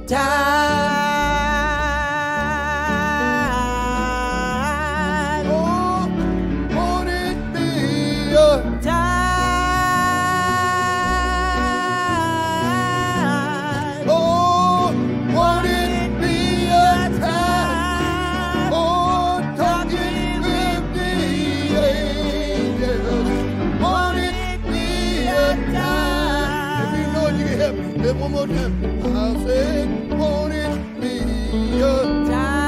tide. Oh, won't it be a tide? Oh, won't it be a tide? Oh, talking with the angels. Won't it be a tide? If you know it, you can help me. Say it one more time. I'll say, won't it be a tide?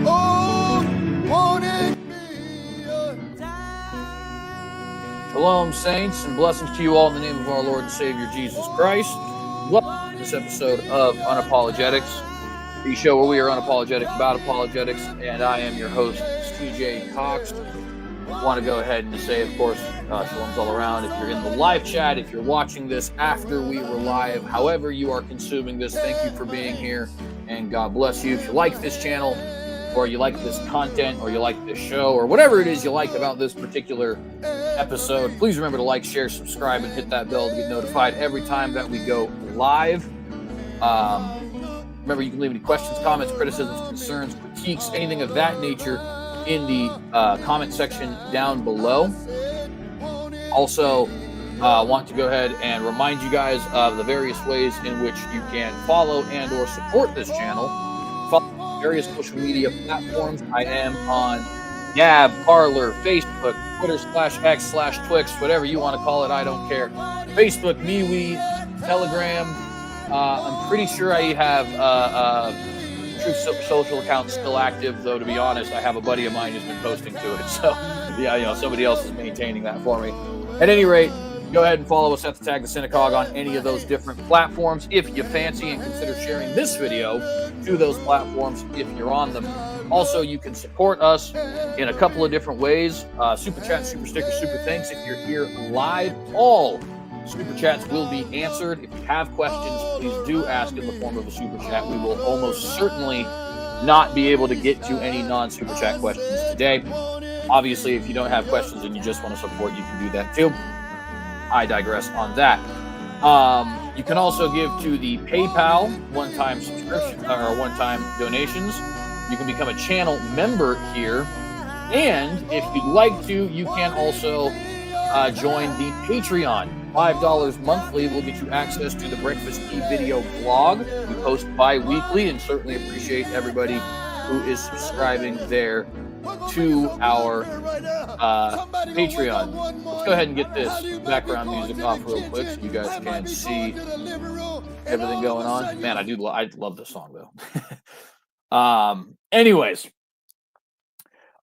Oh, won't it be a tide? Shalom, saints, and blessings to you all in the name of our Lord and Savior, Jesus Christ. Welcome to this episode of Un-Apologetics, the show where we are unapologetic about apologetics, and I am your host, TJ Cox. I want to go ahead and say, of course, shalom's all around. If you're in the live chat, if you're watching this after we were live, however you are consuming this, thank you for being here, and God bless you. If you like this channel, or you like this content, or you like this show, or whatever it is you like about this particular episode, please remember to like, share, subscribe, and hit that bell to get notified every time that we go live. Remember, you can leave any questions, comments, criticisms, concerns, critiques, anything of that nature in the comment section down below. Also, want to go ahead and remind you guys of the various ways in which you can follow and or support this channel. Follow various social media platforms. I am on Gab, Parler, Facebook, Twitter /X/Twix, whatever you want to call it, I don't care. Facebook, MeWe, Telegram. I'm pretty sure I have Truth social account still active, though, to be honest. I have a buddy of mine who's been posting to it, so yeah, somebody else is maintaining that for me. At any rate, go ahead and follow us at the Tag the Synagogue on any of those different platforms if you fancy, and consider sharing this video to those platforms if you're on them. Also, you can support us in a couple of different ways. Super chat, super sticker, super thanks. If you're here live, all super chats will be answered. If you have questions, please do ask in the form of a super chat. We will almost certainly not be able to get to any non-super chat questions today. Obviously, if you don't have questions and you just want to support, you can do that too. I digress on that. You can also give to the PayPal one-time subscription or one-time donations. You can become a channel member here. And if you'd like to, you can also join the Patreon. $5 monthly will get you access to the Breakfast Tea video blog. We post bi-weekly, and certainly appreciate everybody who is subscribing there to our Patreon. Let's go ahead and get this background music off real quick so you guys can see everything going on. Man, I love this song though. Anyways.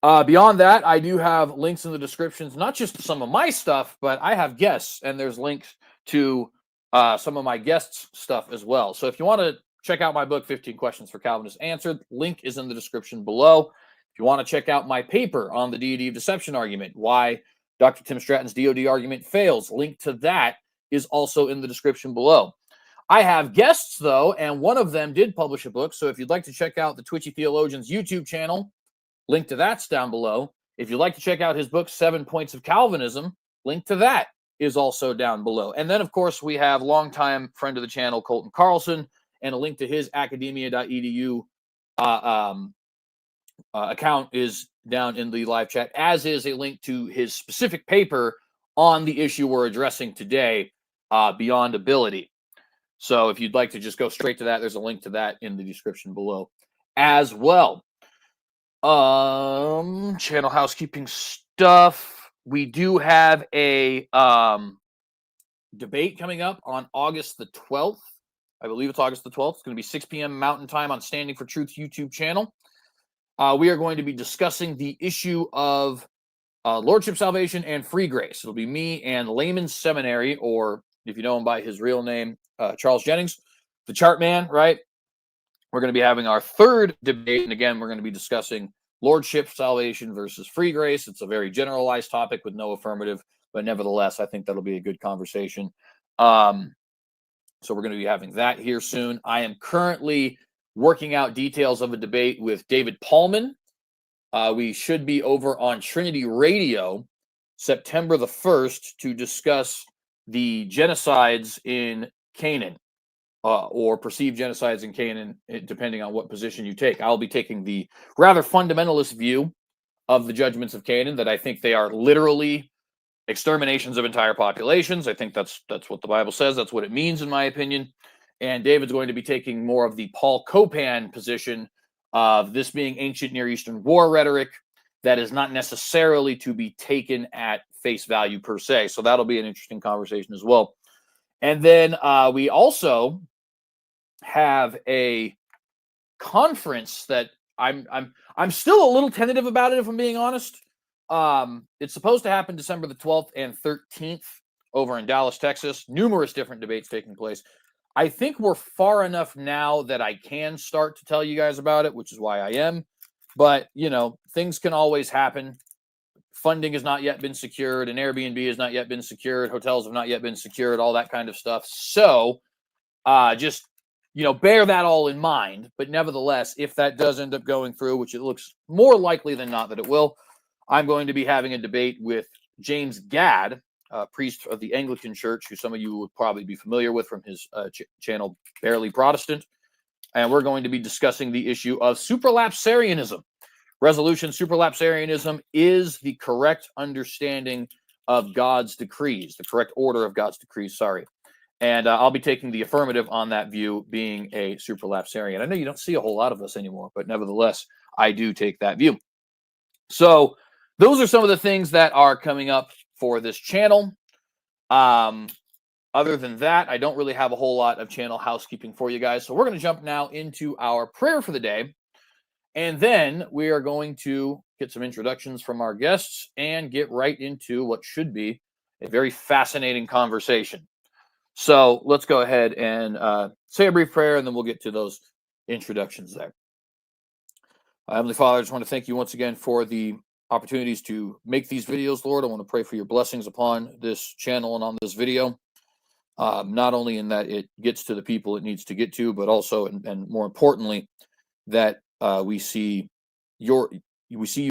Beyond that, I do have links in the descriptions, not just to some of my stuff, but I have guests, and there's links to some of my guests' stuff as well. So if you want to check out my book, 15 Questions for Calvinists Answered, link is in the description below. If you want to check out my paper on the deity of deception argument, why Dr. Tim Stratton's DOD argument fails, link to that is also in the description below. I have guests, though, and one of them did publish a book. So if you'd like to check out the Twitchy Theologian's YouTube channel, link to that's down below. If you'd like to check out his book, 7 Points of Calvinism, link to that is also down below. And then, of course, we have longtime friend of the channel, Colton Carlson, and a link to his academia.edu account is down in the live chat, as is a link to his specific paper on the issue we're addressing today, Beyond Ability. So if you'd like to just go straight to that, there's a link to that in the description below as well. Channel housekeeping stuff. We do have a debate coming up on August the 12th. I believe it's August the 12th. It's going to be 6 p.m. Mountain Time on Standing for Truth YouTube channel. We are going to be discussing the issue of Lordship Salvation and Free Grace. It'll be me and Layman's Seminary, or if you know him by his real name, Charles Jennings, the chart man, right? We're going to be having our third debate, and again, we're going to be discussing Lordship Salvation versus Free Grace. It's a very generalized topic with no affirmative, but nevertheless, I think that'll be a good conversation. So we're going to be having that here soon. I am currently working out details of a debate with David Paulman. We should be over on Trinity Radio September the 1st to discuss the genocides in Canaan, or perceived genocides in Canaan, depending on what position you take. I'll be taking the rather fundamentalist view of the judgments of Canaan, that I think they are literally exterminations of entire populations. I think that's what the Bible says. That's what it means, in my opinion. And David's going to be taking more of the Paul Copan position of this being ancient Near Eastern war rhetoric that is not necessarily to be taken at face value per se. So that'll be an interesting conversation as well. And then we also have a conference that I'm still a little tentative about it, if I'm being honest. It's supposed to happen December the 12th and 13th over in Dallas, Texas. Numerous different debates taking place. I think we're far enough now that I can start to tell you guys about it, which is why I am. But, you know, things can always happen. Funding has not yet been secured. An Airbnb has not yet been secured. Hotels have not yet been secured, all that kind of stuff. So just, you know, bear that all in mind. But nevertheless, if that does end up going through, which it looks more likely than not that it will, I'm going to be having a debate with James Gadd, priest of the Anglican Church, who some of you would probably be familiar with from his channel, Barely Protestant. And we're going to be discussing the issue of supralapsarianism. Resolution: supralapsarianism is the correct understanding of God's decrees, the correct order of God's decrees, sorry. And I'll be taking the affirmative on that view, being a supralapsarian. I know you don't see a whole lot of us anymore, but nevertheless, I do take that view. So those are some of the things that are coming up for this channel. Other than that, I don't really have a whole lot of channel housekeeping for you guys. So we're going to jump now into our prayer for the day. And then we are going to get some introductions from our guests and get right into what should be a very fascinating conversation. So let's go ahead and say a brief prayer, and then we'll get to those introductions there. Heavenly Father, I just want to thank you once again for the opportunities to make these videos, Lord. I want to pray for your blessings upon this channel and on this video, not only in that it gets to the people it needs to get to, but also, and more importantly, that we see you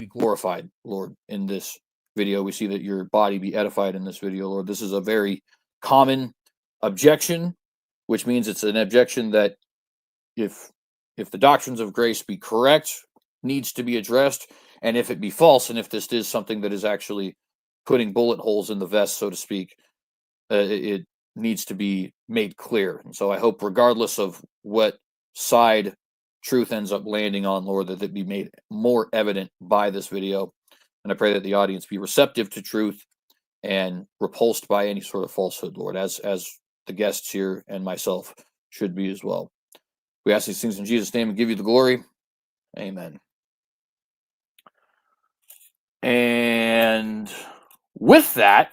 glorified, Lord, in this video. We see that your body be edified in this video, Lord. This is a very common objection, which means it's an objection that if the doctrines of grace be correct, needs to be addressed, and if it be false, and if this is something that is actually putting bullet holes in the vest, so to speak, it needs to be made clear. And so I hope, regardless of what side truth ends up landing on, Lord, that it be made more evident by this video. And I pray that the audience be receptive to truth and repulsed by any sort of falsehood, Lord, as the guests here and myself should be as well. We ask these things in Jesus' name and give you the glory. Amen. And with that,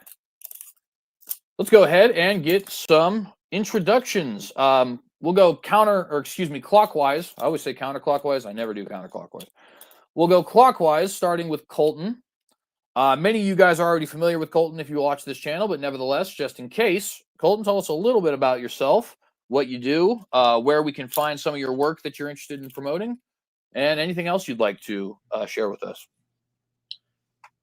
let's go ahead and get some introductions. We'll go clockwise. I always say counterclockwise. I never do counterclockwise. We'll go clockwise, starting with Colton. Many of you guys are already familiar with Colton if you watch this channel, but nevertheless, just in case, Colton, tell us a little bit about yourself, what you do, where we can find some of your work that you're interested in promoting, and anything else you'd like to share with us.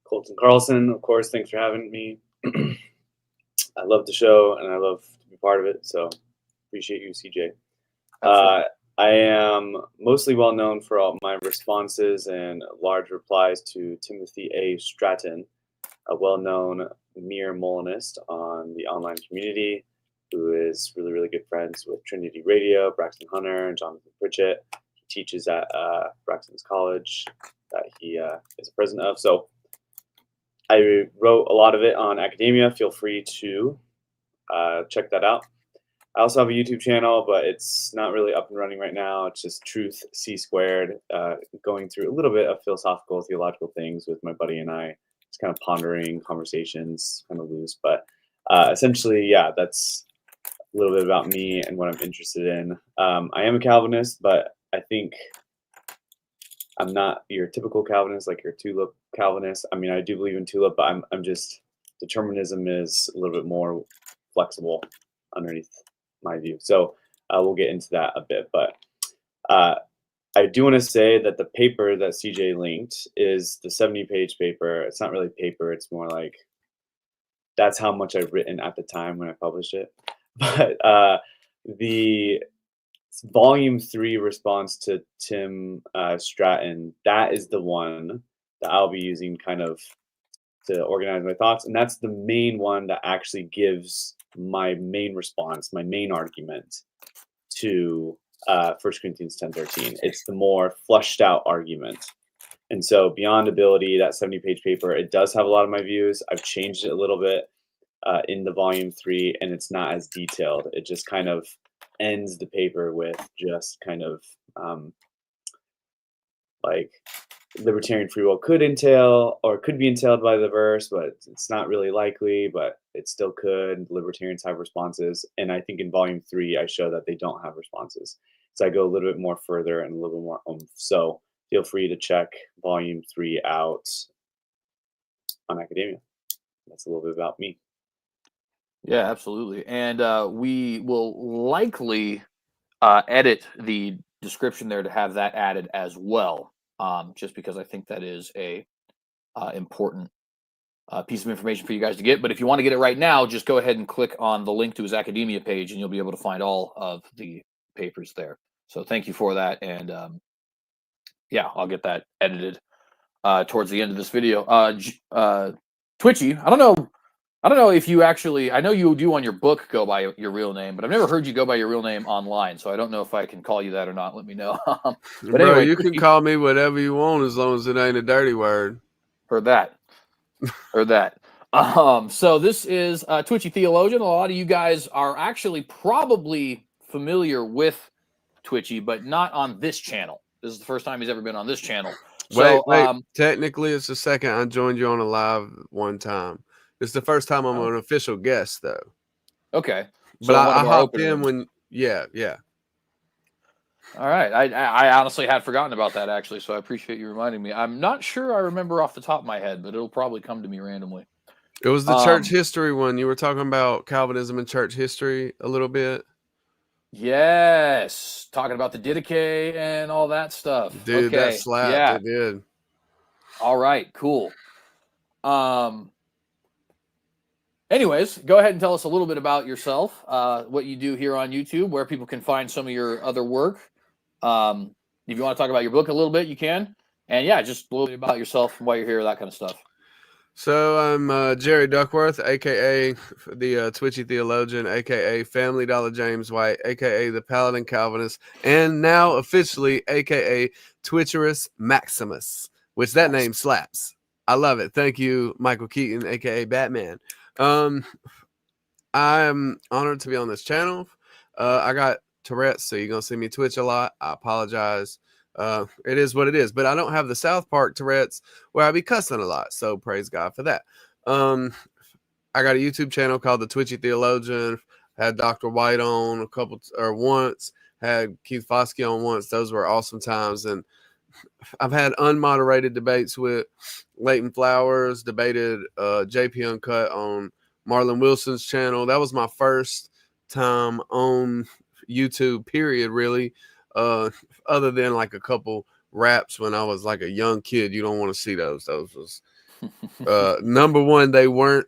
Colton Carlson, of course, thanks for having me. I love the show, and I love to be part of it, so appreciate you, CJ. I am mostly well known for all my responses and large replies to Timothy A. Stratton, a well-known mere Molinist on the online community, who is really, really good friends with Trinity Radio, Braxton Hunter, and Jonathan Pritchett. He teaches at Braxton's College that he is a president of. So I wrote a lot of it on academia. Feel free to check that out. I also have a YouTube channel, but it's not really up and running right now. It's just Truth C Squared, going through a little bit of philosophical, theological things with my buddy and I, just kind of pondering conversations, kind of loose. But essentially, yeah, that's a little bit about me and what I'm interested in. I am a Calvinist, but I think I'm not your typical Calvinist, like your tulip Calvinist. I mean, I do believe in tulip, but I'm just, determinism is a little bit more flexible underneath my view. So we'll get into that a bit. But I do want to say that the paper that CJ linked is the 70-page paper. It's not really paper. It's more like That's how much I've written at the time when I published it. But the volume 3 response to Tim Stratton, that is the one that I'll be using kind of to organize my thoughts. And that's the main one that actually gives my main response, my main argument to 1 Corinthians 10:13. It's the more flushed out argument. And so Beyond Ability, that 70-page paper, it does have a lot of my views. I've changed it a little bit in the volume 3, and it's not as detailed. It just kind of ends the paper with just kind of like libertarian free will could entail or could be entailed by the verse, but it's not really likely, but it still could. Libertarians have responses. And I think in volume 3, I show that they don't have responses. So I go a little bit more further and a little bit more oomph. So feel free to check volume 3 out on Academia. That's a little bit about me. Yeah, absolutely. And we will likely edit the description there to have that added as well, just because I think that is a important piece of information for you guys to get. But if you want to get it right now, just go ahead and click on the link to his Academia page, and you'll be able to find all of the papers there. So thank you for that. And yeah, I'll get that edited towards the end of this video. Twitchy, I don't know if you actually, I know you do on your book go by your real name, but I've never heard you go by your real name online. So I don't know if I can call you that or not. Let me know. But bro, anyway, you can call me whatever you want as long as it ain't a dirty word. Heard that. So this is Twitchy Theologian. A lot of you guys are actually probably familiar with Twitchy, but not on this channel. This is the first time he's ever been on this channel. So, Wait. Technically, it's the second I joined you on a live one time. It's the first time I'm an official guest, though. Okay. But So I hopped in when, yeah. All right. I honestly had forgotten about that, actually, so I appreciate you reminding me. I'm not sure I remember off the top of my head, but it'll probably come to me randomly. It was the church history one. You were talking about Calvinism and church history a little bit. Yes. Talking about the Didache and all that stuff. Dude, okay. that slapped. Yeah. It did. All right. Cool. Anyways, go ahead and tell us a little bit about yourself, what you do here on YouTube, where people can find some of your other work. If you want to talk about your book a little bit, you can. And yeah, just a little bit about yourself and why you're here, that kind of stuff. So I'm Jerry Duckworth, a.k.a. the Twitchy Theologian, a.k.a. Family Dollar James White, a.k.a. the Paladin Calvinist, and now officially a.k.a. Twitcherus Maximus, which that name slaps. I love it. Thank you, Michael Keaton, a.k.a. Batman. I'm honored to be on this channel. I got Tourette's, so you're going to see me twitch a lot. I apologize. It is what it is, but I don't have the South Park Tourette's where I be cussing a lot. So praise God for that. I got a YouTube channel called the Twitchy Theologian. Had Dr. White on once, had Keith Foskey on once. Those were awesome times. And I've had unmoderated debates with Leighton Flowers, debated JP Uncut on Marlon Wilson's channel. That was my first time on YouTube, period, really. Other than like a couple raps when I was like a young kid. You don't want to see those. Those was number one, they weren't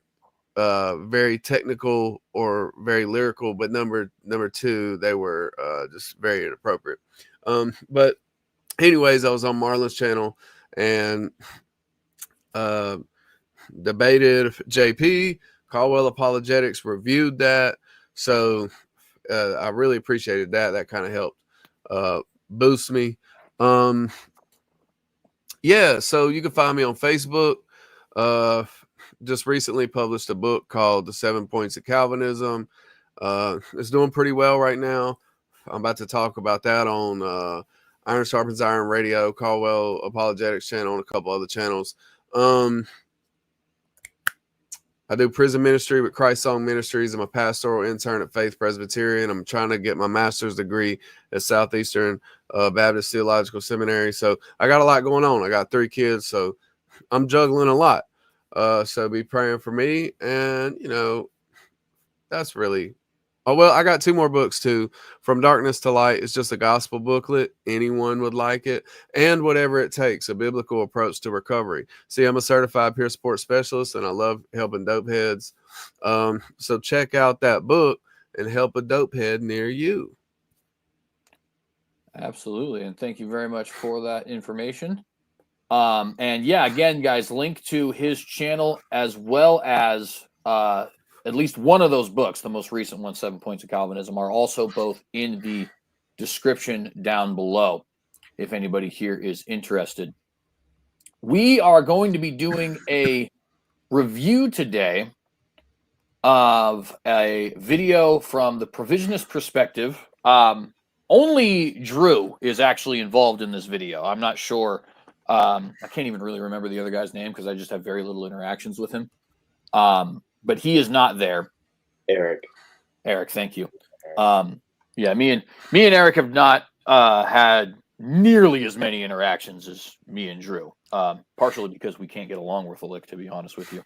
very technical or very lyrical, but number two, they were just very inappropriate. But anyways, I was on Marlon's channel and debated JP. Caldwell Apologetics reviewed that. So I really appreciated that. That kind of helped boost me. Yeah, so you can find me on Facebook. Just recently published a book called The 7 Points of Calvinism. It's doing pretty well right now. I'm about to talk about that on Iron Sharpens Iron Radio, Caldwell Apologetics channel, and a couple other channels. I do prison ministry with Christ Song Ministries. I'm a pastoral intern at Faith Presbyterian. I'm trying to get my master's degree at Southeastern Baptist Theological Seminary. So I got a lot going on. I got 3 kids, so I'm juggling a lot. So be praying for me. And, that's really Oh, well, I got 2 more books too. From Darkness to Light. It's just a gospel booklet. Anyone would like it. And Whatever It Takes, a biblical approach to recovery. See, I'm a certified peer support specialist and I love helping dope heads. So check out that book and help a dope head near you. Absolutely. And thank you very much for that information. And yeah, again, guys, link to his channel as well as at least one of those books, the most recent one, 7 Points of Calvinism, are also both in the description down below if anybody here is interested. We are going to be doing a review today of a video from the provisionist perspective. Only Drew is actually involved in this video. I'm not sure. I can't even really remember the other guy's name because I just have very little interactions with him. But he is not there. Eric, thank you. Yeah, me and Eric have not had nearly as many interactions as me and Drew. Partially because we can't get along worth a lick, to be honest with you.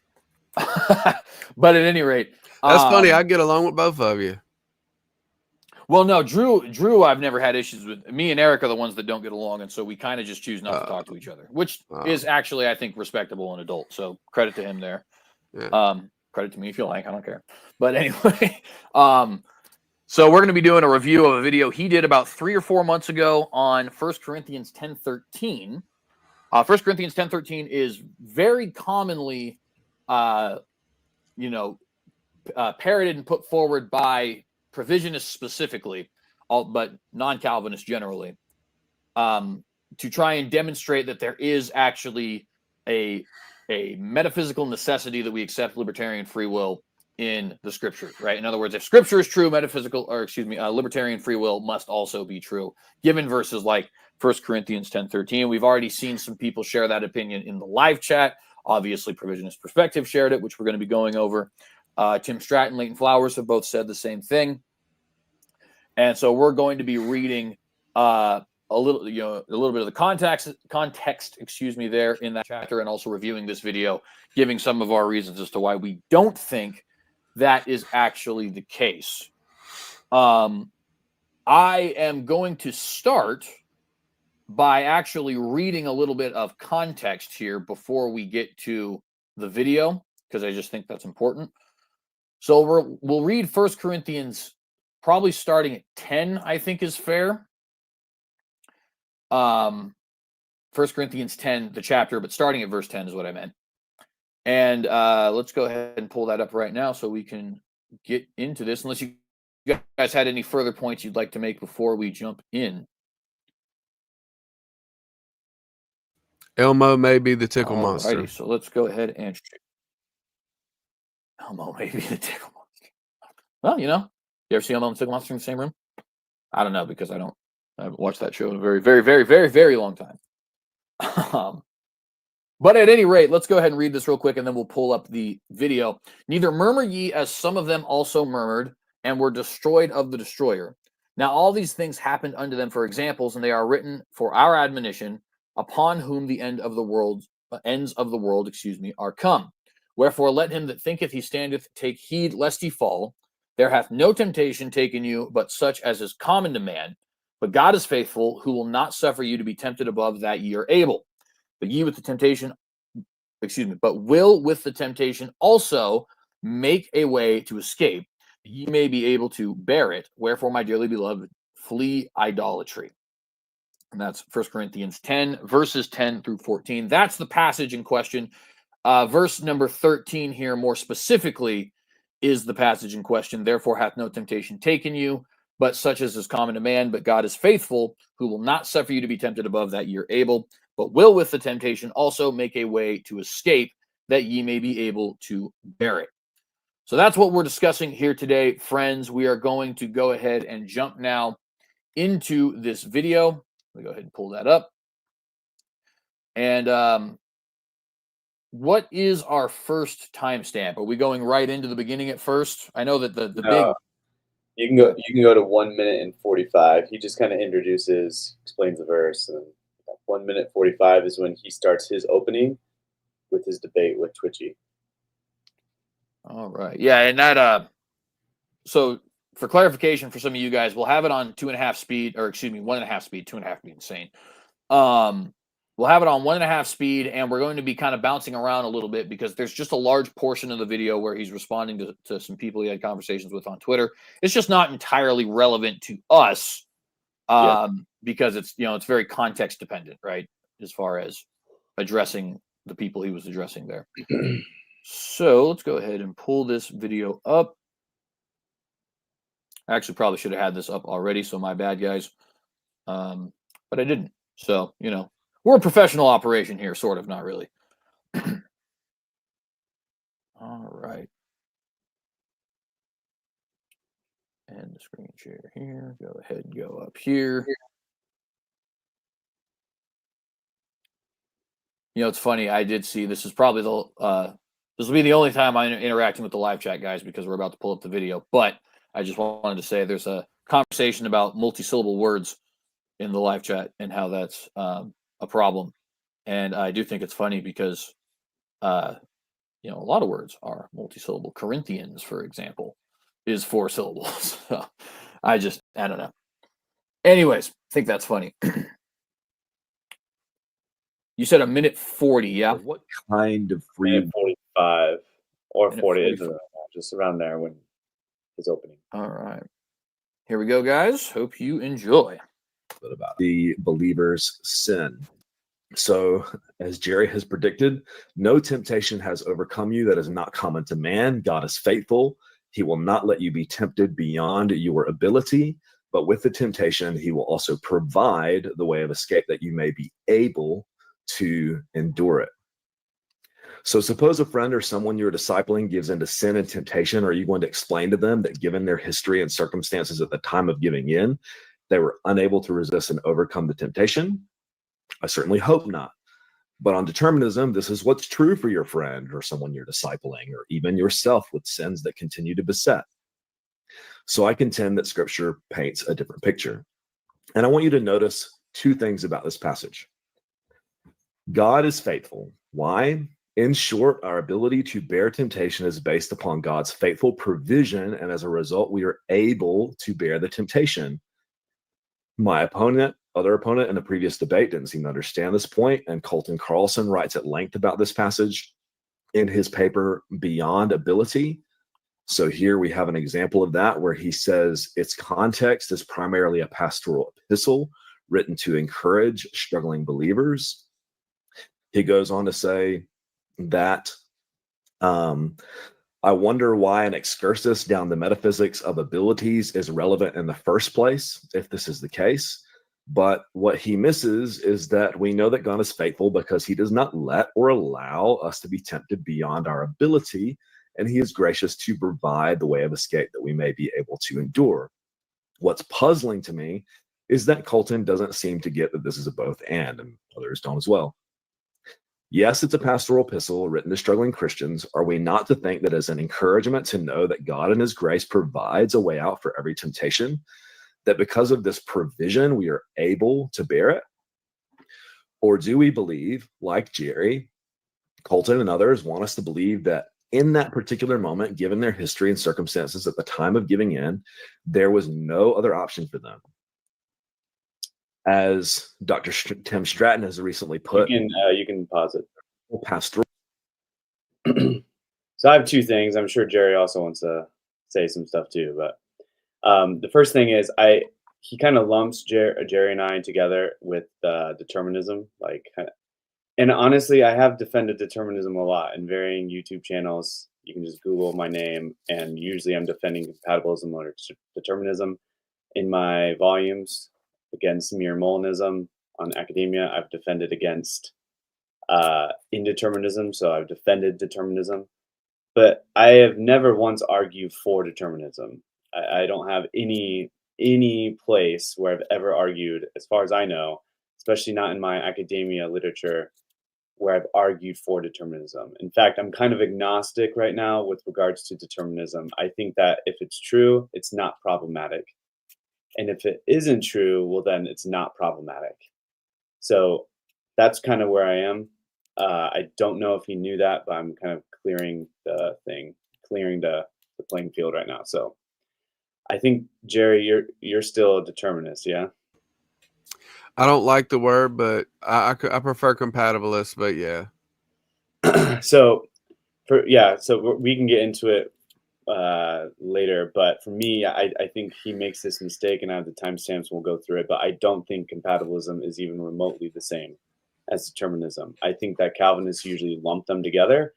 But at any rate, that's funny. I get along with both of you. Well, no, Drew, I've never had issues with. Me and Eric are the ones that don't get along, and so we kind of just choose not to talk to each other, which is actually, I think, respectable and adult. So credit to him there. Yeah. Credit to me if you like. I don't care. But anyway, so we're going to be doing a review of a video he did about 3 or 4 months ago on 1 Corinthians 10:13. 1 Corinthians 10:13 is very commonly, parroted and put forward by provisionists specifically, but non-Calvinists generally, to try and demonstrate that there is actually a metaphysical necessity that we accept libertarian free will in the scripture, right? In other words, if scripture is true, libertarian free will must also be true, given verses like 1 Corinthians 10:13. We've already seen some people share that opinion in the live chat. Obviously, Provisionist Perspective shared it, which we're going to be going over. Tim Stratton, Leighton Flowers have both said the same thing. And so we're going to be reading a little bit of the context, there in that chapter, and also reviewing this video, giving some of our reasons as to why we don't think that is actually the case. I am going to start by actually reading a little bit of context here before we get to the video, because I just think that's important. So we'll read 1 Corinthians, probably starting at 10, I think is fair. 1 Corinthians 10, the chapter, but starting at verse 10 is what I meant. And let's go ahead and pull that up right now so we can get into this, unless you guys had any further points you'd like to make before we jump in. Elmo may be the tickle monster. So let's go ahead and Elmo may be the tickle monster. Well, you ever see Elmo and the tickle monster in the same room? I don't know, because I haven't watched that show in a very, very, very, very, very long time. But at any rate, let's go ahead and read this real quick, and then we'll pull up the video. Neither murmur ye, as some of them also murmured, and were destroyed of the destroyer. Now all these things happened unto them for examples, and they are written for our admonition, upon whom the ends of the world, are come. Wherefore let him that thinketh he standeth take heed lest he fall. There hath no temptation taken you, but such as is common to man. But God is faithful, who will not suffer you to be tempted above that ye are able. But will with the temptation also make a way to escape, that ye may be able to bear it. Wherefore, my dearly beloved, flee idolatry. And that's 1 Corinthians 10, verses 10 through 14. That's the passage in question. Verse number 13 here, more specifically, is the passage in question. Therefore hath no temptation taken you, but such as is common to man. But God is faithful, who will not suffer you to be tempted above that ye are able, but will with the temptation also make a way to escape, that ye may be able to bear it. So that's what we're discussing here today, friends. We are going to go ahead and jump now into this video. Let me go ahead and pull that up. And what is our first timestamp? Are we going right into the beginning at first? I know that the big. You can go to 1 minute and 45. He just kind of explains the verse, and 1 minute 45 is when he starts his opening with his debate with Twitchy. All right, yeah, and that so for clarification for some of you guys, we'll have it on 2.5 speed, or excuse me, 1.5 speed. 2.5 would be insane. We'll have it on 1.5 speed, and we're going to be kind of bouncing around a little bit because there's just a large portion of the video where he's responding to some people he had conversations with on Twitter. It's just not entirely relevant to us because it's very context dependent, right? As far as addressing the people he was addressing there. So let's go ahead and pull this video up. I actually probably should have had this up already, so my bad, guys. But I didn't. So, we're a professional operation here, sort of, not really. All right. And the screen share here. Go ahead and go up here. It's funny. I did see this is probably this will be the only time I'm interacting with the live chat, guys, because we're about to pull up the video. But I just wanted to say there's a conversation about multi-syllable words in the live chat and how that's a problem. And I do think it's funny because, a lot of words are multi-syllable. Corinthians, for example, is 4 syllables. So I don't know. Anyways, I think that's funny. You said 1:40, yeah? What kind of free? Minute 45 or 40, 45. just around there when his opening. All right. Here we go, guys. Hope you enjoy. About the believer's sin. So, as Jerry has predicted, no temptation has overcome you that is not common to man. God is faithful. He will not let you be tempted beyond your ability, but with the temptation, he will also provide the way of escape that you may be able to endure it. So suppose a friend or someone you're discipling gives into sin and temptation. Are you going to explain to them that given their history and circumstances at the time of giving in, they were unable to resist and overcome the temptation? I certainly hope not. But on determinism, this is what's true for your friend or someone you're discipling, or even yourself with sins that continue to beset. So I contend that Scripture paints a different picture. And I want you to notice 2 things about this passage. God is faithful. Why? In short, our ability to bear temptation is based upon God's faithful provision, and as a result, we are able to bear the temptation. My other opponent in the previous debate didn't seem to understand this point, and Colton Carlson writes at length about this passage in his paper, Beyond Ability. So here we have an example of that where he says its context is primarily a pastoral epistle written to encourage struggling believers. He goes on to say that I wonder why an excursus down the metaphysics of abilities is relevant in the first place, if this is the case. But what he misses is that we know that God is faithful because he does not let or allow us to be tempted beyond our ability, and he is gracious to provide the way of escape that we may be able to endure. What's puzzling to me is that Colton doesn't seem to get that this is a both and others don't as well. Yes, it's a pastoral epistle written to struggling Christians. Are we not to think that as an encouragement to know that God in his grace provides a way out for every temptation, that because of this provision, we are able to bear it? Or do we believe, like Jerry, Colton, and others want us to believe that in that particular moment, given their history and circumstances at the time of giving in, there was no other option for them? As Dr. Tim Stratton has recently put, you can pause it. Pastoral. So I have 2 things. I'm sure Jerry also wants to say some stuff too. But the first thing is he kind of lumps Jerry and I together with determinism, and honestly, I have defended determinism a lot in varying YouTube channels. You can just Google my name, and usually I'm defending compatibilism or determinism in my volumes. Against mere Molinism on academia, I've defended against indeterminism, so I've defended determinism. But I have never once argued for determinism. I don't have any place where I've ever argued, as far as I know, especially not in my academia literature, where I've argued for determinism. In fact, I'm kind of agnostic right now with regards to determinism. I think that if it's true, it's not problematic. And if it isn't true, well, then it's not problematic. So that's kind of where I am. I don't know if he knew that, but I'm kind of clearing the playing field right now. So I think, Jerry, you're still a determinist, yeah? I don't like the word, but I prefer compatibilist, but yeah. So we can get into it later, but for me, I think he makes this mistake, and I have the timestamps, we'll go through it, but I don't think compatibilism is even remotely the same as determinism. I think that Calvinists usually lump them together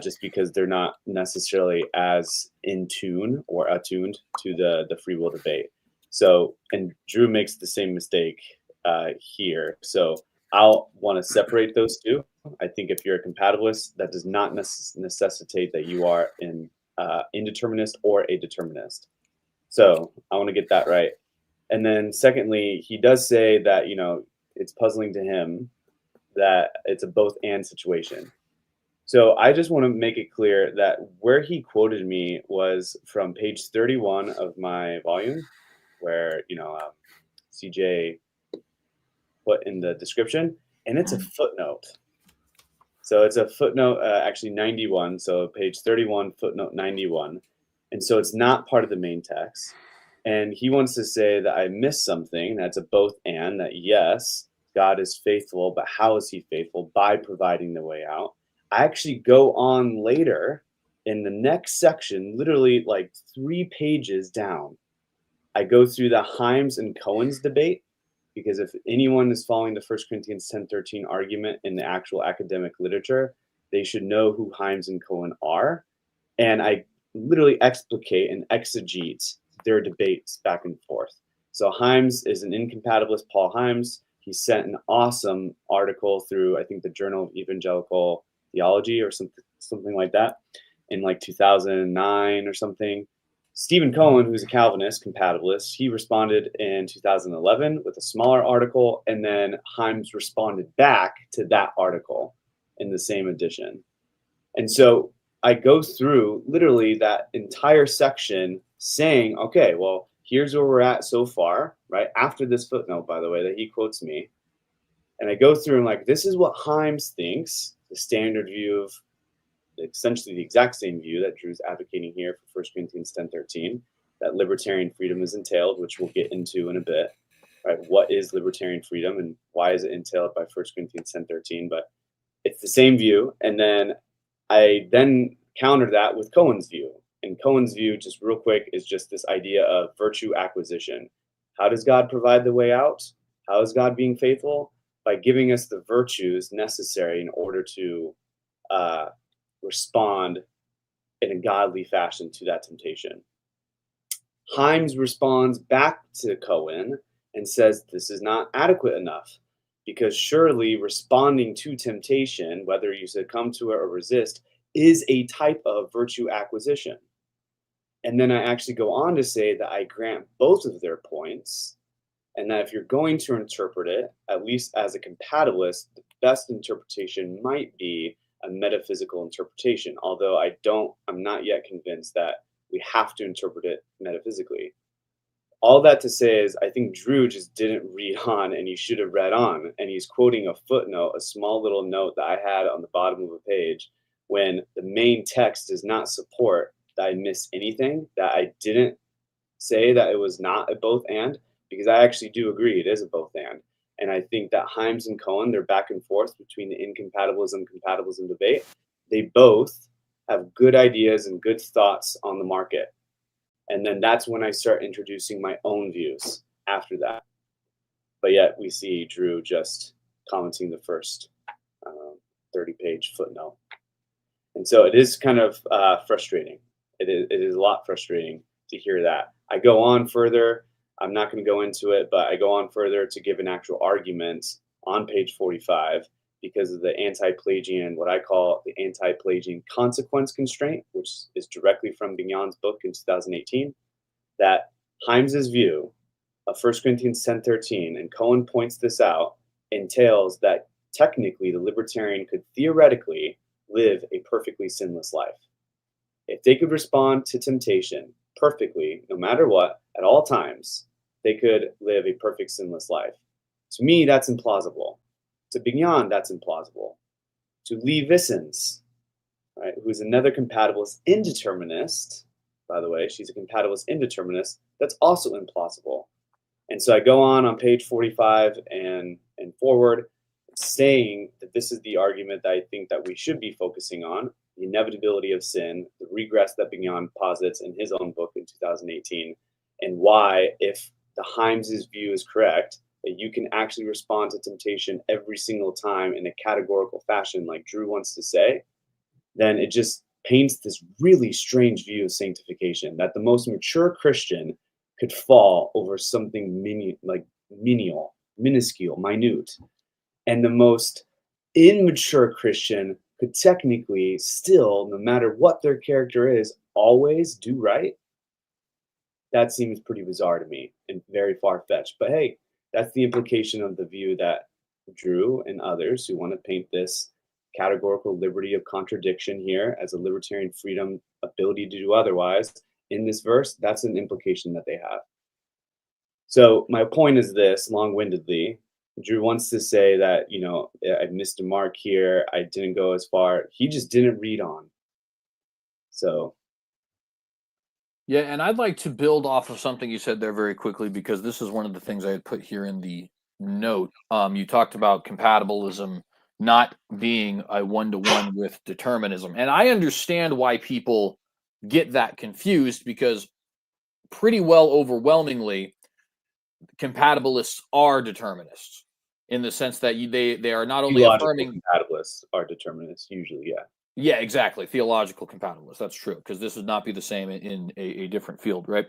just because they're not necessarily as in tune or attuned to the free will debate. So, and Drew makes the same mistake here. So I'll want to separate those two. I think if you're a compatibilist, that does not necessitate that you are an indeterminist or a determinist. So I want to get that right. And then secondly, he does say that, it's puzzling to him that it's a both and situation. So I just want to make it clear that where he quoted me was from page 31 of my volume, where, CJ put in the description, and it's a footnote. So it's a footnote, actually 91. So page 31, footnote 91. And so it's not part of the main text. And he wants to say that I missed something. That's a both and, that yes, God is faithful, but how is he faithful? By providing the way out. I actually go on later in the next section, literally like 3 pages down. I go through the Himes and Cohen's debate, because if anyone is following the 1 Corinthians 10:13 argument in the actual academic literature, they should know who Himes and Cohen are. And I literally explicate and exegete their debates back and forth. So Himes is an incompatibilist, Paul Himes. He sent an awesome article through, I think, the Journal of Evangelical Theology or something like that in like 2009 or something. Stephen Cohen, who's a Calvinist, compatibilist, he responded in 2011 with a smaller article, and then Himes responded back to that article in the same edition. And so I go through literally that entire section saying, okay, well, here's where we're at so far, right? After this footnote, by the way, that he quotes me. And I go through and like, this is what Himes thinks, the standard view of essentially the exact same view that Drew's advocating here for 1 Corinthians 10:13, that libertarian freedom is entailed, which we'll get into in a bit, right? What is libertarian freedom and why is it entailed by 1 Corinthians 10:13? But it's the same view. And then I then counter that with Cohen's view. And Cohen's view, just real quick, is just this idea of virtue acquisition. How does God provide the way out? How is God being faithful? By giving us the virtues necessary in order to respond in a godly fashion to that temptation. Himes responds back to Cohen and says this is not adequate enough, because surely responding to temptation, whether you succumb to it or resist, is a type of virtue acquisition. And then I actually go on to say that I grant both of their points, and that if you're going to interpret it, at least as a compatibilist, the best interpretation might be a metaphysical interpretation, although I'm not yet convinced that we have to interpret it metaphysically. All that to say is I think Drew just didn't read on, and he should have read on, and he's quoting a footnote, a small little note that I had on the bottom of a page, when the main text does not support that I missed anything, that I didn't say that it was not a both and, because I actually do agree it is a both and. And I think that Himes and Cohen, they're back and forth between the incompatibilism debate. They both have good ideas and good thoughts on the market. And then that's when I start introducing my own views after that. But yet we see Drew just commenting the first 30-page footnote. And so it is kind of frustrating. It is a lot frustrating to hear that. I go on further. I'm not going to go into it, but I go on further to give an actual argument on page 45 because of the anti-Pelagian, what I call the anti-Pelagian consequence constraint, which is directly from Bignon's book in 2018, that Himes's view of 1 Corinthians 10:13, and Cohen points this out, entails that technically the libertarian could theoretically live a perfectly sinless life. If they could respond to temptation perfectly, no matter what, at all times, they could live a perfect sinless life. To me, that's implausible. To Bignon, that's implausible. To Lee Vissens, right, who's another compatibilist indeterminist, by the way. She's a compatibilist indeterminist. That's also implausible. And so I go on page 45 and forward, saying that this is the argument that I think that we should be focusing on, the inevitability of sin, the regress that McLeod posits in his own book in 2018, and why, if the Himes' view is correct, that you can actually respond to temptation every single time in a categorical fashion, like Drew wants to say, then it just paints this really strange view of sanctification, that the most mature Christian could fall over something menial, minuscule, minute. And the most immature Christian could technically still, no matter what their character is, always do right. That seems pretty bizarre to me and very far-fetched. But hey, that's the implication of the view that Drew and others who want to paint this categorical liberty of contradiction here as a libertarian freedom, ability to do otherwise in this verse. That's an implication that they have. So my point is this, long-windedly. Drew wants to say that, I missed a mark here. I didn't go as far. He just didn't read on. So. Yeah, and I'd like to build off of something you said there very quickly, because this is one of the things I had put here in the note. You talked about compatibilism not being a one-to-one with determinism. And I understand why people get that confused, because pretty well overwhelmingly, compatibilists are determinists, in the sense that they are not only affirming. Compatibilists are determinists usually, yeah. Yeah, exactly. Theological compatibilists. That's true, because this would not be the same in a different field, right?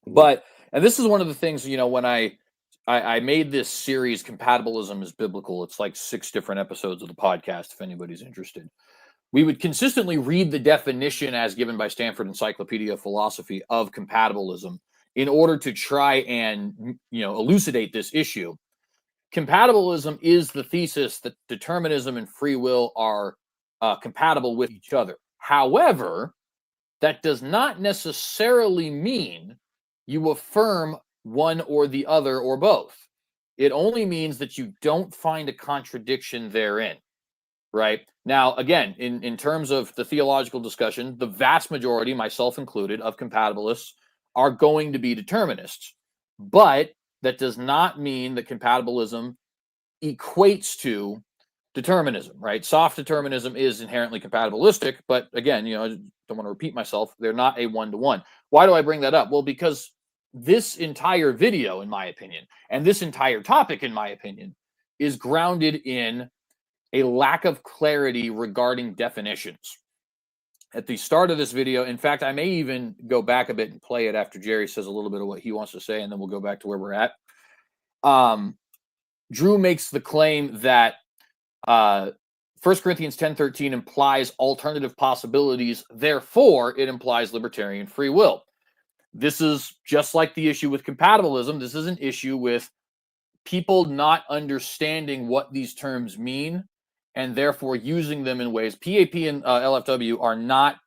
But, and this is one of the things, when I made this series, Compatibilism is Biblical. It's like 6 different episodes of the podcast, if anybody's interested. We would consistently read the definition as given by Stanford Encyclopedia of Philosophy of compatibilism in order to try and, elucidate this issue. Compatibilism is the thesis that determinism and free will are compatible with each other. However, that does not necessarily mean you affirm one or the other or both. It only means that you don't find a contradiction therein, right? Now, again, in terms of the theological discussion, the vast majority, myself included, of compatibilists are going to be determinists. But that does not mean that compatibilism equates to determinism, right? Soft determinism is inherently compatibilistic, but again, I don't want to repeat myself. They're not a one-to-one. Why do I bring that up? Well, because this entire video, in my opinion, and this entire topic, in my opinion, is grounded in a lack of clarity regarding definitions. At the start of this video, in fact, I may even go back a bit and play it after Jerry says a little bit of what he wants to say, and then we'll go back to where we're at. Drew makes the claim that 1 Corinthians 10:13 implies alternative possibilities, therefore it implies libertarian free will. This is just like the issue with compatibilism. This is an issue with people not understanding what these terms mean and therefore using them in ways. PAP and LFW are not,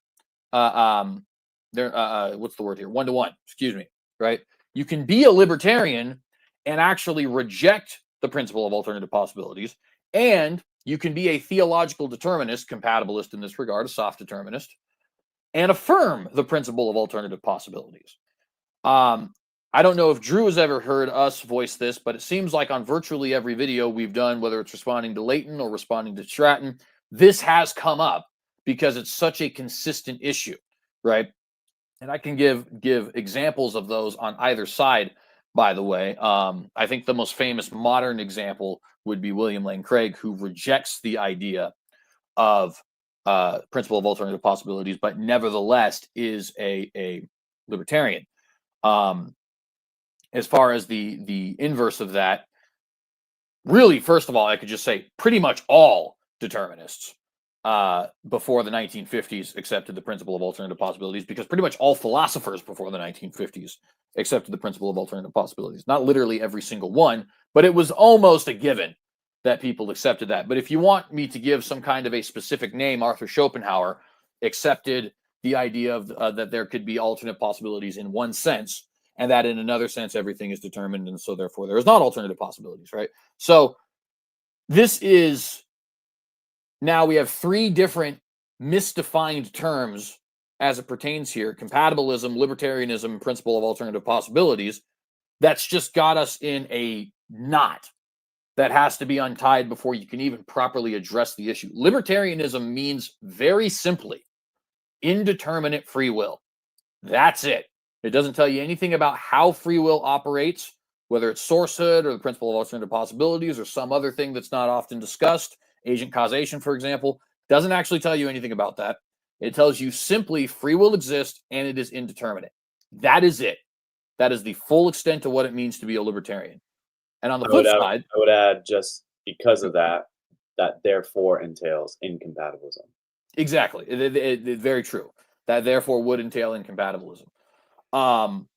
they're, what's the word here? One-to-one, excuse me, right? You can be a libertarian and actually reject the principle of alternative possibilities, and you can be a theological determinist, compatibilist in this regard, a soft determinist, and affirm the principle of alternative possibilities. I don't know if Drew has ever heard us voice this, but it seems like on virtually every video we've done, whether it's responding to Leighton or responding to Stratton, this has come up because it's such a consistent issue, right? And I can give examples of those on either side, by the way. I think the most famous modern example would be William Lane Craig, who rejects the idea of principle of alternative possibilities, but nevertheless is a libertarian. As far as the inverse of that, really, first of all, I could just say pretty much all determinists before the 1950s accepted the principle of alternative possibilities, because pretty much all philosophers before the 1950s accepted the principle of alternative possibilities. Not literally every single one, but it was almost a given that people accepted that. But if you want me to give some kind of a specific name, Arthur Schopenhauer accepted the idea of that there could be alternate possibilities in one sense, and that in another sense, everything is determined, and so therefore there is not alternative possibilities, right? So this is, now we have 3 different misdefined terms as it pertains here, compatibilism, libertarianism, and principle of alternative possibilities, that's just got us in a knot that has to be untied before you can even properly address the issue. Libertarianism means very simply indeterminate free will. That's it. It doesn't tell you anything about how free will operates, whether it's sourcehood or the principle of alternative possibilities or some other thing that's not often discussed. Agent causation, for example, doesn't actually tell you anything about that. It tells you simply free will exists and it is indeterminate. That is it. That is the full extent of what it means to be a libertarian. And on the flip side, I would add, just because of that therefore entails incompatibilism. Exactly. It's very true. That therefore would entail incompatibilism. And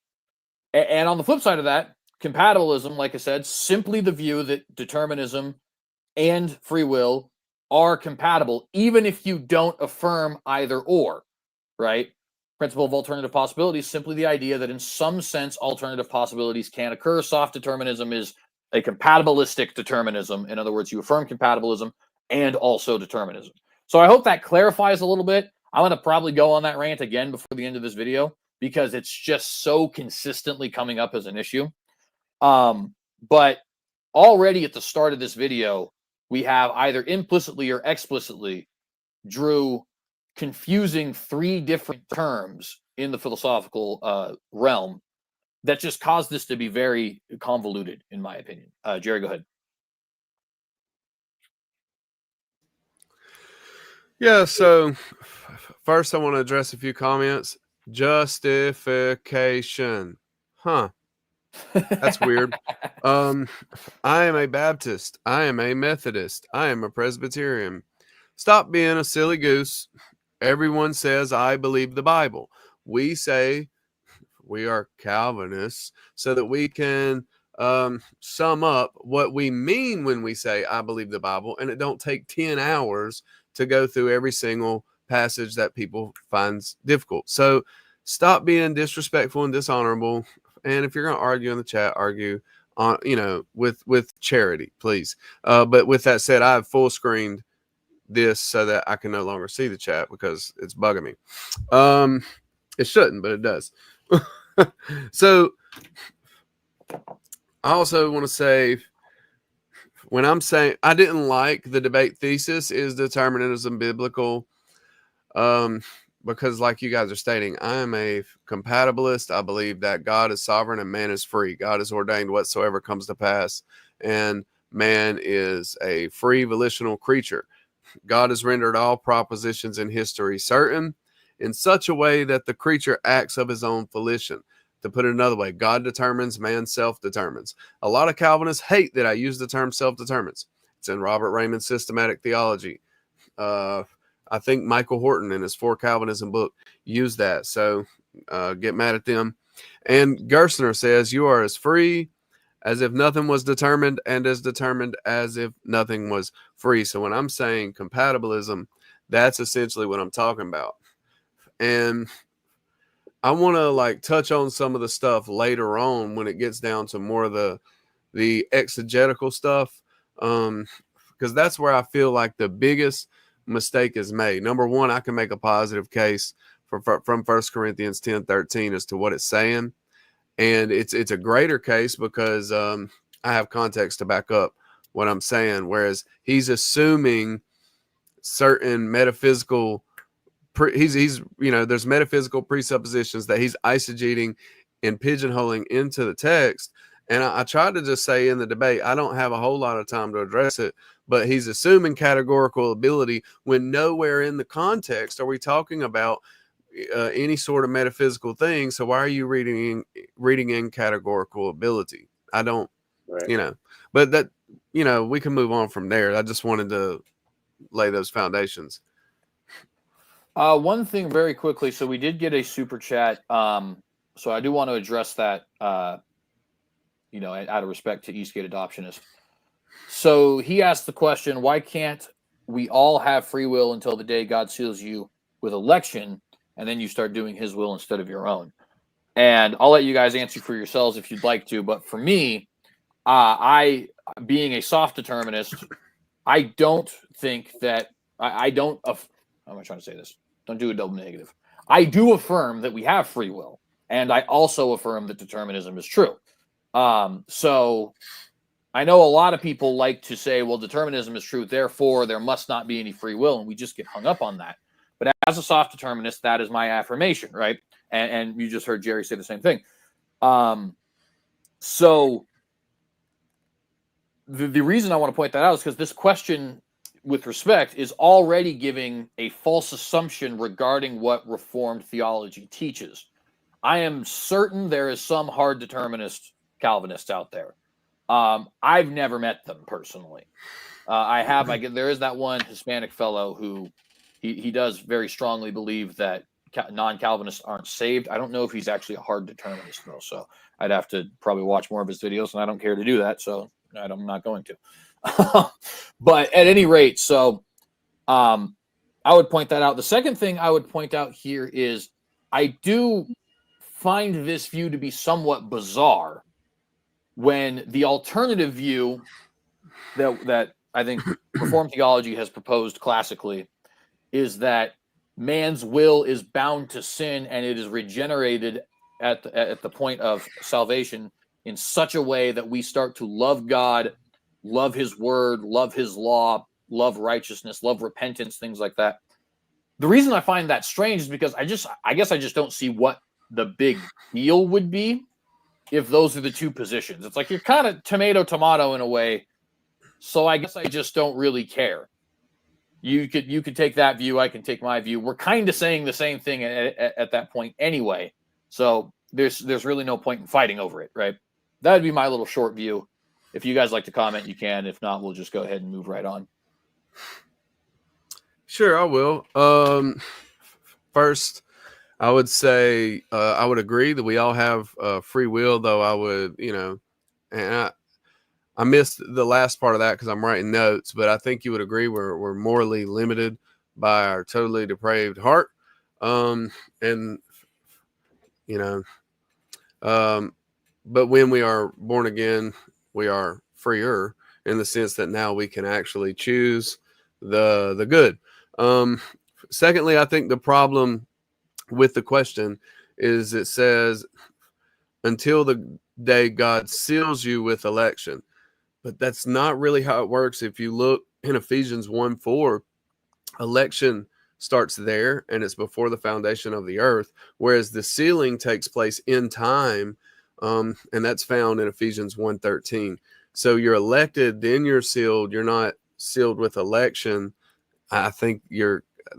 on the flip side of that, compatibilism, like I said, simply the view that determinism and free will are compatible, even if you don't affirm either or, right? Principle of alternative possibilities, simply the idea that in some sense, alternative possibilities can occur. Soft determinism is a compatibilistic determinism. In other words, you affirm compatibilism and also determinism. So I hope that clarifies a little bit. I'm going to probably go on that rant again before the end of this video because it's just so consistently coming up as an issue. But already at the start of this video, we have either implicitly or explicitly Drew confusing three different terms in the philosophical realm that just caused this to be very convoluted, in my opinion. Jerry, go ahead. Yeah, so first I want to address a few comments. Justification. Huh. That's weird. I am a Baptist. I am a Methodist. I am a Presbyterian. Stop being a silly goose. Everyone says, I believe the Bible. We say we are Calvinists so that we can sum up what we mean when we say, I believe the Bible, and it don't take 10 hours to go through every single passage that people finds difficult. So stop being disrespectful and dishonorable. And if you're going to argue in the chat, argue on, with charity, please. But with that said, I've full screened this so that I can no longer see the chat because it's bugging me. It shouldn't, but it does. So I also want to say, when I'm saying I didn't like the debate thesis, is determinism biblical? Because like you guys are stating, I am a compatibilist. I believe that God is sovereign and man is free. God has ordained whatsoever comes to pass, and man is a free volitional creature. God has rendered all propositions in history certain in such a way that the creature acts of his own volition. To put it another way, God determines, man self-determines. A lot of Calvinists hate that I use the term self-determines. It's in Robert Raymond's Systematic Theology. I think Michael Horton in his For Calvinism book used that. So get mad at them. And Gerstner says, you are as free as if nothing was determined and as determined as if nothing was free. So when I'm saying compatibilism, that's essentially what I'm talking about. And I want to touch on some of the stuff later on when it gets down to more of the exegetical stuff, because that's where I feel like the biggest mistake is made. Number one, I can make a positive case from 1 Corinthians 10:13 as to what it's saying, and it's a greater case because I have context to back up what I'm saying. Whereas he's assuming certain metaphysical. He's there's metaphysical presuppositions that he's eisegeting and pigeonholing into the text. And I tried to just say in the debate, I don't have a whole lot of time to address it, but he's assuming categorical ability when nowhere in the context are we talking about any sort of metaphysical thing. So why are you reading in categorical ability? I don't, right. But that, we can move on from there. I just wanted to lay those foundations. One thing very quickly. So we did get a super chat. So I do want to address that, out of respect to Eastgate Adoptionist. So he asked the question, why can't we all have free will until the day God seals you with election, and then you start doing his will instead of your own? And I'll let you guys answer for yourselves if you'd like to. But for me, I, being a soft determinist, I don't think that I don't. How am I trying to say this? Don't do a double negative. I do affirm that we have free will, and I also affirm that determinism is true. So I know a lot of people like to say, well, determinism is true, therefore there must not be any free will, and we just get hung up on that. But as a soft determinist, that is my affirmation, right? And you just heard Jerry say the same thing. So the reason I want to point that out is because this question, with respect, is already giving a false assumption regarding what Reformed theology teaches. I am certain there is some hard determinist Calvinists out there. I've never met them personally. There is that one Hispanic fellow who he does very strongly believe that non-Calvinists aren't saved. I don't know if he's actually a hard determinist though, so I'd have to probably watch more of his videos, and I don't care to do that, so I'm not going to. But at any rate, so I would point that out. The second thing I would point out here is I do find this view to be somewhat bizarre when the alternative view that I think Reformed theology has proposed classically is that man's will is bound to sin and it is regenerated at the point of salvation in such a way that we start to love God, love his word, love his law, love righteousness, love repentance, things like that. The reason I find that strange is because I guess I just don't see what the big deal would be if those are the two positions. It's like you're kind of tomato in a way. So I guess I just don't really care. You could take that view. I can take my view. We're kind of saying the same thing at that point anyway. So there's really no point in fighting over it, right? That would be my little short view. If you guys like to comment, you can. If not, we'll just go ahead and move right on. Sure, I will. First, I would say I would agree that we all have free will, though I would, and I missed the last part of that because I'm writing notes, but I think you would agree we're morally limited by our totally depraved heart. But when we are born again, we are freer in the sense that now we can actually choose the good. Secondly, I think the problem with the question is it says until the day God seals you with election, but that's not really how it works. If you look in Ephesians 1:4, election starts there and it's before the foundation of the earth, whereas the sealing takes place in time, and that's found in Ephesians 1:13. So you're elected, then you're sealed. You're not sealed with election. I think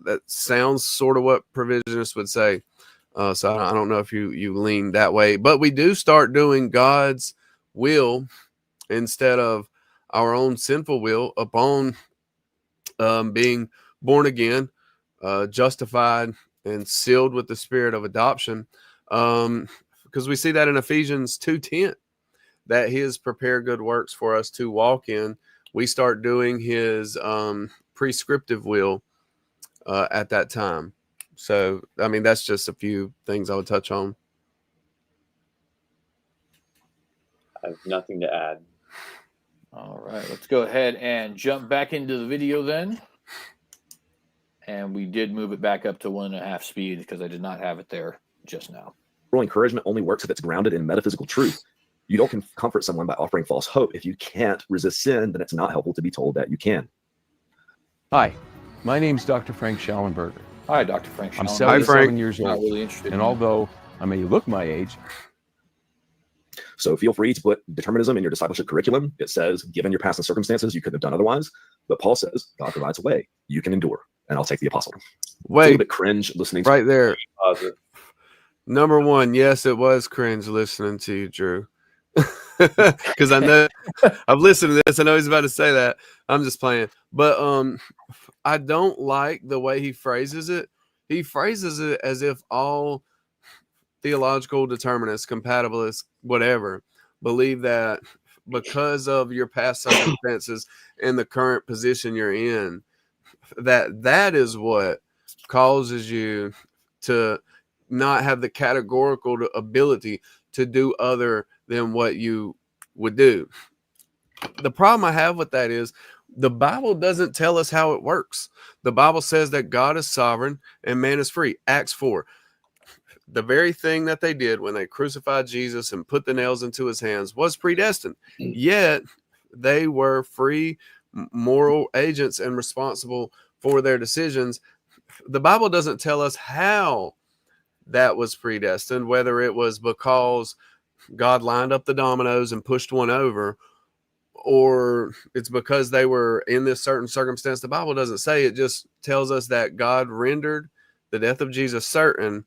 that sounds sort of what provisionists would say. So I don't know if you lean that way, but we do start doing God's will instead of our own sinful will upon being born again, justified, and sealed with the spirit of adoption. Because we see that in Ephesians 2:10, that he has prepared good works for us to walk in. We start doing his prescriptive will at that time. So, I mean, that's just a few things I would touch on. I have nothing to add. All right, let's go ahead and jump back into the video then. And we did move it back up to 1.5 speed because I did not have it there just now. Encouragement only works if it's grounded in metaphysical truth. You don't comfort someone by offering false hope. If you can't resist sin, then it's not helpful to be told that you can. Hi, my name's Dr. Frank Schallenberger. Hi, Dr. Frank Schallenberger. I'm 77 years Not old, really interested and in although I may look my age, So feel free to put determinism in your discipleship curriculum. It says, given your past and circumstances, you couldn't have done otherwise. But Paul says, God provides a way. You can endure. And I'll take the apostle. It's a little bit cringe listening to right there. Positive. Number one, yes, it was cringe listening to you, Drew. Because I know I've listened to this. I know he's about to say that. I'm just playing. But I don't like the way he phrases it. He phrases it as if all theological determinists, compatibilists, whatever, believe that because of your past circumstances and the current position you're in, that is what causes you to not have the categorical ability to do other than what you would do. The problem I have with that is the Bible doesn't tell us how it works. The Bible says that God is sovereign and man is free. Acts 4. the very thing that they did when they crucified Jesus and put the nails into his hands was predestined. Yet they were free moral agents and responsible for their decisions. The Bible doesn't tell us how that was predestined, whether it was because God lined up the dominoes and pushed one over, or it's because they were in this certain circumstance. The Bible doesn't say. It just tells us that God rendered the death of Jesus certain,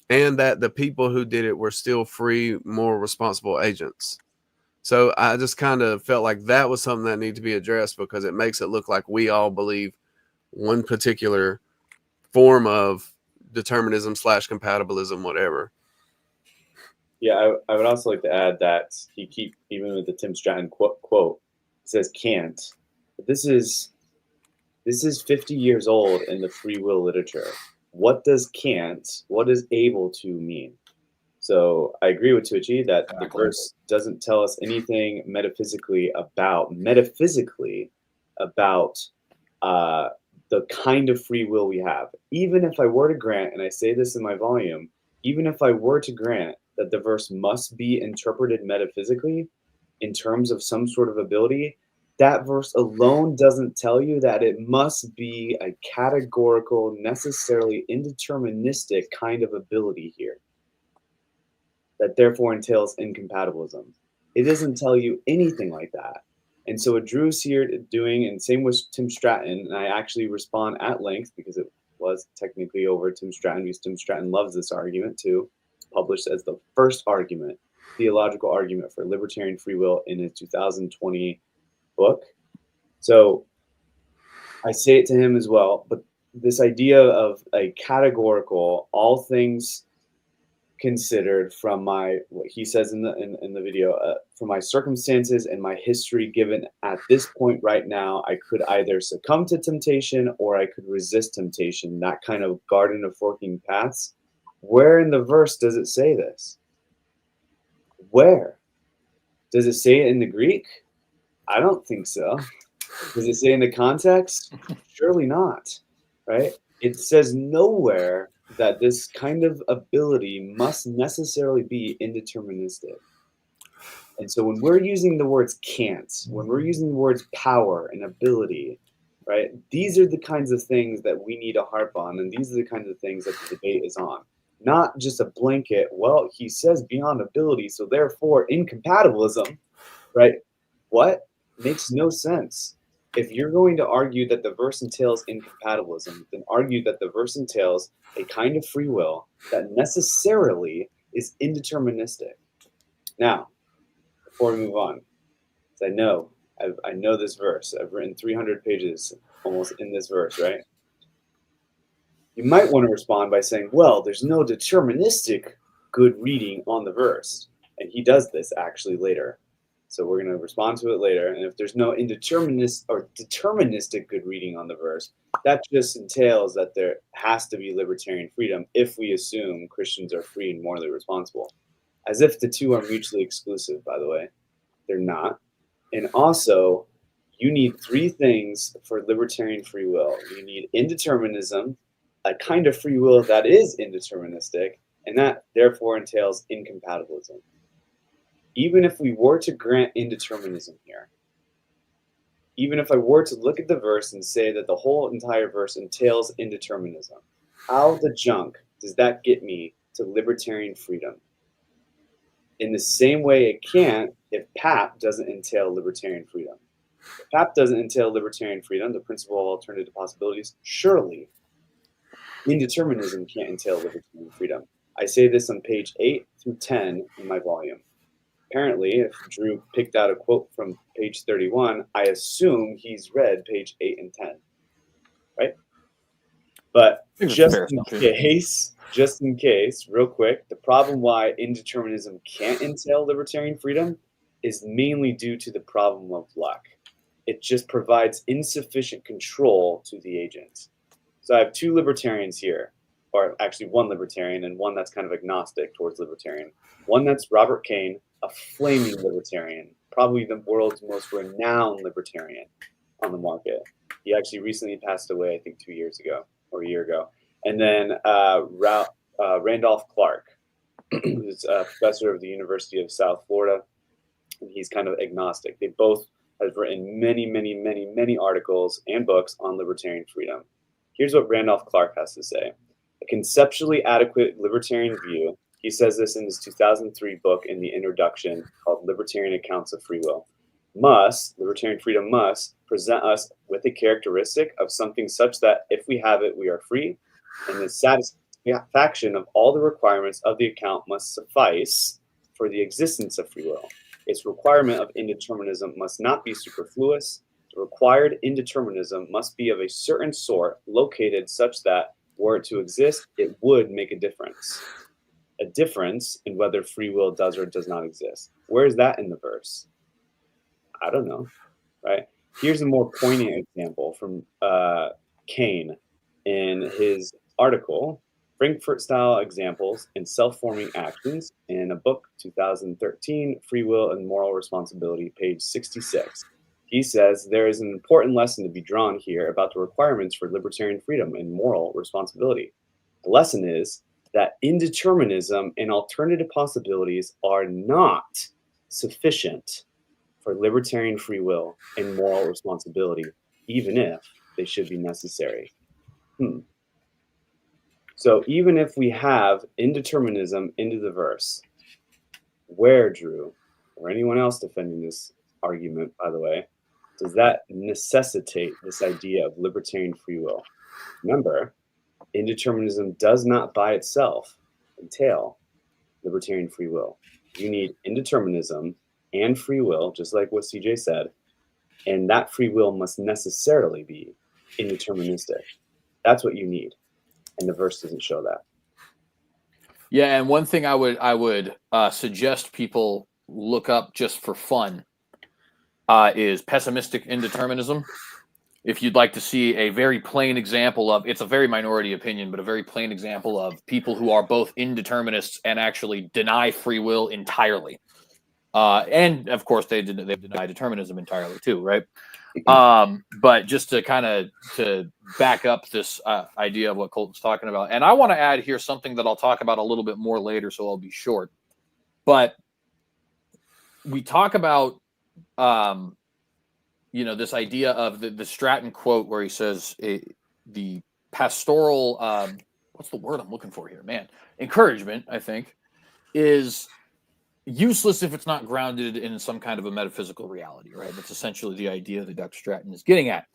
and that the people who did it were still free, more responsible agents. So I just kind of felt like that was something that needed to be addressed, because it makes it look like we all believe one particular form of determinism / compatibilism, whatever. Yeah, I would also like to add that even with the Tim Stratton quote, it says can't. But this is 50 years old in the free will literature. What does can't, what does able to mean? So I agree with Twitchy that the verse doesn't tell us anything metaphysically about the kind of free will we have. Even if I were to grant, and I say this in my volume, even if I were to grant that the verse must be interpreted metaphysically in terms of some sort of ability, that verse alone doesn't tell you that it must be a categorical, necessarily indeterministic kind of ability here that therefore entails incompatibilism. It doesn't tell you anything like that. And so what Drew's here doing, and same with Tim Stratton, and I actually respond at length because it was technically over Tim Stratton, because Tim Stratton loves this argument too. It's published as the first argument, theological argument for libertarian free will in his 2020 book. So I say it to him as well, but this idea of a categorical, all things considered from what he says in the video, from my circumstances and my history given at this point right now, I could either succumb to temptation or I could resist temptation, that kind of garden of forking paths. Where in the verse does it say this? Where? Does it say it in the Greek? I don't think so. Does it say in the context? Surely not, right? It says nowhere that this kind of ability must necessarily be indeterministic. And so when we're using the words can't, when we're using the words power and ability, right, these are the kinds of things that we need to harp on, and these are the kinds of things that the debate is on. Not just a blanket, well, he says beyond ability, so therefore incompatibilism, right? What? Makes no sense. If you're going to argue that the verse entails incompatibilism, then argue that the verse entails a kind of free will that necessarily is indeterministic. Now, before we move on, I know this verse. I've written 300 pages almost in this verse, right? You might want to respond by saying, well, there's no deterministic good reading on the verse. And he does this actually later. So we're going to respond to it later. And if there's no indeterministic or deterministic good reading on the verse, that just entails that there has to be libertarian freedom if we assume Christians are free and morally responsible. As if the two are mutually exclusive, by the way. They're not. And also, you need three things for libertarian free will. You need indeterminism, a kind of free will that is indeterministic, and that therefore entails incompatibilism. Even if we were to grant indeterminism here, even if I were to look at the verse and say that the whole entire verse entails indeterminism, how the junk does that get me to libertarian freedom? In the same way it can't if PAP doesn't entail libertarian freedom. If PAP doesn't entail libertarian freedom, the principle of alternative possibilities, surely indeterminism can't entail libertarian freedom. I say this on page 8 through 10 in my volume. Apparently, if Drew picked out a quote from page 31, I assume he's read page 8 and 10, right? But just in case, real quick, the problem why indeterminism can't entail libertarian freedom is mainly due to the problem of luck. It just provides insufficient control to the agents. So I have two libertarians here, or actually one libertarian and one that's kind of agnostic towards libertarian. One that's Robert Kane, a flaming libertarian, probably the world's most renowned libertarian on the market. He actually recently passed away, I think 2 years ago or a year ago. And then Randolph Clark, who's a professor of the University of South Florida, and he's kind of agnostic. They both have written many articles and books on libertarian freedom. Here's what Randolph Clark has to say. A conceptually adequate libertarian view, he says this in his 2003 book in the introduction called Libertarian Accounts of Free Will, libertarian freedom must present us with a characteristic of something such that if we have it, we are free, and the satisfaction of all the requirements of the account must suffice for the existence of free will. Its requirement of indeterminism must not be superfluous. The required indeterminism must be of a certain sort, located such that, were it to exist, it would make a difference. A difference in whether free will does or does not exist. Where is that in the verse? I don't know, right? Here's a more poignant example from Kane in his article, Frankfurt-Style Examples in Self-Forming Actions, in a book, 2013, Free Will and Moral Responsibility, page 66. He says there is an important lesson to be drawn here about the requirements for libertarian freedom and moral responsibility. The lesson is that indeterminism and alternative possibilities are not sufficient for libertarian free will and moral responsibility, even if they should be necessary. So even if we have indeterminism into the verse, where, Drew, or anyone else defending this argument, by the way, does that necessitate this idea of libertarian free will? Remember, indeterminism does not by itself entail libertarian free will. You need indeterminism and free will, just like what CJ said, and that free will must necessarily be indeterministic. That's what you need, and the verse doesn't show that. Yeah, and one thing I would suggest people look up just for fun is pessimistic indeterminism. If you'd like to see a very plain example of, it's a very minority opinion, but a very plain example of people who are both indeterminists and actually deny free will entirely. And of course they deny determinism entirely too, right? But just to kind of to back up this idea of what Colton's talking about, and I want to add here something that I'll talk about a little bit more later, so I'll be short. But we talk about this idea of the Stratton quote where he says the pastoral what's the word I'm looking for here, man? Encouragement, I think, is useless if it's not grounded in some kind of a metaphysical reality, right? That's essentially the idea that Dr. Stratton is getting at.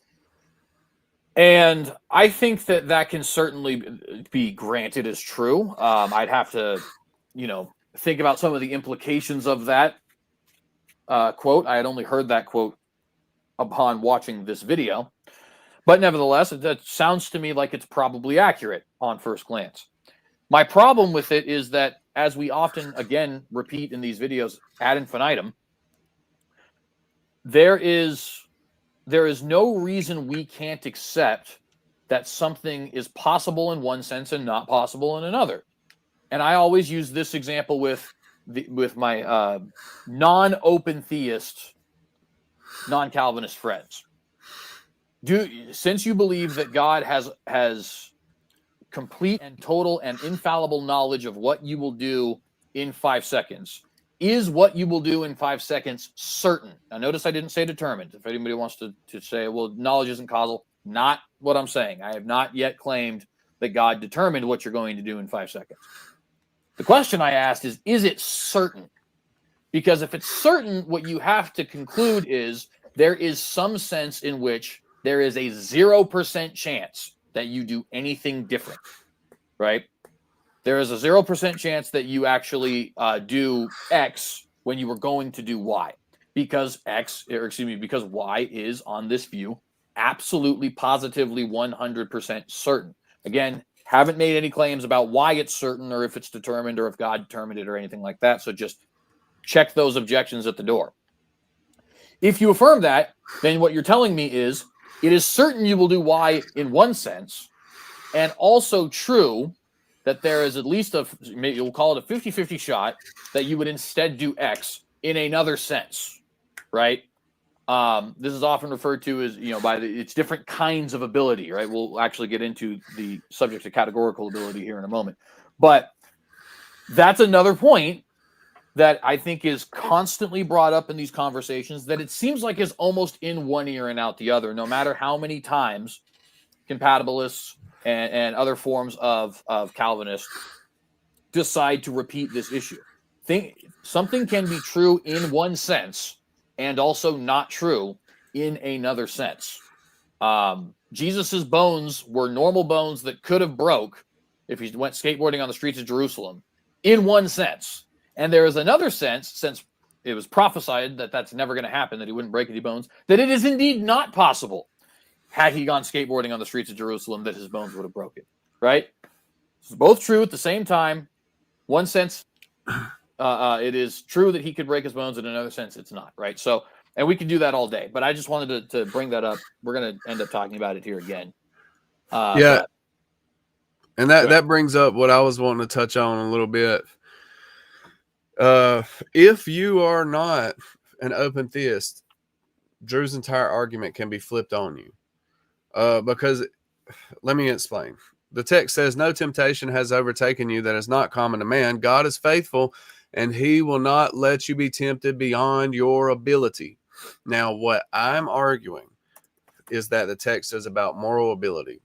And I think that can certainly be granted as true. I'd have to, think about some of the implications of that quote. I had only heard that quote upon watching this video. But nevertheless, that sounds to me like it's probably accurate on first glance. My problem with it is that, as we often, again, repeat in these videos ad infinitum, there is no reason we can't accept that something is possible in one sense and not possible in another. And I always use this example with my non-open theist, non-Calvinist friends. Since you believe that God has complete and total and infallible knowledge of what you will do in 5 seconds, is what you will do in 5 seconds certain? Now, notice I didn't say determined. If anybody wants to say, well, knowledge isn't causal, not what I'm saying. I have not yet claimed that God determined what you're going to do in 5 seconds. The question I asked is it certain? Because if it's certain, what you have to conclude is there is some sense in which there is a 0% chance that you do anything different, right? There is a 0% chance that you actually do X when you were going to do Y, because because Y is, on this view, absolutely, positively, 100% certain. Again, haven't made any claims about why it's certain or if it's determined or if God determined it or anything like that. So just check those objections at the door. If you affirm that, then what you're telling me is it is certain you will do Y in one sense, and also true that there is at least maybe we'll call it a 50-50 shot that you would instead do X in another sense, right? This is often referred to as, it's different kinds of ability, right? We'll actually get into the subject of categorical ability here in a moment. But that's another point that I think is constantly brought up in these conversations, that it seems like is almost in one ear and out the other, no matter how many times compatibilists and other forms of Calvinists decide to repeat this issue. Something can be true in one sense and also not true in another sense. Jesus's bones were normal bones that could have broke if he went skateboarding on the streets of Jerusalem, in one sense. And there is another sense, since it was prophesied that that's never going to happen, that he wouldn't break any bones, that it is indeed not possible, had he gone skateboarding on the streets of Jerusalem, that his bones would have broken, right? It's both true at the same time. One sense, it is true that he could break his bones. In another sense, it's not, right? So, and we can do that all day. But I just wanted to bring that up. We're going to end up talking about it here again. Yeah. And that brings up what I was wanting to touch on a little bit. If you are not an open theist, Drew's entire argument can be flipped on you. Because let me explain. The text says, no temptation has overtaken you that is not common to man. God is faithful, and he will not let you be tempted beyond your ability. Now, what I'm arguing is that the text is about moral ability.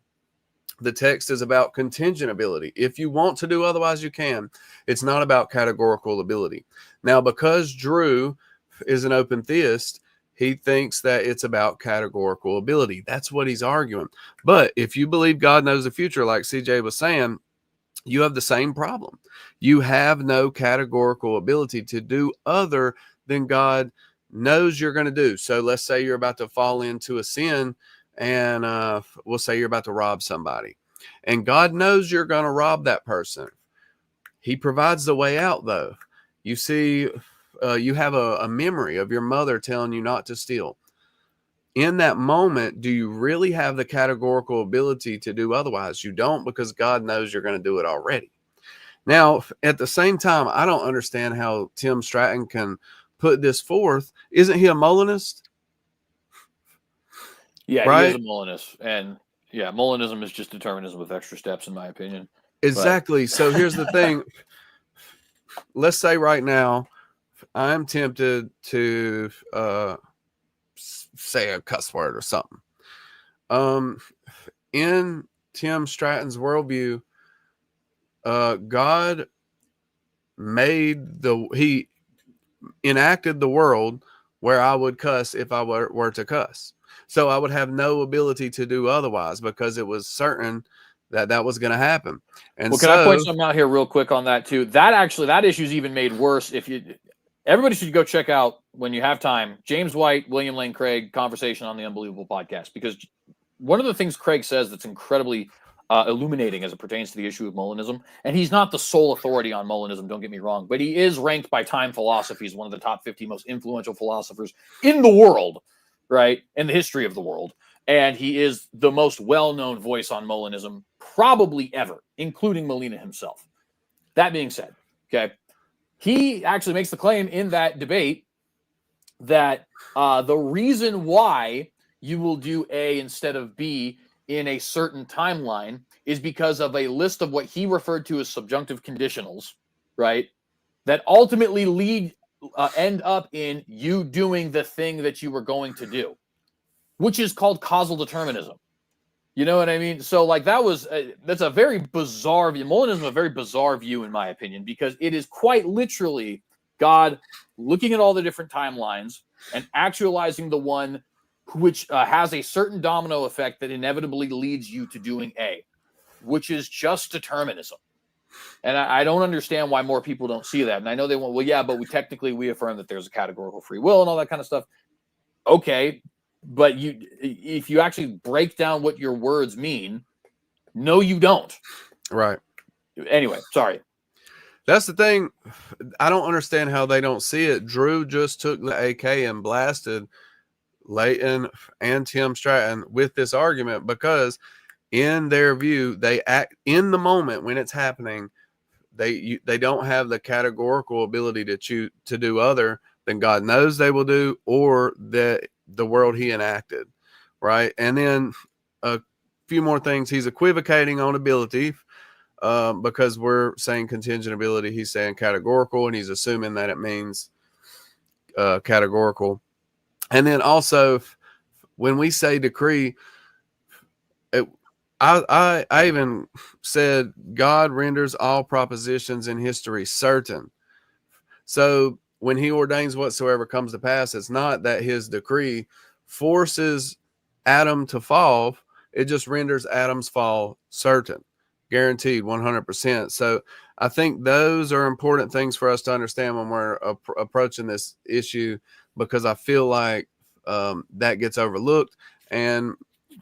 The text is about contingent ability. If you want to do otherwise, you can. It's not about categorical ability. Now, because Drew is an open theist, he thinks that it's about categorical ability. That's what he's arguing. But if you believe God knows the future, like CJ was saying, you have the same problem. You have no categorical ability to do other than God knows you're going to do. So let's say you're about to fall into a sin, and we'll say you're about to rob somebody, and God knows you're going to rob that person. He provides the way out, though. You see, you have a memory of your mother telling you not to steal. In that moment, do you really have the categorical ability to do otherwise? You don't, because God knows you're going to do it already. Now, at the same time, I don't understand how Tim Stratton can put this forth. Isn't he a Molinist? Yeah, right? He is a Molinist. And yeah, Molinism is just determinism with extra steps, in my opinion. Exactly. So here's the thing. Let's say right now, I'm tempted to say a cuss word or something. In Tim Stratton's worldview, God he enacted the world where I would cuss if I were to cuss. So I would have no ability to do otherwise, because it was certain that was going to happen. And well, can I point something out here real quick on that too? That issue is even made worse. Everybody should go check out, when you have time, James White, William Lane Craig, Conversation on the Unbelievable podcast, because one of the things Craig says that's incredibly illuminating as it pertains to the issue of Molinism, and he's not the sole authority on Molinism, don't get me wrong, but he is ranked by Time Philosophy as one of the top 50 most influential philosophers in the world, right, in the history of the world. And he is the most well-known voice on Molinism probably ever, including Molina himself. That being said, okay, he actually makes the claim in that debate that the reason why you will do A instead of B in a certain timeline is because of a list of what he referred to as subjunctive conditionals, right, that ultimately end up in you doing the thing that you were going to do, which is called causal determinism. You know what I mean? So like that's a very bizarre view. Molinism is a very bizarre view, in my opinion, because it is quite literally God looking at all the different timelines and actualizing the one which has a certain domino effect that inevitably leads you to doing A, which is just determinism. And I don't understand why more people don't see that. And I know they want, well, yeah, but we affirm that there's a categorical free will and all that kind of stuff. Okay, but if you actually break down what your words mean, no, you don't. Right. Anyway, sorry. That's the thing. I don't understand how they don't see it. Drew just took the AK and blasted Leighton and Tim Stratton with this argument, because in their view, they act in the moment when it's happening. They don't have the categorical ability to do other than God knows they will do, or the world he enacted, right? And then a few more things. He's equivocating on ability. because we're saying contingent ability. He's saying categorical, and he's assuming that it means categorical. And then also, when we say decree, I even said God renders all propositions in history certain. So when he ordains whatsoever comes to pass, it's not that his decree forces Adam to fall. It just renders Adam's fall certain, guaranteed 100%. So I think those are important things for us to understand when we're approaching this issue, because I feel like that gets overlooked and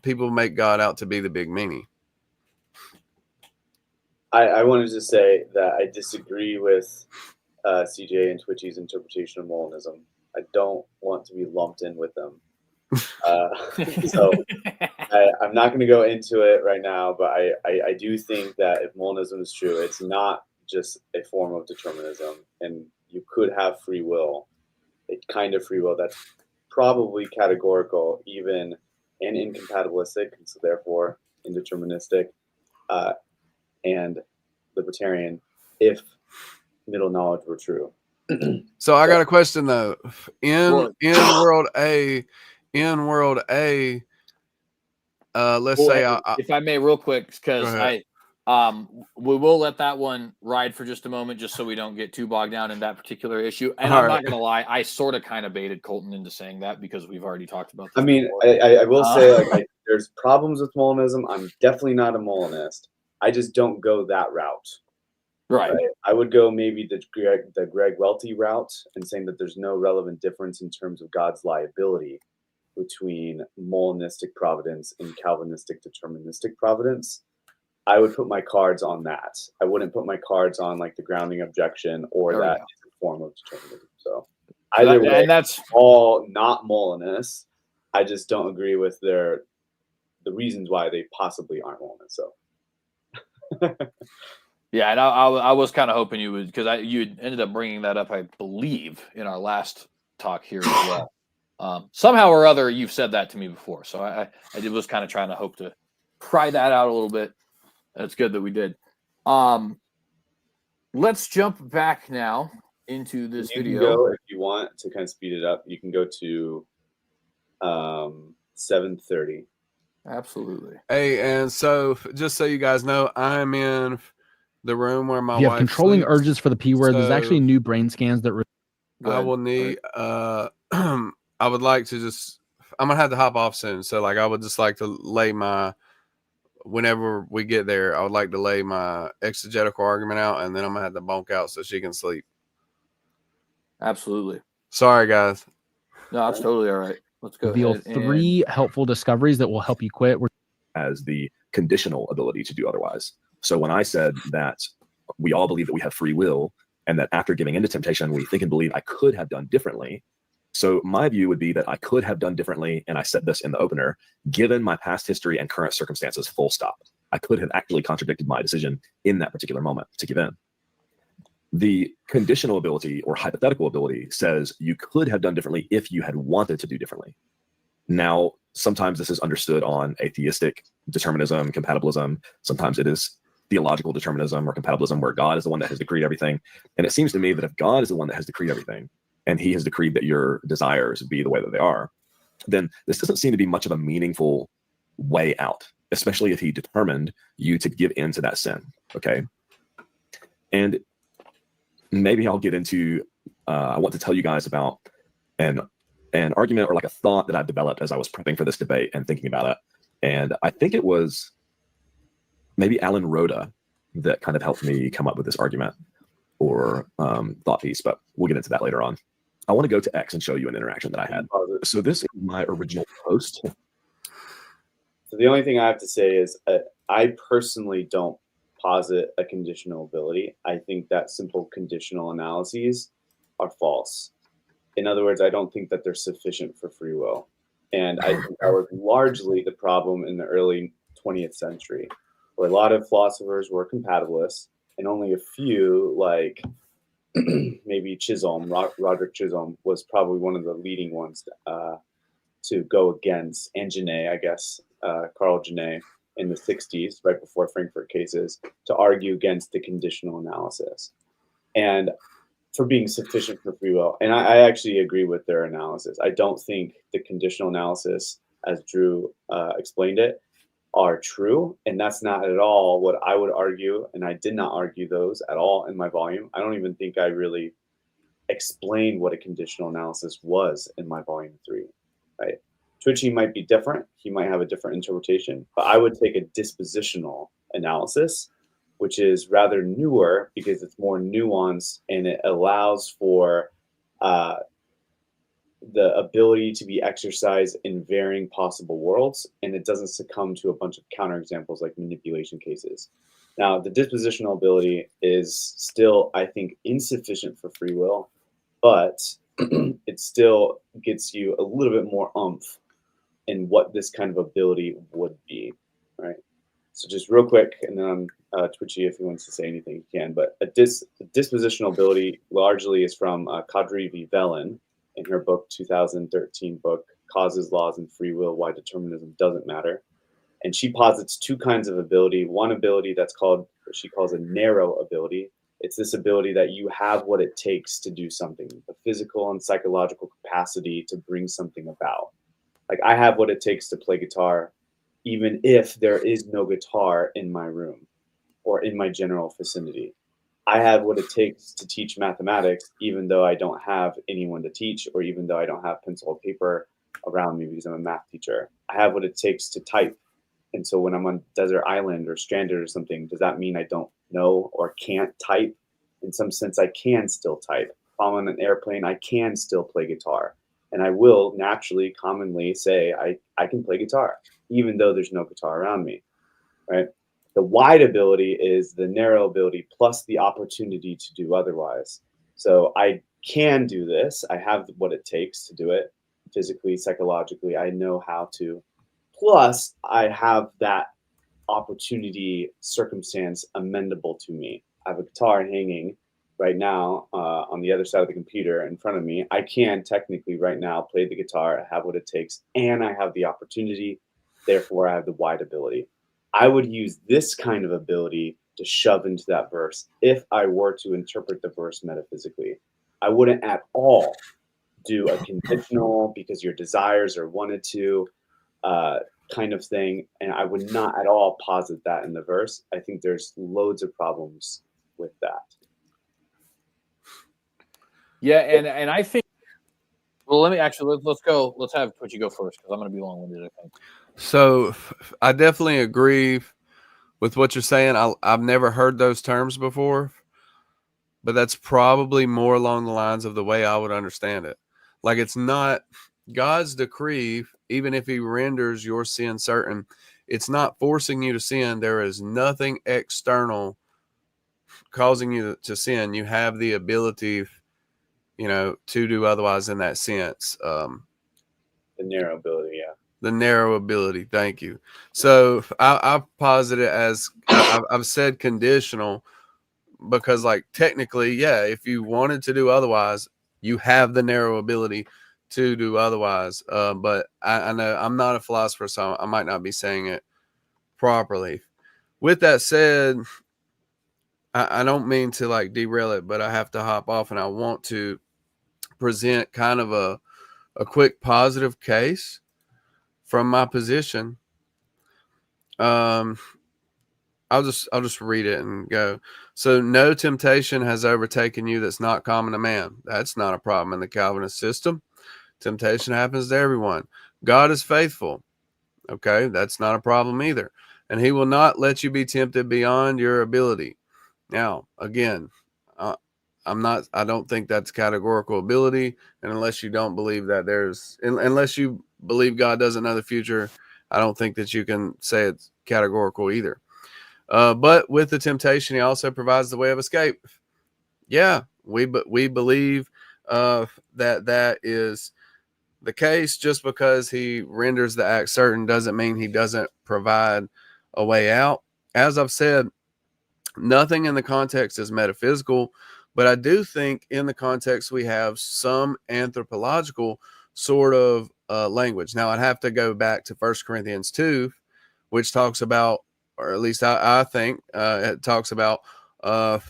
people make God out to be the big meanie. I wanted to say that I disagree with CJ and Twitchy's interpretation of Molinism. I don't want to be lumped in with them. So I'm not going to go into it right now, but I do think that if Molinism is true, it's not just a form of determinism, and you could have free will, a kind of free will that's probably categorical, even and incompatibilistic, and so therefore indeterministic, and libertarian, if middle knowledge were true. So I got a question though. In world A, let's say if I may, real quick, because we will let that one ride for just a moment, just so we don't get too bogged down in that particular issue. And I'm not going to lie, I sort of kind of baited Colton into saying that because we've already talked about this. I mean, I will say, like, there's problems with Molinism. I'm definitely not a Molinist. I just don't go that route. Right. I would go maybe the Greg Welty route and saying that there's no relevant difference in terms of God's liability between Molinistic providence and Calvinistic deterministic providence. I would put my cards on that. I wouldn't put my cards on like the grounding objection or that form of determinism. So either way, and that's all not Molinists. I just don't agree with the reasons why they possibly aren't Molinists. So. Yeah, and I was kind of hoping you would, because you ended up bringing that up, I believe, in our last talk here as well. Somehow or other, you've said that to me before, so I was kind of trying to hope to pry that out a little bit. It's good that we did. Let's jump back now into this video. You can go, if you want to kind of speed it up, you can go to 7:30. Absolutely. Hey, and so just so you guys know, I'm in the room where my wife. You have controlling sleeps. urges for the P word. There's actually new brain scans that. I will need. I would like to just. I'm gonna have to hop off soon, so like I would just like to lay my. Whenever we get there, I would like to lay my exegetical argument out, and then I'm gonna have to bonk out so she can sleep. Absolutely. Sorry, guys. No, that's totally all right. Let's go. Reveal 3 helpful discoveries that will help you quit. As the conditional ability to do otherwise. So when I said that we all believe that we have free will, and that after giving into temptation, we think and believe I could have done differently. So my view would be that I could have done differently, and I said this in the opener, given my past history and current circumstances, full stop. I could have actually contradicted my decision in that particular moment to give in. The conditional ability or hypothetical ability says you could have done differently if you had wanted to do differently. Now, sometimes this is understood on atheistic determinism, compatibilism. Sometimes it is theological determinism or compatibilism, where God is the one that has decreed everything. And it seems to me that if God is the one that has decreed everything, and he has decreed that your desires be the way that they are, then this doesn't seem to be much of a meaningful way out, especially if he determined you to give in to that sin, okay? And maybe I'll get into, I want to tell you guys about an argument or like a thought that I've developed as I was prepping for this debate and thinking about it. And I think it was maybe Alan Rhoda that kind of helped me come up with this argument or thought piece, but we'll get into that later on. I want to go to X and show you an interaction that I had. So this is my original post. So the only thing I have to say is I personally don't posit a conditional ability. I think that simple conditional analyses are false. In other words, I don't think that they're sufficient for free will. And I think that was largely the problem in the early 20th century, where a lot of philosophers were compatibilists, and only a few, like maybe Chisholm, Roderick Chisholm, was probably one of the leading ones to go against, and Genet, I guess, Carl Genet, in the 60s, right before Frankfurt cases, to argue against the conditional analysis. And for being sufficient for free will. And I actually agree with their analysis. I don't think the conditional analysis, as Drew explained it, are true. And that's not at all what I would argue. And I did not argue those at all in my volume. I don't even think I really explained what a conditional analysis was in my volume 3, right? Twitchy might be different. He might have a different interpretation, but I would take a dispositional analysis, which is rather newer because it's more nuanced and it allows for the ability to be exercised in varying possible worlds, and it doesn't succumb to a bunch of counterexamples like manipulation cases. Now, the dispositional ability is still, I think, insufficient for free will, but it still gets you a little bit more oomph in what this kind of ability would be, right? So just real quick, and then Twitchy, if he wants to say anything, he can. But a dispositional ability largely is from Kadri V. Velen in her book, 2013 book, Causes, Laws, and Free Will, Why Determinism Doesn't Matter. And she posits two kinds of ability. One ability that's called, what she calls a narrow ability. It's this ability that you have what it takes to do something, the physical and psychological capacity to bring something about. Like I have what it takes to play guitar, even if there is no guitar in my room or in my general vicinity. I have what it takes to teach mathematics, even though I don't have anyone to teach, or even though I don't have pencil or paper around me because I'm a math teacher. I have what it takes to type. And so when I'm on desert island or stranded or something, does that mean I don't know or can't type? In some sense, I can still type. If I'm on an airplane, I can still play guitar. And I will naturally, commonly say, I can play guitar, even though there's no guitar around me, right? The wide ability is the narrow ability plus the opportunity to do otherwise. So I can do this. I have what it takes to do it physically, psychologically. I know how to. Plus, I have that opportunity circumstance amendable to me. I have a guitar hanging right now on the other side of the computer in front of me. I can technically right now play the guitar, have what it takes, and I have the opportunity. Therefore, I have the wide ability. I would use this kind of ability to shove into that verse if I were to interpret the verse metaphysically. I wouldn't at all do a conditional because your desires are wanted to kind of thing. And I would not at all posit that in the verse. I think there's loads of problems with that. Yeah, and I think, well, let me actually, let's go, let's have Twitchy go first because I'm going to be long-winded, I think. So I definitely agree with what you're saying. I've never heard those terms before, but that's probably more along the lines of the way I would understand it. Like it's not God's decree, even if he renders your sin certain, it's not forcing you to sin. There is nothing external causing you to sin. You have the ability, to do otherwise in that sense. The narrow ability, yeah. The narrow ability. Thank you. So I posit it as I've said conditional because, like, technically, yeah, if you wanted to do otherwise, you have the narrow ability to do otherwise. But I know I'm not a philosopher, so I might not be saying it properly. With that said, I don't mean to like derail it, but I have to hop off and I want to present kind of a quick positive case from my position. I'll just read it and go. So no temptation has overtaken you that's not common to man. That's not a problem in the Calvinist system. Temptation happens to everyone. God is faithful. Okay, that's not a problem either. And he will not let you be tempted beyond your ability. Now, again, I don't think that's categorical ability. And unless you don't believe that unless you believe God doesn't know the future, I don't think that you can say it's categorical either. But with the temptation, he also provides the way of escape. Yeah, we believe that is the case. Just because he renders the act certain doesn't mean he doesn't provide a way out. As I've said, nothing in the context is metaphysical, but I do think in the context we have some anthropological sort of language. Now, I'd have to go back to 1 Corinthians 2, which talks about, or at least I think it talks about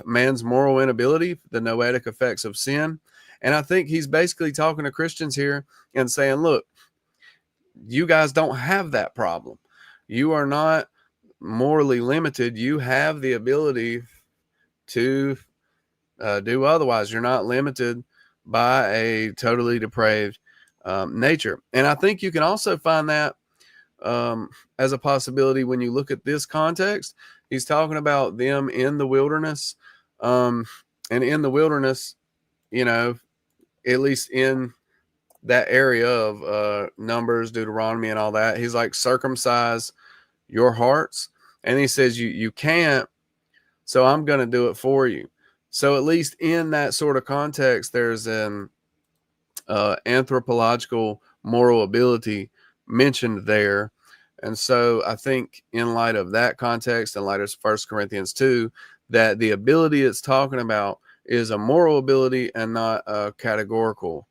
man's moral inability, the noetic effects of sin. And I think he's basically talking to Christians here and saying, look, you guys don't have that problem. You are not morally limited. You have the ability to do otherwise. You're not limited by a totally depraved nature. And I think you can also find that as a possibility when you look at this context. He's talking about them in the wilderness, and in the wilderness, you know, at least in that area of Numbers, Deuteronomy, and all that, he's like, circumcise your hearts. And he says you can't, so I'm going to do it for you. So at least in that sort of context, there's an anthropological moral ability mentioned there. And so I think in light of that context, in light of 1 Corinthians 2, that the ability it's talking about is a moral ability and not a categorical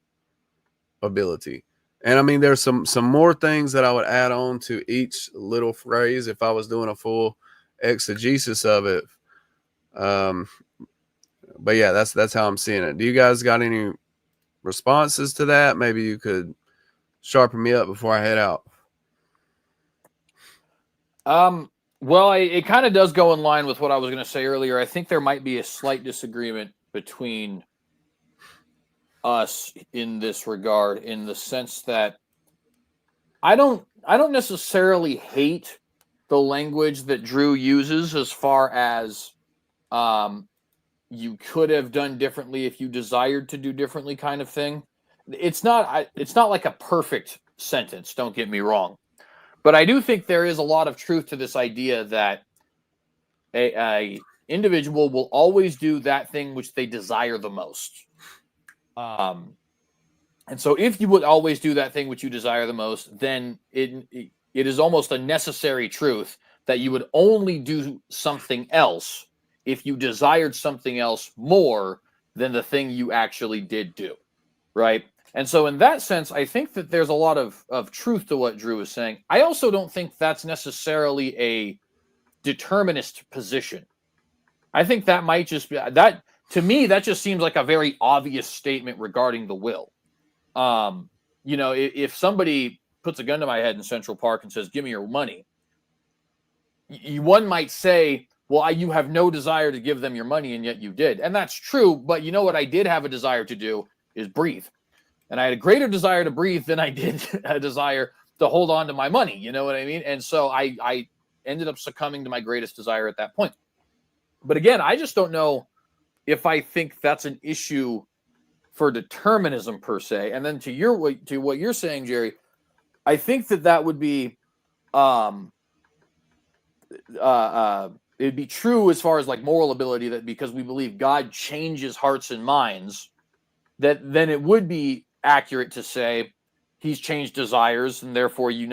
ability. And I mean, there's some more things that I would add on to each little phrase if I was doing a full exegesis of it. But yeah, that's how I'm seeing it. Do you guys got any responses to that? Maybe you could sharpen me up before I head out. Well, it kind of does go in line with what I was going to say earlier. I think there might be a slight disagreement between us in this regard, in the sense that I don't necessarily hate the language that Drew uses as far as you could have done differently if you desired to do differently kind of thing. It's not like a perfect sentence, don't get me wrong. But I do think there is a lot of truth to this idea that a individual will always do that thing which they desire the most. And so if you would always do that thing which you desire the most, then it is almost a necessary truth that you would only do something else if you desired something else more than the thing you actually did do, right? And so in that sense, I think that there's a lot of truth to what Drew is saying. I also don't think that's necessarily a determinist position. I think that might just be that. To me, that just seems like a very obvious statement regarding the will. You know, if somebody puts a gun to my head in Central Park and says, "Give me your money," one might say, well, you have no desire to give them your money, and yet you did. And that's true. But you know what I did have a desire to do is breathe. And I had a greater desire to breathe than I did a desire to hold on to my money. You know what I mean? And so I ended up succumbing to my greatest desire at that point. But again, I just don't know if I think that's an issue for determinism per se. And then to what you're saying, Jerry, I think that would be it'd be true as far as like moral ability, that because we believe God changes hearts and minds, that then it would be accurate to say he's changed desires, and therefore you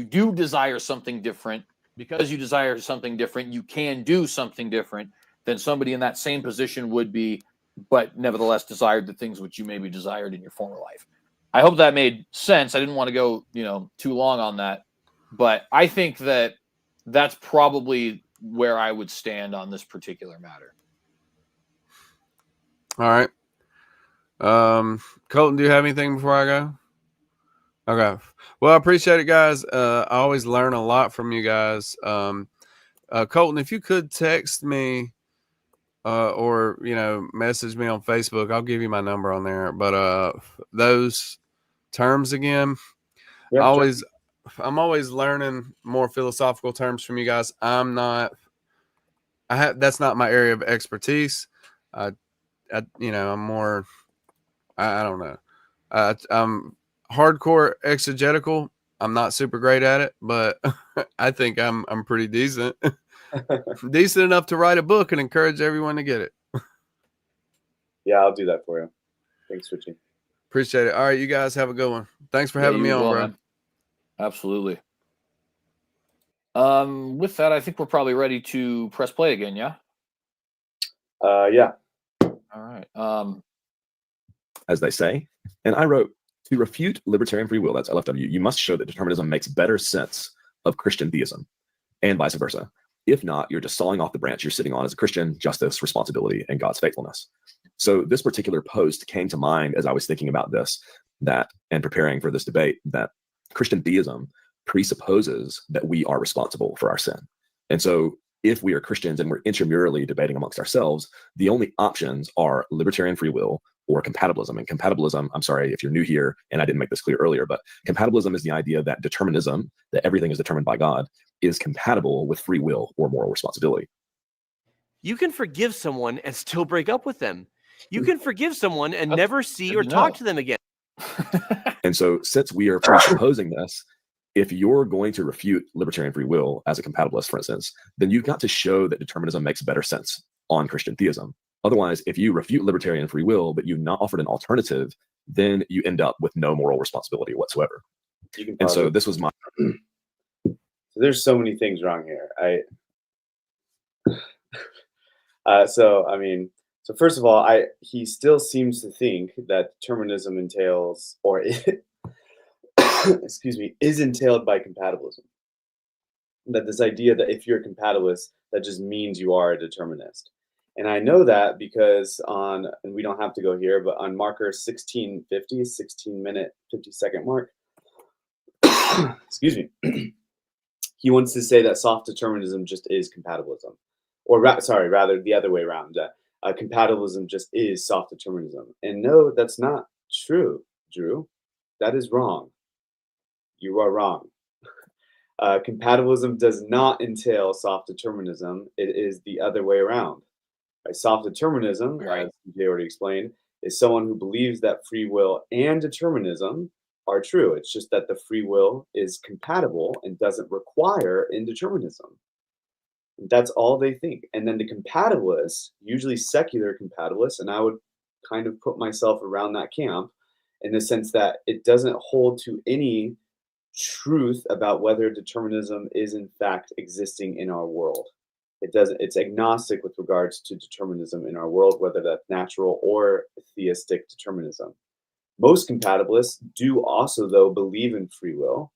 do desire something different. Because you desire something different, you can do something different than somebody in that same position would be, but nevertheless desired the things which you maybe desired in your former life. I hope that made sense. I didn't want to go, too long on that, but I think that that's probably where I would stand on this particular matter. All right. Colton, do you have anything before I go? Okay. Well, I appreciate it, guys. I always learn a lot from you guys. Colton, if you could text me or message me on Facebook, I'll give you my number on there. But those terms again, Yeah, I'm always learning more philosophical terms from you guys. That's not my area of expertise. I'm more, I don't know. I'm hardcore exegetical. I'm not super great at it, but I think I'm pretty decent. Decent enough to write a book and encourage everyone to get it. Yeah, I'll do that for you. Thanks, Twitchy. Appreciate it. All right, you guys have a good one. Thanks for having me on, bro. Man. Absolutely. With that, I think we're probably ready to press play again, yeah? Yeah. All right. As they say, and I wrote, to refute libertarian free will, that's LFW, you must show that determinism makes better sense of Christian theism, and vice versa. If not, you're just sawing off the branch you're sitting on as a Christian: justice, responsibility, and God's faithfulness. So this particular post came to mind as I was thinking about this, and preparing for this debate, that Christian theism presupposes that we are responsible for our sin. And so if we are Christians and we're intramurally debating amongst ourselves, the only options are libertarian free will or compatibilism. And compatibilism, I'm sorry if you're new here and I didn't make this clear earlier, but compatibilism is the idea that determinism, that everything is determined by God, is compatible with free will or moral responsibility. You can forgive someone and still break up with them. You can forgive someone and never see or talk to them again. And so since we are presupposing this, if you're going to refute libertarian free will as a compatibilist, for instance, then you've got to show that determinism makes better sense on Christian theism. Otherwise, if you refute libertarian free will, but you've not offered an alternative, then you end up with no moral responsibility whatsoever. And so this was my... So there's so many things wrong here. So first of all, he still seems to think that determinism entails, or is entailed by compatibilism. That this idea that if you're a compatibilist, that just means you are a determinist. And I know that because and we don't have to go here, but on marker 1650, 16-minute, 50-second mark, he wants to say that soft determinism just is compatibilism. Or rather the other way around. Compatibilism just is soft determinism. And no, that's not true, Drew. That is wrong. You are wrong. Compatibilism does not entail soft determinism. It is the other way around. Right? Soft determinism, right, as you already explained, is someone who believes that free will and determinism are true. It's just that the free will is compatible and doesn't require indeterminism. That's all they think. And then the compatibilists, usually secular compatibilists, and I would kind of put myself around that camp in the sense that it doesn't hold to any truth about whether determinism is in fact existing in our world. It's agnostic with regards to determinism in our world, whether that's natural or theistic determinism. Most compatibilists do also, though, believe in free will,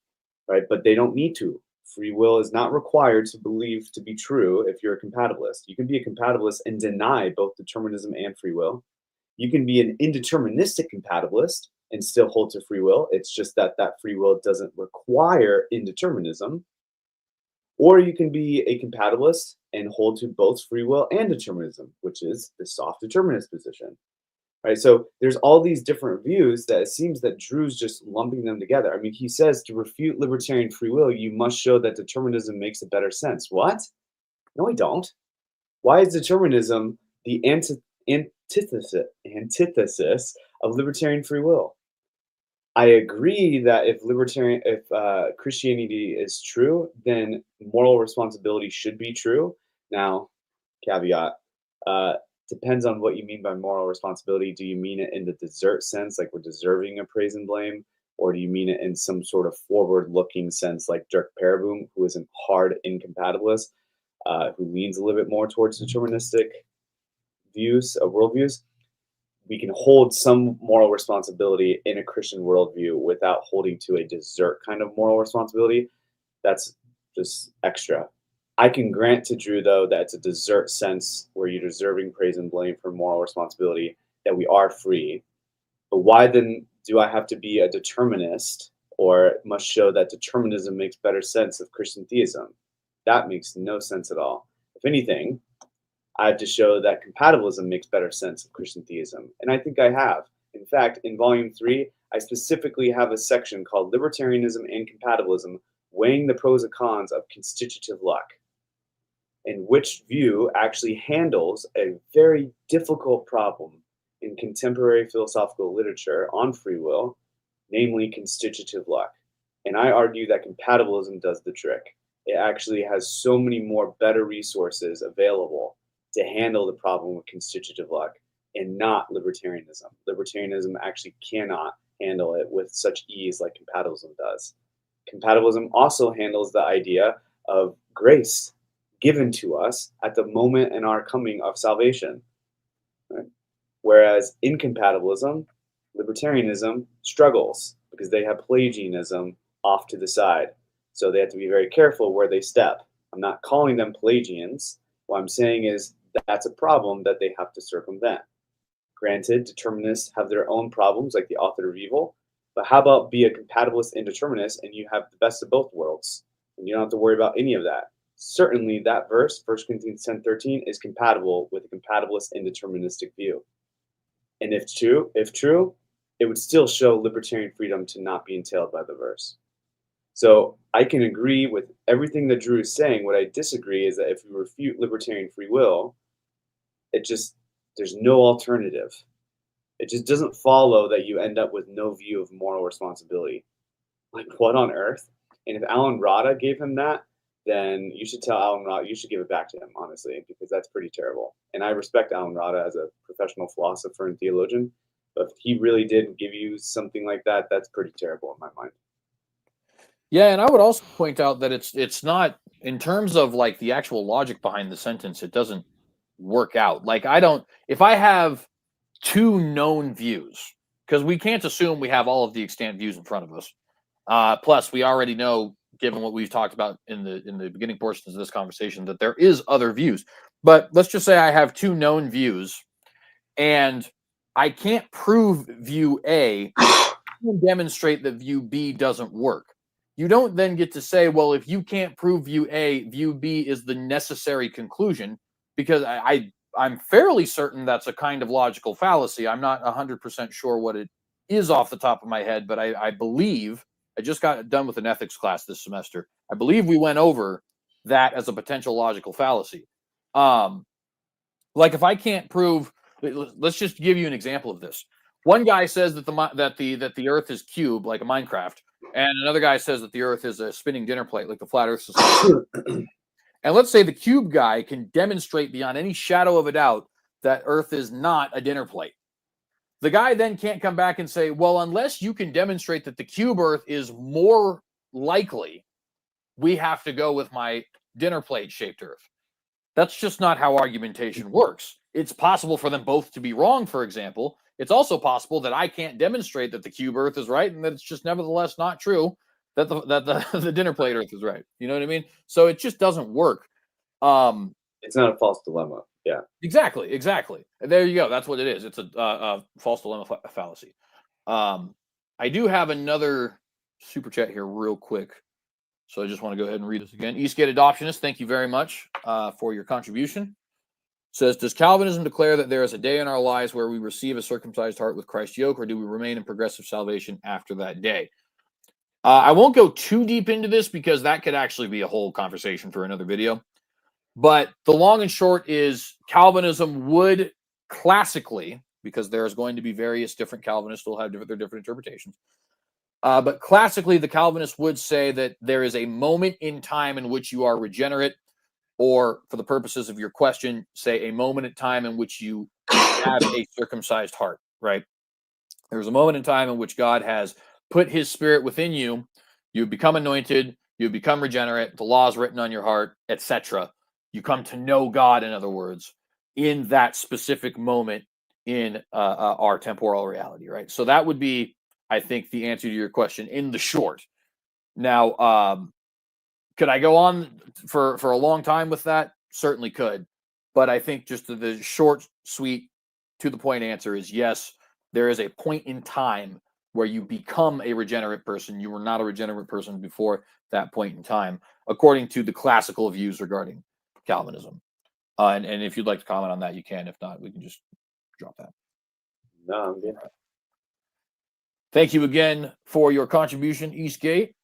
right? But they don't need to. Free will is not required to believe to be true if you're a compatibilist. You can be a compatibilist and deny both determinism and free will. You can be an indeterministic compatibilist and still hold to free will. It's just that free will doesn't require indeterminism. Or you can be a compatibilist and hold to both free will and determinism, which is the soft determinist position. Right? So there's all these different views that it seems that Drew's just lumping them together. I mean, he says to refute libertarian free will, you must show that determinism makes a better sense. What? No, I don't. Why is determinism the antithesis of libertarian free will? I agree that if Christianity is true, then moral responsibility should be true. Now, caveat, depends on what you mean by moral responsibility. Do you mean it in the desert sense, like we're deserving of praise and blame? Or do you mean it in some sort of forward-looking sense, like Dirk Pereboom, who is a hard incompatibilist, who leans a little bit more towards deterministic views, worldviews? We can hold some moral responsibility in a Christian worldview without holding to a desert kind of moral responsibility. That's just extra. I can grant to Drew, though, that it's a desert sense where you're deserving praise and blame for moral responsibility, that we are free. But why then do I have to be a determinist or must show that determinism makes better sense of Christian theism? That makes no sense at all. If anything, I have to show that compatibilism makes better sense of Christian theism. And I think I have. In fact, in volume 3, I specifically have a section called Libertarianism and Compatibilism, weighing the pros and cons of constitutive luck, in which view actually handles a very difficult problem in contemporary philosophical literature on free will, namely constitutive luck. And I argue that compatibilism does the trick. It actually has so many more better resources available to handle the problem with constitutive luck, and not libertarianism. Libertarianism actually cannot handle it with such ease like compatibilism does. Compatibilism also handles the idea of grace given to us at the moment in our coming of salvation. Right? Whereas incompatibilism, libertarianism struggles because they have Pelagianism off to the side. So they have to be very careful where they step. I'm not calling them Pelagians. What I'm saying is that's a problem that they have to circumvent. Granted, determinists have their own problems, like the author of evil, but how about be a compatibilist indeterminist and you have the best of both worlds, and you don't have to worry about any of that? Certainly, that verse, 1 Corinthians 10:13, is compatible with a compatibilist indeterministic view. And if true, it would still show libertarian freedom to not be entailed by the verse. So I can agree with everything that Drew is saying. What I disagree is that if we refute libertarian free will, there's no alternative. It just doesn't follow that you end up with no view of moral responsibility. Like, what on earth? And if Alan Rada gave him that, then you should tell Alan Rada, you should give it back to him, honestly, because that's pretty terrible. And I respect Alan Rada as a professional philosopher and theologian, but if he really did give you something like that, that's pretty terrible in my mind. Yeah, and I would also point out that it's not, in terms of like the actual logic behind the sentence, it doesn't work out. Like, if I have two known views, because we can't assume we have all of the extant views in front of us. Plus, we already know, given what we've talked about in the beginning portions of this conversation, that there is other views. But let's just say I have two known views, and I can't prove view A and demonstrate that view B doesn't work. You don't then get to say, well, if you can't prove view A, view B is the necessary conclusion, because I'm fairly certain that's a kind of logical fallacy. I'm not 100% sure what it is off the top of my head, but I believe, I just got done with an ethics class this semester. I believe we went over that as a potential logical fallacy. Like, if I can't prove, let's just give you an example of this. One guy says that the Earth is cube, like a Minecraft, and another guy says that the Earth is a spinning dinner plate, like the flat Earth society. And let's say the cube guy can demonstrate beyond any shadow of a doubt that Earth is not a dinner plate. The guy then can't come back and say, well, unless you can demonstrate that the cube Earth is more likely, we have to go with my dinner plate shaped Earth. That's just not how argumentation works. It's possible for them both to be wrong, for example. It's also possible that I can't demonstrate that the cube Earth is right and that it's just nevertheless not true that the dinner plate Earth is right. You know what I mean? So it just doesn't work. It's not a false dilemma. Yeah. Exactly. There you go. That's what it is. It's a false dilemma fallacy. I do have another super chat here real quick. So I just want to go ahead and read this again. Eastgate Adoptionist, thank you very much for your contribution. Says, does Calvinism declare that there is a day in our lives where we receive a circumcised heart with Christ's yoke, or do we remain in progressive salvation after that day? I won't go too deep into this because that could actually be a whole conversation for another video. But the long and short is Calvinism would classically, because there's going to be various different Calvinists will have their different interpretations. But classically, the Calvinists would say that there is a moment in time in which you are regenerate, or for the purposes of your question, say a moment in time in which you have a circumcised heart, right? There's a moment in time in which God has put his spirit within you. You become anointed, you become regenerate, the law is written on your heart, etc. You come to know God, in other words, in that specific moment in our temporal reality, right? So that would be, I think, the answer to your question in the short. Now, could I go on for a long time with that? Certainly could. But I think just the short, sweet, to the point answer is yes, there is a point in time where you become a regenerate person. You were not a regenerate person before that point in time, according to the classical views regarding Calvinism. And if you'd like to comment on that, you can. If not, we can just drop that. No, I'm good. Thank you again for your contribution, Eastgate.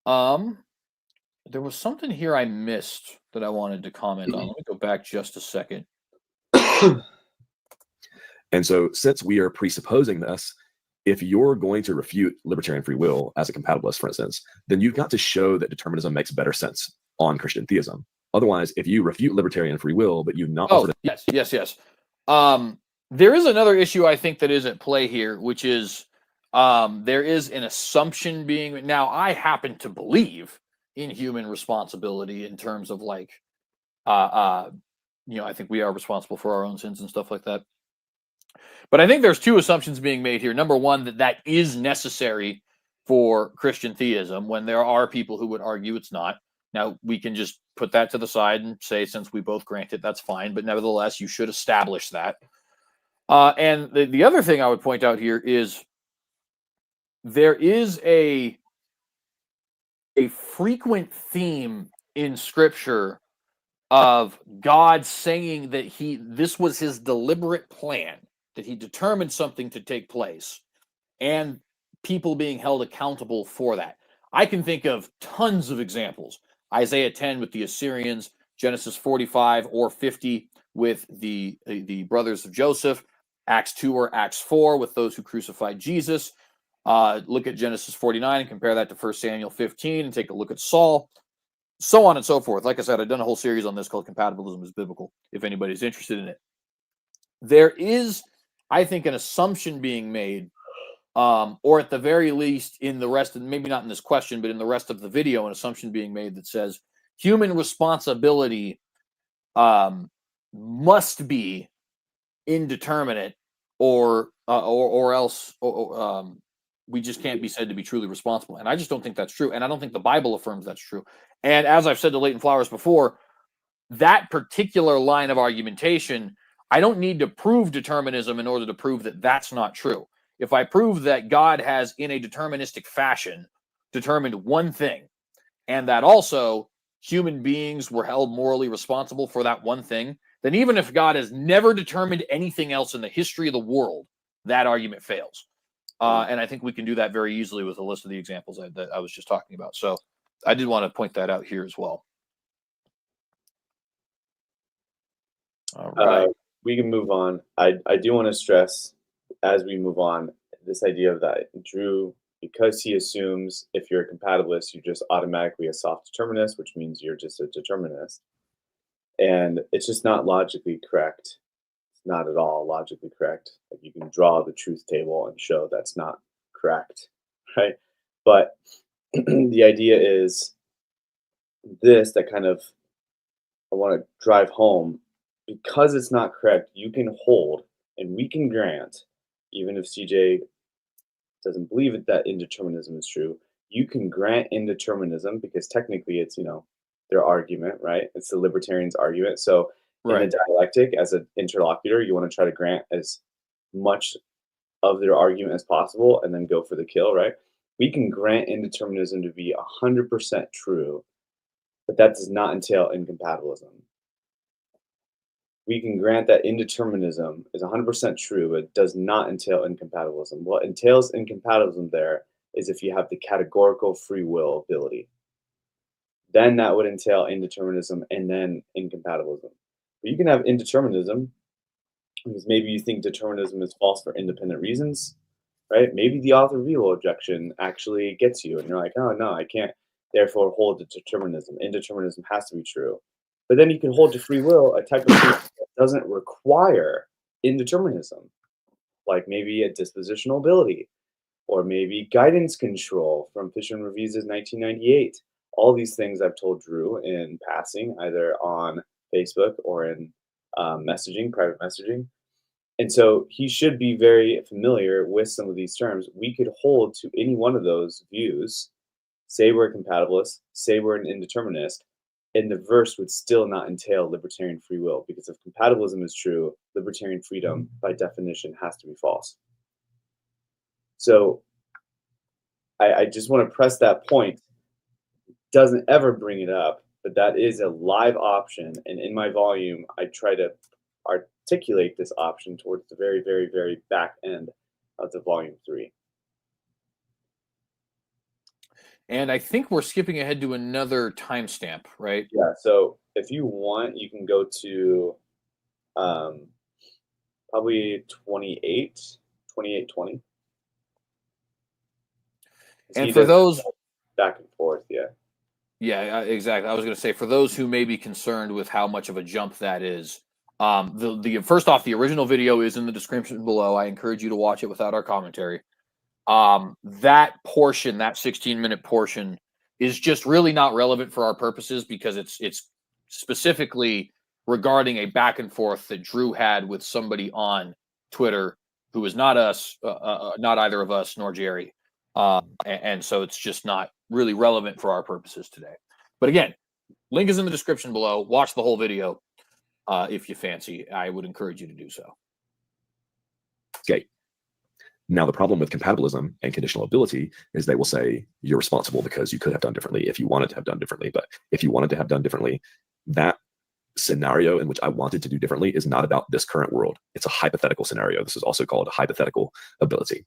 There was something here I missed that I wanted to comment on. Let me go back just a second. And so, since we are presupposing this, if you're going to refute libertarian free will as a compatibilist, for instance, then you've got to show that determinism makes better sense on Christian theism. Otherwise, if you refute libertarian free will, but you've not offered yes. There is another issue I think that is at play here, which is there is an assumption being. Now, I happen to believe in human responsibility in terms of like, I think we are responsible for our own sins and stuff like that. But I think there's two assumptions being made here. Number one, that is necessary for Christian theism when there are people who would argue it's not. Now, we can just put that to the side and say, since we both grant it, that's fine. But nevertheless, you should establish that. And the other thing I would point out here is there is a frequent theme in Scripture of God saying that this was his deliberate plan, that he determined something to take place, and people being held accountable for that. I can think of tons of examples. Isaiah 10 with the Assyrians, Genesis 45 or 50 with the brothers of Joseph, Acts 2 or Acts 4 with those who crucified Jesus. Look at Genesis 49 and compare that to 1 Samuel 15 and take a look at Saul, so on and so forth. Like I said, I've done a whole series on this called Compatibilism is Biblical, if anybody's interested in it. There is, I think, an assumption being made, or at the very least in the rest of, maybe not in this question, but in the rest of the video, an assumption being made that says human responsibility must be indeterminate, or else we just can't be said to be truly responsible. And I just don't think that's true. And I don't think the Bible affirms that's true. And as I've said to Leighton Flowers before, that particular line of argumentation, I don't need to prove determinism in order to prove that that's not true. If I prove that God has, in a deterministic fashion, determined one thing, and that also human beings were held morally responsible for that one thing, then even if God has never determined anything else in the history of the world, that argument fails. And I think we can do that very easily with a list of the examples that I was just talking about. So I did want to point that out here as well. All right. We can move on. I do want to stress, as we move on, this idea of that Drew, because he assumes if you're a compatibilist, you're just automatically a soft determinist, which means you're just a determinist. And it's just not logically correct. It's not at all logically correct. Like, you can draw the truth table and show that's not correct, right? But the idea is this, that kind of I want to drive home. Because it's not correct, you can hold and we can grant, even if CJ doesn't believe it, that indeterminism is true, you can grant indeterminism because technically it's, their argument, right? It's the libertarians' argument. So in a dialectic, as an interlocutor, you want to try to grant as much of their argument as possible and then go for the kill, right? We can grant indeterminism to be 100% true, but that does not entail incompatibilism. We can grant that indeterminism is 100% true, but it does not entail incompatibilism. What entails incompatibilism there is if you have the categorical free will ability. Then that would entail indeterminism and then incompatibilism. But you can have indeterminism because maybe you think determinism is false for independent reasons, right? Maybe the author veto objection actually gets you and you're like, oh no, I can't therefore hold to determinism. Indeterminism has to be true. But then you can hold to free will, a type of free will that doesn't require indeterminism, like maybe a dispositional ability, or maybe guidance control from Fisher and Revise's 1998. All these things I've told Drew in passing, either on Facebook or in messaging, private messaging. And so he should be very familiar with some of these terms. We could hold to any one of those views, say we're a compatibilist, say we're an indeterminist, and the verse would still not entail libertarian free will, because if compatibilism is true, libertarian freedom by definition has to be false. So I just want to press that point. Doesn't ever bring it up, but that is a live option. And in my volume, I try to articulate this option towards the very, very, very back end of the volume 3. And I think we're skipping ahead to another timestamp, right? Yeah. So if you want, you can go to probably 28:20. And for those back and forth, yeah. Yeah, exactly. I was going to say, for those who may be concerned with how much of a jump that is, the first off, the original video is in the description below. I encourage you to watch it without our commentary. That portion, that 16-minute portion, is just really not relevant for our purposes because it's specifically regarding a back and forth that Drew had with somebody on Twitter who is not us, not either of us nor Jerry. And so it's just not really relevant for our purposes today. But again, link is in the description below. Watch the whole video if you fancy. I would encourage you to do so. Okay. Now, the problem with compatibilism and conditional ability is they will say you're responsible because you could have done differently if you wanted to have done differently. But if you wanted to have done differently, that scenario in which I wanted to do differently is not about this current world. It's a hypothetical scenario. This is also called a hypothetical ability.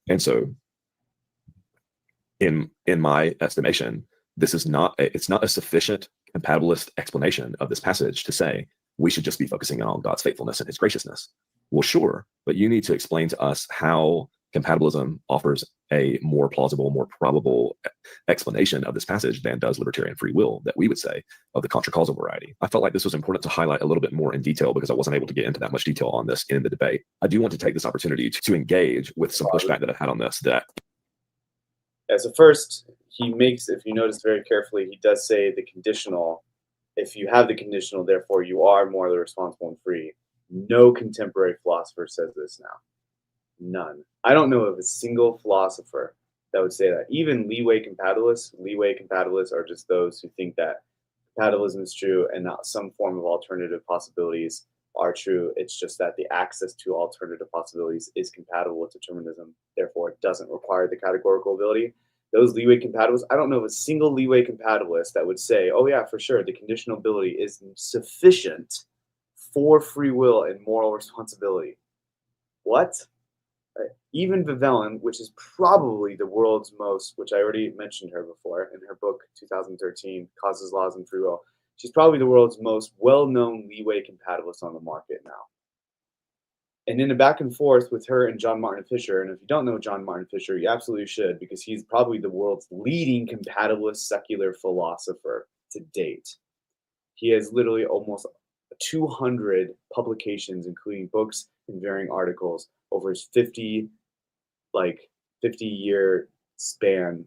And so in my estimation, this is it's not a sufficient compatibilist explanation of this passage to say we should just be focusing on God's faithfulness and his graciousness. Well, sure, but you need to explain to us how compatibilism offers a more plausible, more probable explanation of this passage than does libertarian free will that we would say of the contra-causal variety. I felt like this was important to highlight a little bit more in detail because I wasn't able to get into that much detail on this in the debate. I do want to take this opportunity to engage with some pushback that I've had on this. So first, he makes, if you notice very carefully, he does say the conditional. If you have the conditional, therefore you are morally responsible and free. No contemporary philosopher says this now. None. I don't know of a single philosopher that would say that. Even leeway compatibilists are just those who think that compatibilism is true and not some form of alternative possibilities are true. It's just that the access to alternative possibilities is compatible with determinism. Therefore, it doesn't require the categorical ability. Those leeway compatibilists, I don't know of a single leeway compatibilist that would say, oh yeah, for sure, the conditional ability is sufficient for free will and moral responsibility. What? Even Vivellen, which is probably the world's most, which I already mentioned her before in her book 2013, Causes, Laws, and Free Will, she's probably the world's most well-known leeway compatibilist on the market now. And in a back and forth with her and John Martin Fisher, and if you don't know John Martin Fisher, you absolutely should, because he's probably the world's leading compatibilist secular philosopher to date. He has literally almost 200 publications, including books and varying articles, over his 50-year span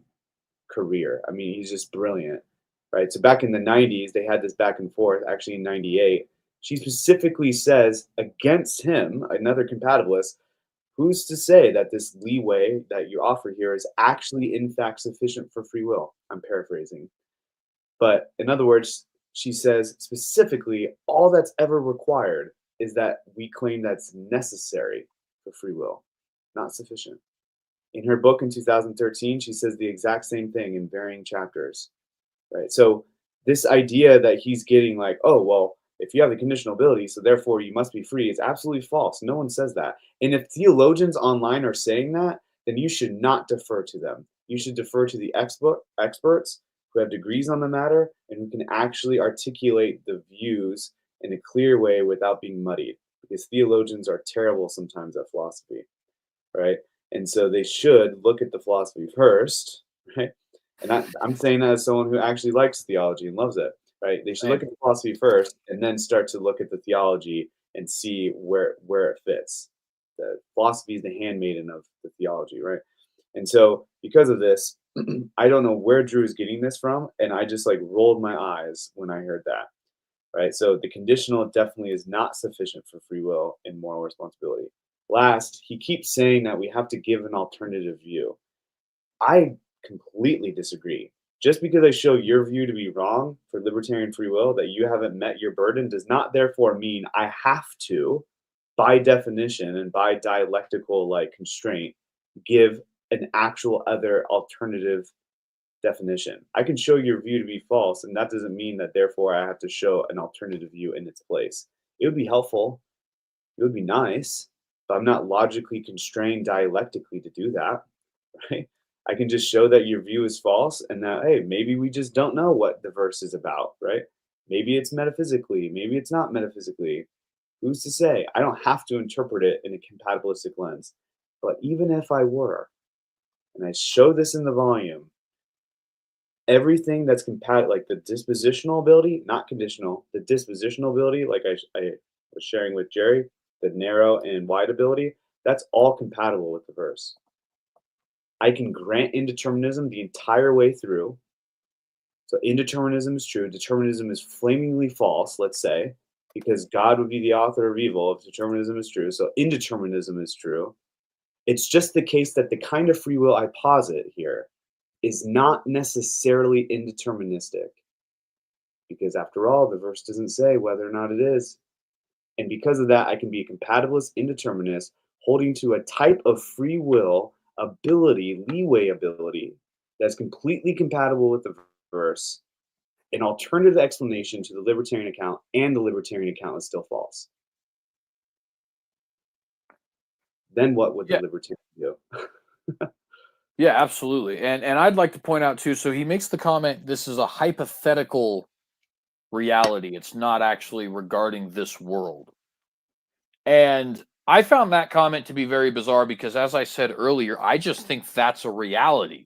career. I mean, he's just brilliant, right? So back in the 90s, they had this back and forth. Actually, in 98, she specifically says against him, another compatibilist, who's to say that this leeway that you offer here is actually, in fact, sufficient for free will? I'm paraphrasing. But in other words, she says specifically, all that's ever required is that we claim that's necessary for free will, not sufficient. In her book in 2013, she says the exact same thing in varying chapters, right? So this idea that he's getting like, oh, well, if you have the conditional ability, so therefore you must be free, is absolutely false. No one says that. And if theologians online are saying that, then you should not defer to them. You should defer to the experts who have degrees on the matter and who can actually articulate the views in a clear way without being muddied, because theologians are terrible sometimes at philosophy, right? And so they should look at the philosophy first, right? And I'm saying that as someone who actually likes theology and loves it, right? They should look at the philosophy first and then start to look at the theology and see where it fits. The philosophy is the handmaiden of the theology, right? And so because of this, I don't know where Drew is getting this from, and I just like rolled my eyes when I heard that, right? So the conditional definitely is not sufficient for free will and moral responsibility. Last, he keeps saying that we have to give an alternative view. I completely disagree. Just because I show your view to be wrong for libertarian free will, that you haven't met your burden, does not therefore mean I have to, by definition and by dialectical like constraint, give an actual other alternative definition. I can show your view to be false, and that doesn't mean that therefore I have to show an alternative view in its place. It would be helpful. It would be nice, but I'm not logically constrained dialectically to do that, right? I can just show that your view is false and that, hey, maybe we just don't know what the verse is about, right? Maybe it's metaphysically, maybe it's not metaphysically. Who's to say? I don't have to interpret it in a compatibilistic lens. But even if I were, and I show this in the volume, everything that's compatible, like the dispositional ability, not conditional, the dispositional ability, like I was sharing with Jerry, the narrow and wide ability, that's all compatible with the verse. I can grant indeterminism the entire way through. So indeterminism is true. Determinism is flamingly false, let's say, because God would be the author of evil if determinism is true. So indeterminism is true. It's just the case that the kind of free will I posit here is not necessarily indeterministic. Because after all, the verse doesn't say whether or not it is. And because of that, I can be a compatibilist indeterminist holding to a type of free will ability, leeway ability, that's completely compatible with the verse, an alternative explanation to the libertarian account, and the libertarian account is still false. Then what would the libertarian do? Yeah, absolutely. And I'd like to point out too, so he makes the comment, this is a hypothetical reality. It's not actually regarding this world. And I found that comment to be very bizarre because, as I said earlier, I just think that's a reality.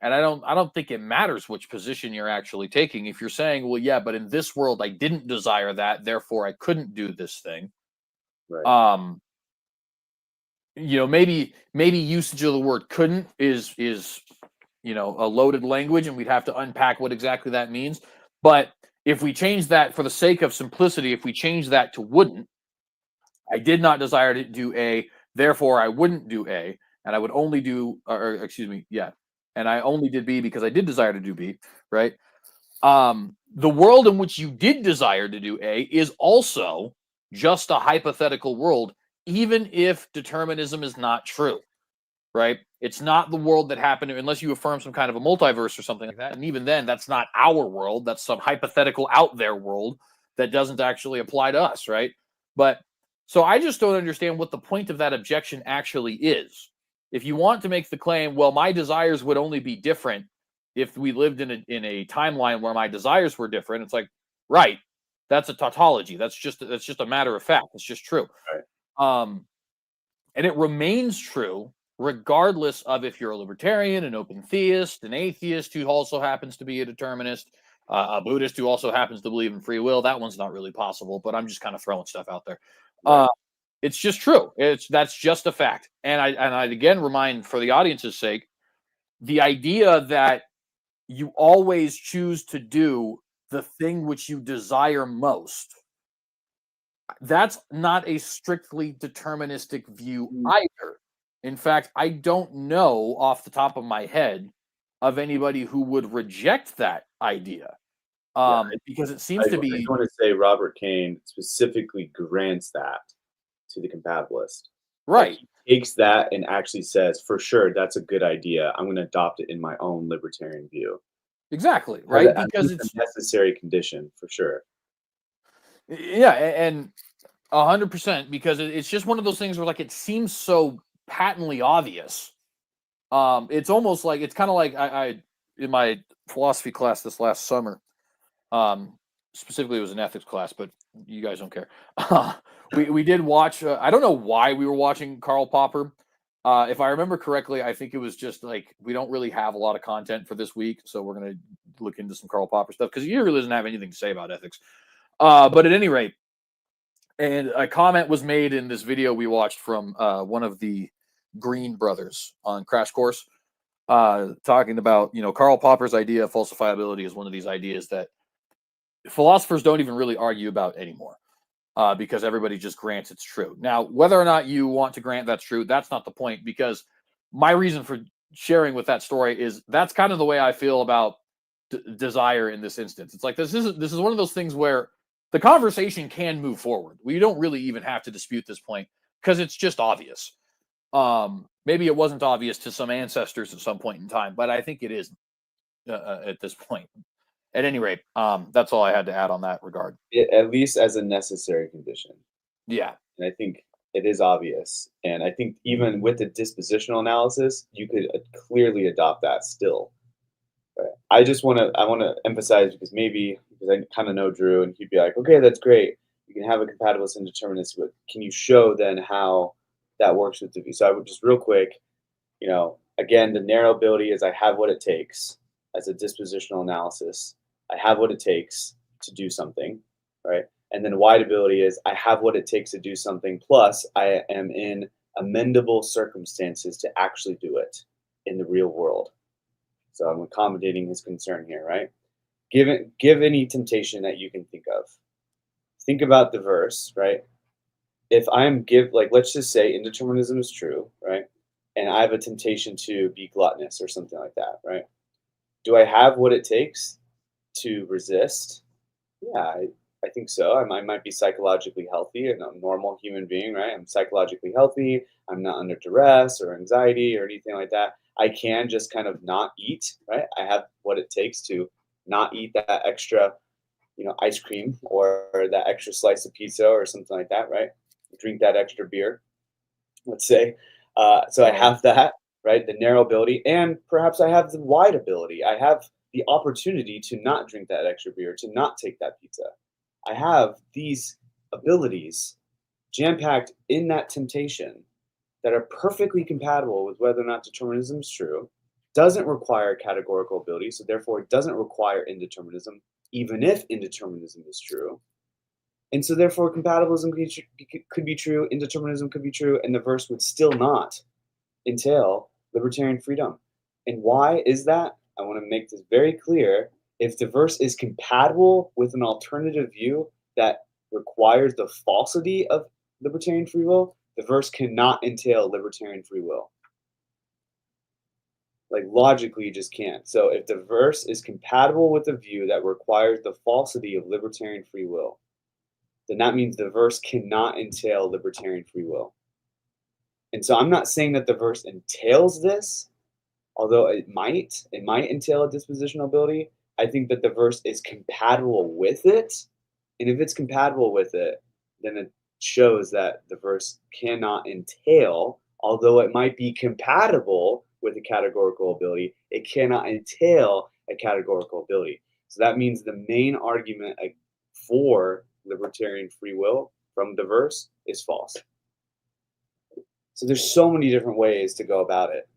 And I don't think it matters which position you're actually taking. If you're saying, well, yeah, but in this world I didn't desire that, therefore I couldn't do this thing. Right. Maybe usage of the word couldn't is a loaded language, and we'd have to unpack what exactly that means. But if we change that for the sake of simplicity, if we change that to wouldn't, I did not desire to do A, therefore I wouldn't do A, and I would only do, and I only did B because I did desire to do B, right? The world in which you did desire to do A is also just a hypothetical world, even if determinism is not true, right? It's not the world that happened unless you affirm some kind of a multiverse or something like that. And even then, that's not our world. That's some hypothetical out there world that doesn't actually apply to us, right? But so I just don't understand what the point of that objection actually is. If you want to make the claim, well, my desires would only be different if we lived in a timeline where my desires were different, it's like, right, that's a tautology. That's just a matter of fact. It's just true. Right. And it remains true regardless of if you're a libertarian, an open theist, an atheist who also happens to be a determinist, a Buddhist who also happens to believe in free will. That one's not really possible, but I'm just kind of throwing stuff out there. Right. It's just true. That's just a fact. And I again remind, for the audience's sake, the idea that you always choose to do the thing which you desire most, that's not a strictly deterministic view either. In fact, I don't know off the top of my head of anybody who would reject that idea. Because it seems to be. I just want to say Robert Kane specifically grants that to the compatibilist. Right. Like, he takes that and actually says, for sure, that's a good idea. I'm going to adopt it in my own libertarian view. Exactly. Right. Because it's a necessary condition for sure. Yeah. And 100%, because it's just one of those things where, like, it seems so patently obvious. It's almost like, it's kind of like I in my philosophy class this last summer, specifically it was an ethics class, but you guys don't care. We did watch, I don't know why we were watching Karl Popper. If I remember correctly, I think it was just like, we don't really have a lot of content for this week, so we're going to look into some Karl Popper stuff because he really doesn't have anything to say about ethics. But at any rate, and a comment was made in this video we watched from one of the Green brothers on Crash Course, talking about, Karl Popper's idea of falsifiability is one of these ideas that philosophers don't even really argue about anymore, because everybody just grants it's true. Now, whether or not you want to grant that's true, that's not the point, because my reason for sharing with that story is that's kind of the way I feel about desire in this instance. It's like, this is one of those things where the conversation can move forward. We don't really even have to dispute this point because it's just obvious. Maybe it wasn't obvious to some ancestors at some point in time, but I think it is at this point. At any rate, that's all I had to add on that regard. At least as a necessary condition. Yeah. And I think it is obvious. And I think even with the dispositional analysis, you could clearly adopt that still. Right. I want to emphasize, because I kind of know Drew, and he'd be like, okay, that's great. You can have a compatibilist and determinist, but can you show then how that works with the view? So I would just real quick, again, the narrow ability is I have what it takes as a dispositional analysis. I have what it takes to do something, right? And then wide ability is I have what it takes to do something, plus I am in amendable circumstances to actually do it in the real world. So I'm accommodating his concern here, right? Give any temptation that you can think of. Think about the verse, right? If let's just say indeterminism is true, right? I have a temptation to be gluttonous or something like that, right? Do I have what it takes to resist? Yeah, I think so. I might be psychologically healthy and a normal human being, right? I'm psychologically healthy. I'm not under duress or anxiety or anything like that. I can just kind of not eat, right? I have what it takes to not eat that extra, ice cream or that extra slice of pizza or something like that, right? Drink that extra beer, let's say. So I have that, right? The narrow ability, and perhaps I have the wide ability. I have the opportunity to not drink that extra beer, to not take that pizza. I have these abilities jam-packed in that temptation that are perfectly compatible with whether or not determinism is true, doesn't require categorical ability, so therefore it doesn't require indeterminism, even if indeterminism is true. And so therefore compatibilism could be true, indeterminism could be true, and the verse would still not entail libertarian freedom. And why is that? I want to make this very clear. If the verse is compatible with an alternative view that requires the falsity of libertarian free will, the verse cannot entail libertarian free will. Like logically, you just can't. So if the verse is compatible with a view that requires the falsity of libertarian free will, then that means the verse cannot entail libertarian free will. And so I'm not saying that the verse entails this, although it might entail a dispositional ability. I think that the verse is compatible with it. And if it's compatible with it, then it shows that the verse cannot entail, although it might be compatible with a categorical ability, it cannot entail a categorical ability. So that means the main argument for libertarian free will from the verse is false. So there's so many different ways to go about it.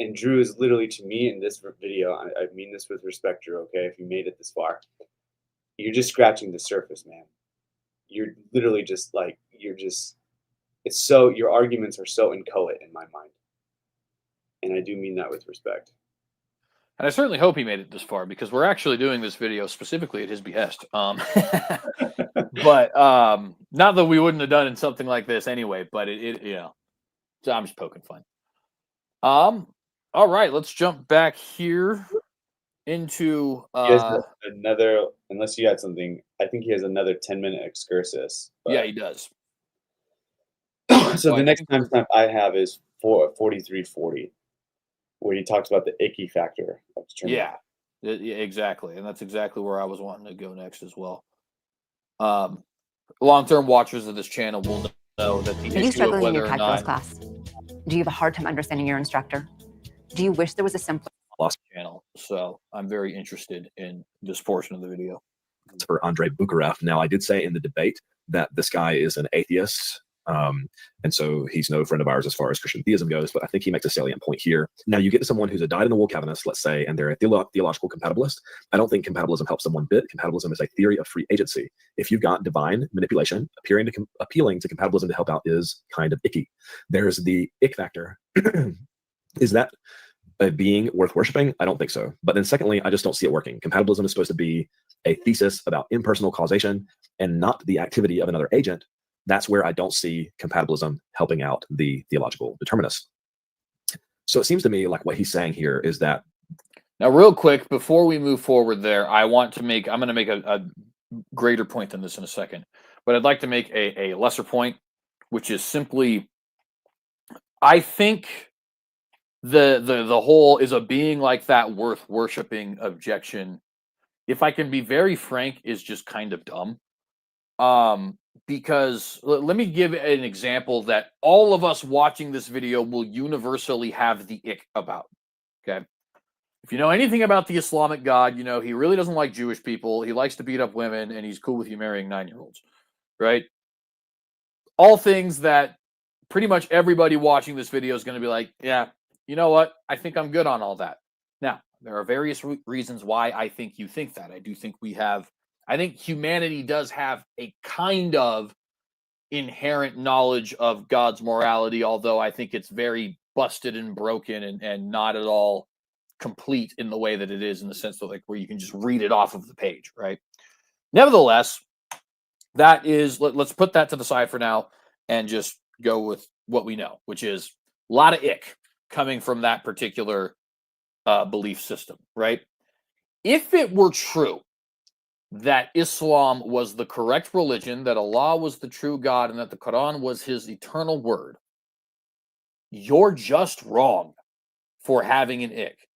And Drew is literally, to me in this video, I mean this with respect, Drew, okay, if you made it this far, you're just scratching the surface, man. You're literally just like, your arguments are so inchoate in my mind. And I do mean that with respect. And I certainly hope he made it this far, because we're actually doing this video specifically at his behest. But not that we wouldn't have done in something like this anyway, but so I'm just poking fun. All right, let's jump back here into another, unless you had something, I think he has another 10-minute excursus. Yeah, he does. So the next time I have is 4340, where he talks about the icky factor of determinism. Yeah, exactly. And that's exactly where I was wanting to go next as well. Long-term watchers of this channel will know that the Are you issue of struggling in whether your or calculus not class? Do you have a hard time understanding your instructor? Do you wish there was a simpler channel? So I'm very interested in this portion of the video. For Andrei Bukharev. Now, I did say in the debate that this guy is an atheist. And so he's no friend of ours as far as Christian theism goes, but I think he makes a salient point here. Now, you get to someone who's a dyed-in-the-wool Calvinist, let's say, and they're a theological compatibilist. I don't think compatibilism helps them one bit. Compatibilism is a theory of free agency. If you've got divine manipulation, appealing to compatibilism to help out is kind of icky. There's the ick factor. Is that a being worth worshiping? I don't think so. But then secondly, I just don't see it working. Compatibilism is supposed to be a thesis about impersonal causation and not the activity of another agent. That's where I don't see compatibilism helping out the theological determinists. So it seems to me like what he's saying here is that. Now, real quick, before we move forward there, I'm going to make a greater point than this in a second, but I'd like to make a lesser point, which is simply, I think the whole is a being like that worth worshiping objection, if I can be very frank, is just kind of dumb. Because let me give an example that all of us watching this video will universally have the ick about. Okay. If you know anything about the Islamic God, you know he really doesn't like Jewish people. He likes to beat up women, and he's cool with you marrying 9-year-olds, right? All things that pretty much everybody watching this video is going to be like, yeah, you know what? I think I'm good on all that. Now, there are various reasons why I think you think that. I think humanity does have a kind of inherent knowledge of God's morality, although I think it's very busted and broken and not at all complete in the way that it is, in the sense that where you can just read it off of the page, right? Nevertheless, that is, let's put that to the side for now and just go with what we know, which is a lot of ick coming from that particular belief system, right? If it were true that Islam was the correct religion, that Allah was the true God, and that the Quran was his eternal word, you're just wrong for having an ick.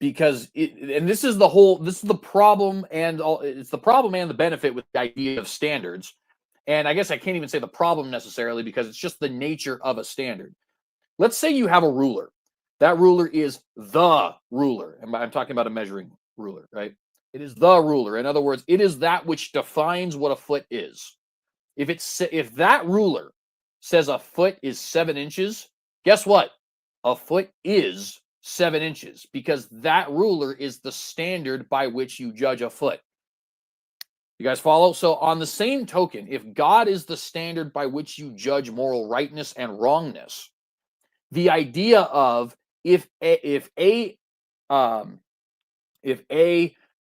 Because this is the problem, and it's the problem and the benefit with the idea of standards. And I guess I can't even say the problem necessarily, because it's just the nature of a standard. Let's say you have a ruler. That ruler is the ruler. And I'm talking about a measuring ruler, right? It is the ruler. In other words, it is that which defines what a foot is. If that ruler says a foot is 7 inches, guess what? A foot is 7 inches, because that ruler is the standard by which you judge a foot. You guys follow? So on the same token, if God is the standard by which you judge moral rightness and wrongness, the idea of if a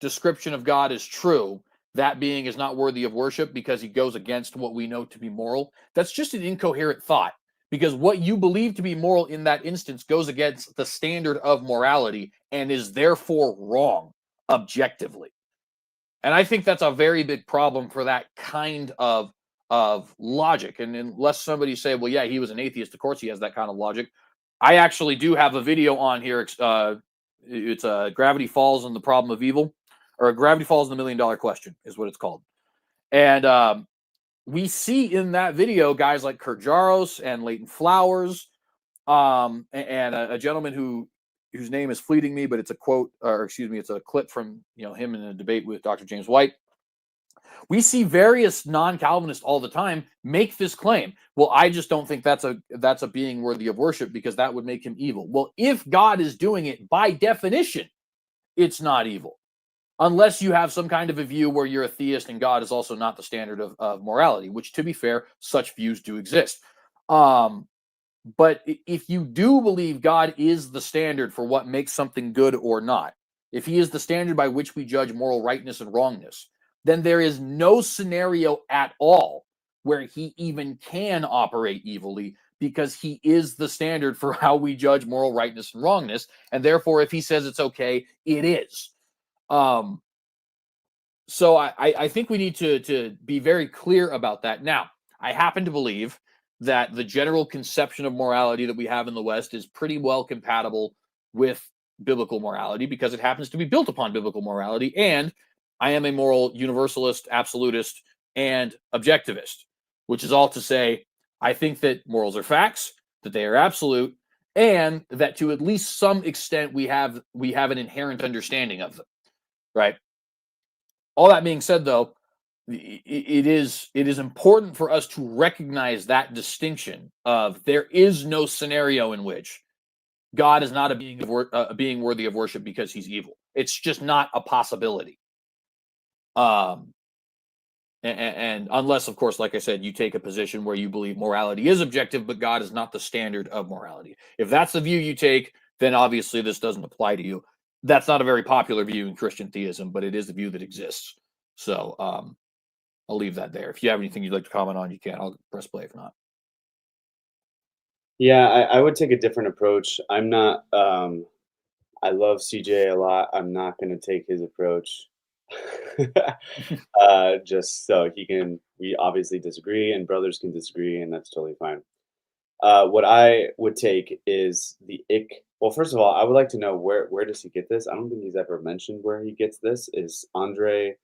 description of God is true, that being is not worthy of worship because he goes against what we know to be moral, that's just an incoherent thought. Because what you believe to be moral in that instance goes against the standard of morality and is therefore wrong objectively. And I think that's a very big problem for that kind of logic. And unless somebody say, well, yeah, he was an atheist, of course he has that kind of logic. I actually do have a video on here. It's Gravity Falls and the Problem of Evil, or Gravity Falls and the $1 Million Question is what it's called. And we see in that video guys like Kurt Jaros and Leighton Flowers, and a gentleman whose name is fleeting me, but it's a quote, or excuse me, it's a clip from him in a debate with Dr. James White. We see various non-Calvinists all the time make this claim. Well, I just don't think that's a being worthy of worship because that would make him evil. Well, if God is doing it, by definition, it's not evil. Unless you have some kind of a view where you're a theist and God is also not the standard of morality, which, to be fair, such views do exist. But if you do believe God is the standard for what makes something good or not, if he is the standard by which we judge moral rightness and wrongness, then there is no scenario at all where he even can operate evilly, because he is the standard for how we judge moral rightness and wrongness. And therefore, if he says it's okay, it is. So I think we need to be very clear about that. Now, I happen to believe that the general conception of morality that we have in the West is pretty well compatible with biblical morality, because it happens to be built upon biblical morality. And I am a moral universalist, absolutist, and objectivist, which is all to say, I think that morals are facts, that they are absolute, and that to at least some extent we have an inherent understanding of them, right? All that being said, though, it is important for us to recognize that distinction of there is no scenario in which God is not a being worthy of worship because he's evil. It's just not a possibility. And unless, of course, like I said, you take a position where you believe morality is objective, but God is not the standard of morality. If that's the view you take, then obviously this doesn't apply to you. That's not a very popular view in Christian theism, but it is the view that exists. So I'll leave that there. If you have anything you'd like to comment on, you can. I'll press play if not. Yeah, I would take a different approach. I'm not, I love CJ a lot. I'm not going to take his approach. Just so we obviously disagree, and brothers can disagree, and that's totally fine. What I would take is the ick. Well, first of all, I would like to know where does he get this? I don't think he's ever mentioned where he gets this. Is Andrei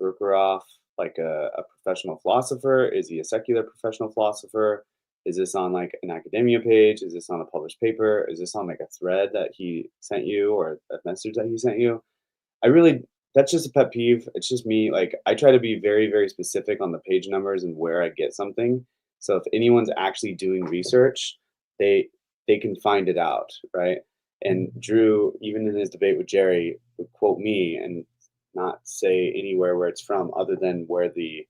Burkarov like a professional philosopher? Is he a secular professional philosopher? Is this on like an academia page? Is this on a published paper? Is this on like a thread that he sent you, or a message that he sent you? That's just a pet peeve. It's just me. Like, I try to be very, very specific on the page numbers and where I get something. So if anyone's actually doing research, they can find it out, right? And Drew, even in his debate with Jerry, would quote me and not say anywhere where it's from, other than where the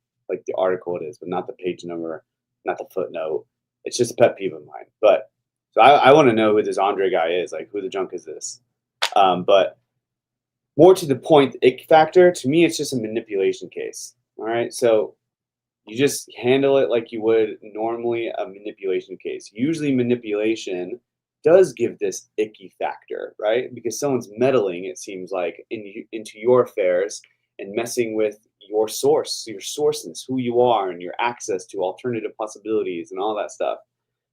article it is, but not the page number, not the footnote. It's just a pet peeve of mine. But so I want to know who this Andre guy is. Like, who the junk is this? But more to the point, the ick factor, to me, it's just a manipulation case. All right. So you just handle it like you would normally a manipulation case. Usually manipulation does give this icky factor, right? Because someone's meddling, it seems like, into your affairs and messing with your sourceness, who you are, and your access to alternative possibilities and all that stuff,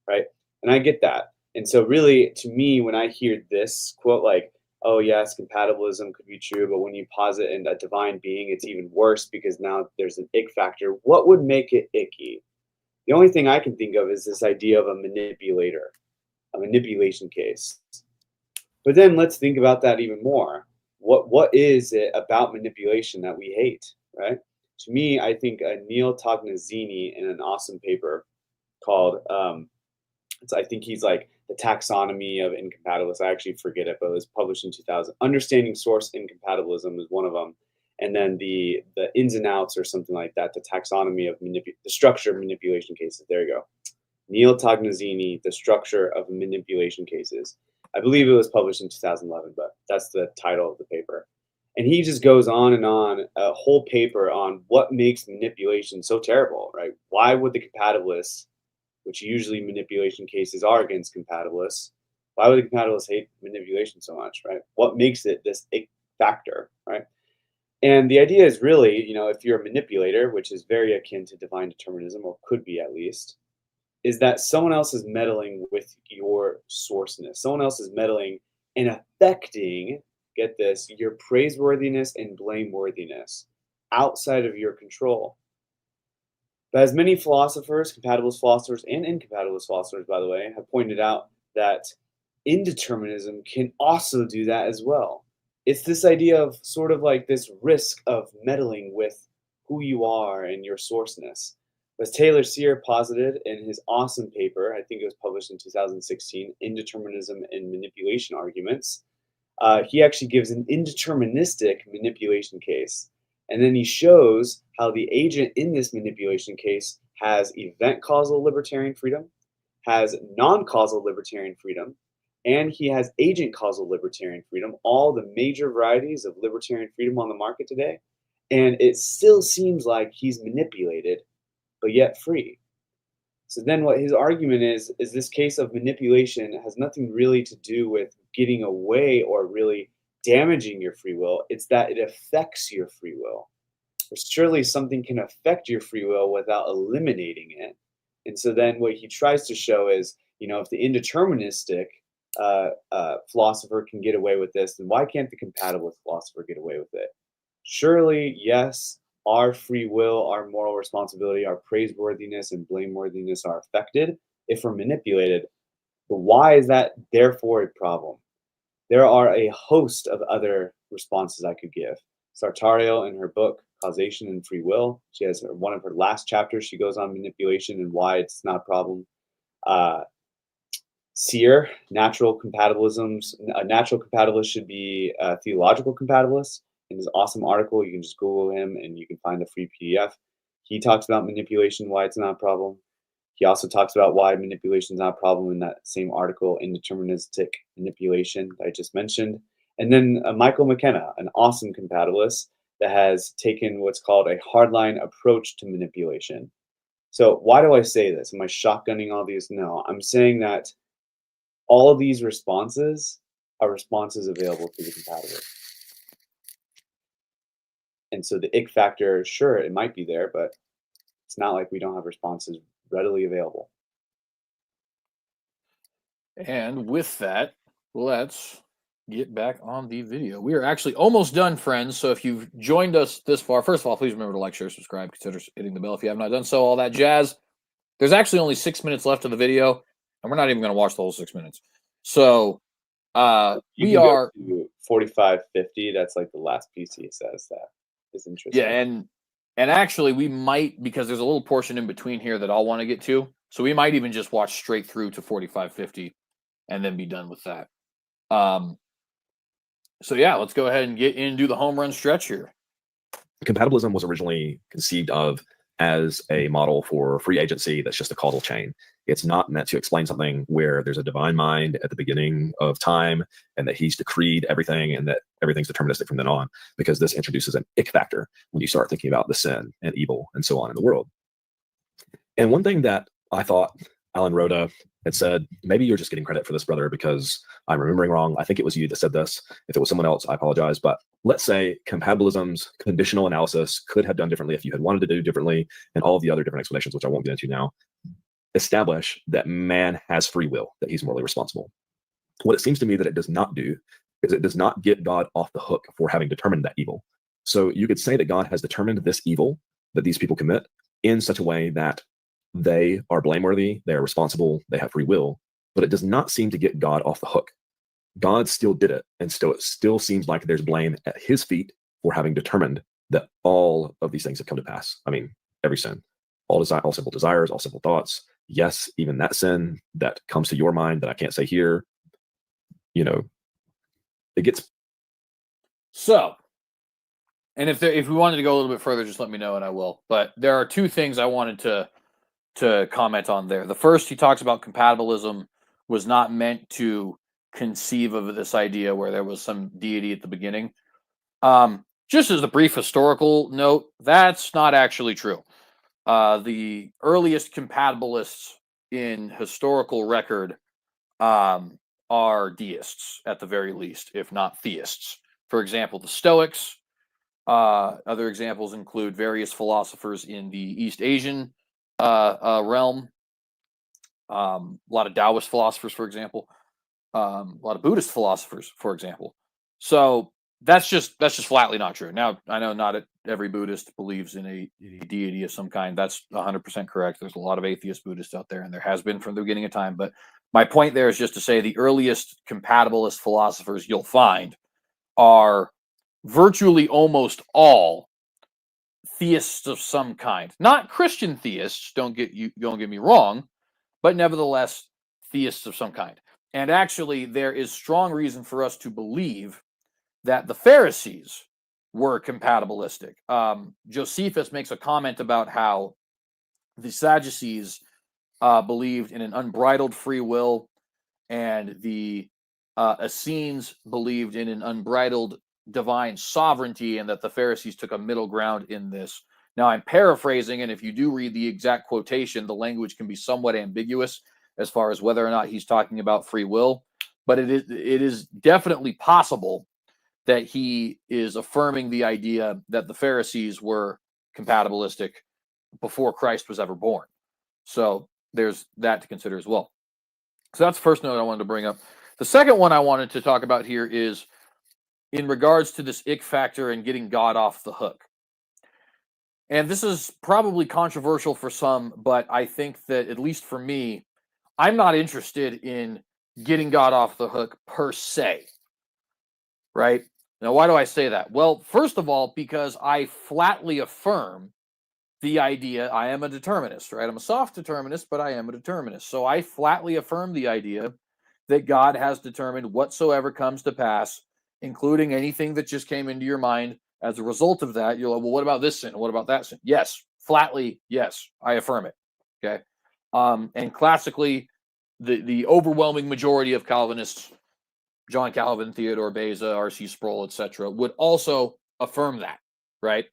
right? And I get that. And so really, to me, when I hear this quote, like, oh yes, compatibilism could be true, but when you posit in a divine being, it's even worse because now there's an ick factor. What would make it icky? The only thing I can think of is this idea of a manipulator, a manipulation case. But then let's think about that even more. What is it about manipulation that we hate, right? To me, I think Neil Tognazzini, in an awesome paper called, I think he's like the taxonomy of incompatibilists. I actually forget it, but it was published in 2000. Understanding source incompatibilism is one of them. And then the ins and outs or something like that, the taxonomy of the structure of manipulation cases. There you go. Neil Tognazzini, the structure of manipulation cases. I believe it was published in 2011, but that's the title of the paper. And he just goes on and on, a whole paper on what makes manipulation so terrible, right? Why would the compatibilists, which usually manipulation cases are against compatibilists, why would the compatibilists hate manipulation so much, right? What makes it this factor, right? And the idea is really, you know, if you're a manipulator, which is very akin to divine determinism, or could be at least, is that someone else is meddling with your sourceness. Someone else is meddling and affecting, get this, your praiseworthiness and blameworthiness outside of your control. But as many philosophers, compatibilist philosophers and incompatibilist philosophers, by the way, have pointed out, that indeterminism can also do that as well. It's this idea of sort of like this risk of meddling with who you are and your sourceness. As Taylor Sear posited in his awesome paper, I think it was published in 2016, Indeterminism and Manipulation Arguments, he actually gives an indeterministic manipulation case. And then he shows how the agent in this manipulation case has event causal libertarian freedom, has non-causal libertarian freedom, and he has agent causal libertarian freedom, all the major varieties of libertarian freedom on the market today. And it still seems like he's manipulated, but yet free. So then what his argument is this case of manipulation has nothing really to do with getting away or really damaging your free will. It's that it affects your free will. Surely something can affect your free will without eliminating it. And so then what he tries to show is, you know, if the indeterministic philosopher can get away with this, then why can't the compatibilist philosopher get away with it? Surely, yes, our free will, our moral responsibility, our praiseworthiness and blameworthiness are affected if we're manipulated. But why is that therefore a problem? There are a host of other responses I could give. Sartario, in her book, Causation and Free Will, she has one of her last chapters, she goes on manipulation and why it's not a problem. Sear, natural compatibilisms. A natural compatibilist should be a theological compatibilist. In his awesome article, you can just Google him and you can find the free PDF. He talks about manipulation, why it's not a problem. He also talks about why manipulation is not a problem in that same article, Indeterministic Manipulation, that I just mentioned. And then Michael McKenna, an awesome compatibilist that has taken what's called a hardline approach to manipulation. So why do I say this? Am I shotgunning all these? No, I'm saying that all of these responses are responses available to the compatibilist. And so the ick factor, sure, it might be there, but it's not like we don't have responses readily available. And with that, let's get back on the video. We are actually almost done, friends. So if you've joined us this far, first of all, please remember to like, share, subscribe, consider hitting the bell if you have not done so, all that jazz. There's actually only 6 minutes left of the video, and we're not even going to watch the whole 6 minutes. So we are 45:50. That's like the last piece he says that is interesting. Yeah, and actually we might, because there's a little portion in between here that I'll want to get to. So we might even just watch straight through to 45:50 and then be done with that. So yeah, let's go ahead and get into the home run stretch here. Compatibilism was originally conceived of as a model for free agency that's just a causal chain. It's not meant to explain something where there's a divine mind at the beginning of time and that he's decreed everything and that everything's deterministic from then on, because this introduces an ick factor when you start thinking about the sin and evil and so on in the world. And one thing that I thought Alan Rhoda and said, maybe you're just getting credit for this, brother, because I'm remembering wrong. I think it was you that said this. If it was someone else, I apologize. But let's say compatibilism's conditional analysis could have done differently if you had wanted to do differently, and all of the other different explanations, which I won't get into now, establish that man has free will, that he's morally responsible. What it seems to me that it does not do is it does not get God off the hook for having determined that evil. So you could say that God has determined this evil that these people commit in such a way that they are blameworthy, they are responsible, they have free will, but it does not seem to get God off the hook. God still did it, and still it still seems like there's blame at his feet for having determined that all of these things have come to pass. I mean, every sin, all simple desires, all simple thoughts. Yes, even that sin that comes to your mind that I can't say here, you know, it gets. So, and if we wanted to go a little bit further, just let me know and I will. But there are two things I wanted to comment on there. The first, he talks about compatibilism was not meant to conceive of this idea where there was some deity at the beginning. Just as a brief historical note, that's not actually true. The earliest compatibilists in historical record are deists, at the very least, if not theists. For example, the Stoics. Other examples include various philosophers in the East Asian realm. A lot of Taoist philosophers, for example. A lot of Buddhist philosophers, for example. So that's just flatly not true. Now, I know not every Buddhist believes in a deity of some kind. That's 100% correct. There's a lot of atheist Buddhists out there, and there has been from the beginning of time. But my point there is just to say the earliest compatibilist philosophers you'll find are virtually almost all theists of some kind. Not Christian theists, don't get me wrong, but nevertheless theists of some kind. And actually, there is strong reason for us to believe that the Pharisees were compatibilistic. Josephus makes a comment about how the Sadducees believed in an unbridled free will, and the Essenes believed in an unbridled divine sovereignty, and that the Pharisees took a middle ground in this. Now, I'm paraphrasing, and if you do read the exact quotation, the language can be somewhat ambiguous as far as whether or not he's talking about free will, but it is definitely possible that he is affirming the idea that the Pharisees were compatibilistic before Christ was ever born. So there's that to consider as well. So that's the first note I wanted to bring up. The second one I wanted to talk about here is in regards to this ick factor and getting God off the hook. And this is probably controversial for some, but I think that, at least for me, I'm not interested in getting God off the hook per se, right? Now, why do I say that? Well, first of all, because I flatly affirm the idea, I am a determinist, right? I'm a soft determinist, but I am a determinist. So I flatly affirm the idea that God has determined whatsoever comes to pass, including anything that just came into your mind as a result of that. You're like, well, what about this sin? What about that sin? Yes, flatly, yes, I affirm it. Okay. And classically, the overwhelming majority of Calvinists, John Calvin, Theodore Beza, R.C. Sproul, etc., would also affirm that, right?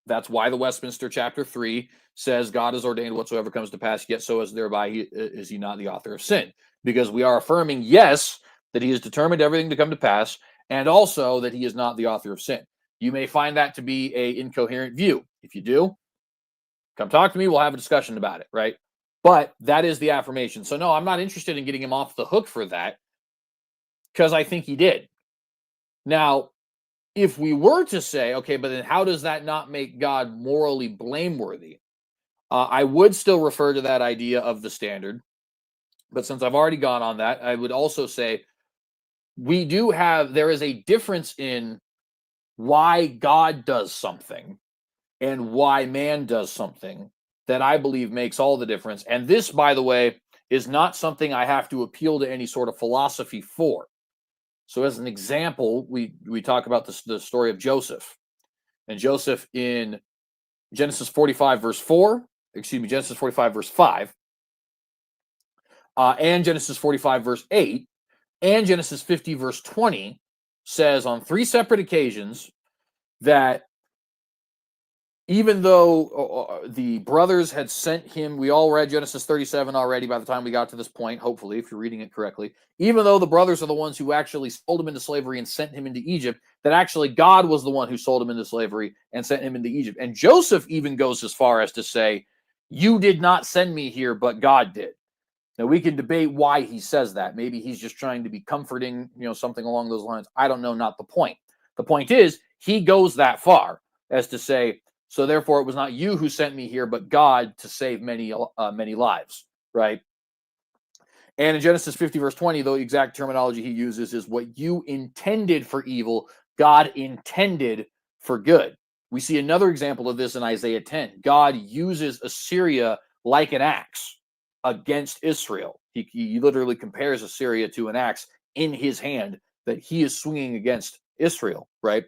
That's why the Westminster Chapter 3 says God has ordained whatsoever comes to pass, yet so as thereby is he not the author of sin. Because we are affirming, yes, that he has determined everything to come to pass, and also that he is not the author of sin. You may find that to be an incoherent view. If you do, come talk to me. We'll have a discussion about it, right? But that is the affirmation. So no, I'm not interested in getting him off the hook for that, because I think he did. Now, if we were to say, okay, but then how does that not make God morally blameworthy? I would still refer to that idea of the standard. But since I've already gone on that, I would also say there is a difference in why God does something and why man does something that I believe makes all the difference. And this, by the way, is not something I have to appeal to any sort of philosophy for. So as an example, we talk about the story of Joseph. And Joseph in Genesis 45, verse 4, Genesis 45, verse 5, and Genesis 45, verse 8, and Genesis 50, verse 20, says on 3 separate occasions that even though the brothers had sent him, we all read Genesis 37 already by the time we got to this point, hopefully, if you're reading it correctly. Even though the brothers are the ones who actually sold him into slavery and sent him into Egypt, that actually God was the one who sold him into slavery and sent him into Egypt. And Joseph even goes as far as to say, you did not send me here, but God did. Now, we can debate why he says that. Maybe he's just trying to be comforting, something along those lines. I don't know, not the point. The point is, he goes that far as to say, so therefore it was not you who sent me here, but God to save many lives, right? And in Genesis 50, verse 20, the exact terminology he uses is what you intended for evil, God intended for good. We see another example of this in Isaiah 10. God uses Assyria like an axe against Israel. He literally compares Assyria to an axe in his hand that he is swinging against Israel, right?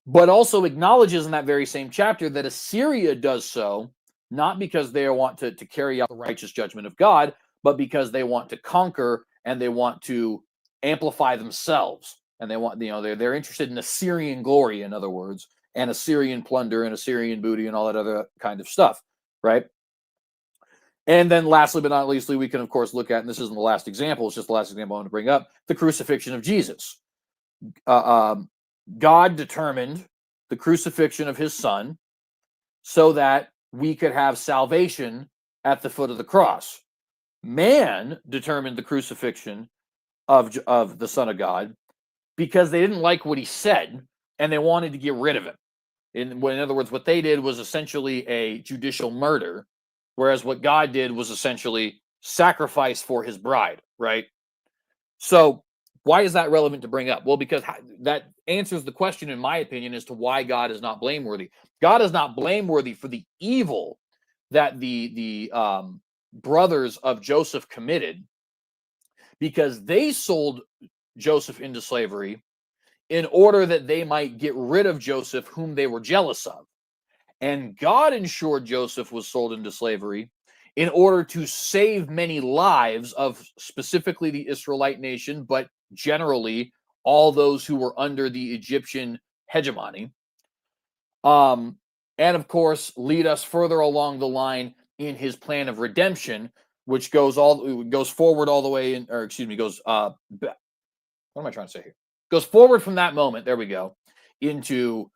But also acknowledges in that very same chapter that Assyria does so not because they want to carry out the righteous judgment of God, but because they want to conquer and they want to amplify themselves. And they want, they're interested in Assyrian glory, in other words, and Assyrian plunder and Assyrian booty and all that other kind of stuff, right? And then lastly, but not leastly, we can, of course, look at, and this isn't the last example, it's just the last example I want to bring up, the crucifixion of Jesus. God determined the crucifixion of his son so that we could have salvation at the foot of the cross. Man determined the crucifixion of the Son of God because they didn't like what he said and they wanted to get rid of him. In other words, what they did was essentially a judicial murder, whereas what God did was essentially sacrifice for his bride, right? So why is that relevant to bring up? Well, because that answers the question, in my opinion, as to why God is not blameworthy. God is not blameworthy for the evil that the brothers of Joseph committed, because they sold Joseph into slavery in order that they might get rid of Joseph, whom they were jealous of. And God ensured Joseph was sold into slavery in order to save many lives of specifically the Israelite nation, but generally all those who were under the Egyptian hegemony. And of course, lead us further along the line in his plan of redemption, which goes forward all the way in, or excuse me, goes what am I trying to say here? Goes forward from that moment, there we go, into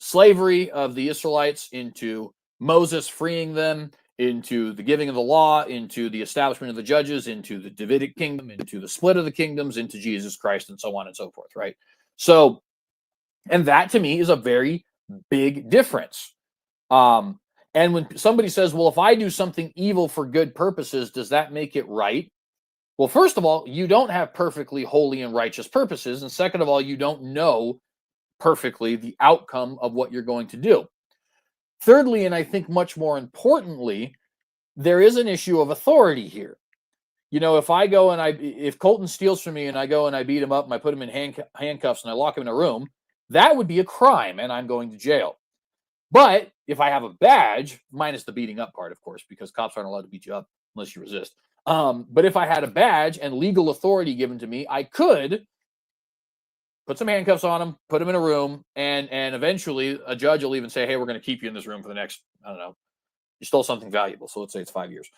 slavery of the Israelites, into Moses freeing them, into the giving of the law, into the establishment of the judges, into the Davidic kingdom, into the split of the kingdoms, into Jesus Christ, and so on and so forth, right? So, and that to me is a very big difference. And when somebody says, well, if I do something evil for good purposes, does that make it right? Well, first of all, you don't have perfectly holy and righteous purposes. And second of all, you don't know perfectly the outcome of what you're going to do. Thirdly, and I think much more importantly, there is an issue of authority here. If I go and if Colton steals from me and I go and I beat him up and I put him in handcuffs and I lock him in a room, that would be a crime and I'm going to jail. But if I have a badge, minus the beating up part, of course, because cops aren't allowed to beat you up unless you resist. But if I had a badge and legal authority given to me, I could put some handcuffs on him, put him in a room, and eventually a judge will even say, hey, we're going to keep you in this room for the next, I don't know, you stole something valuable. So let's say it's 5 years.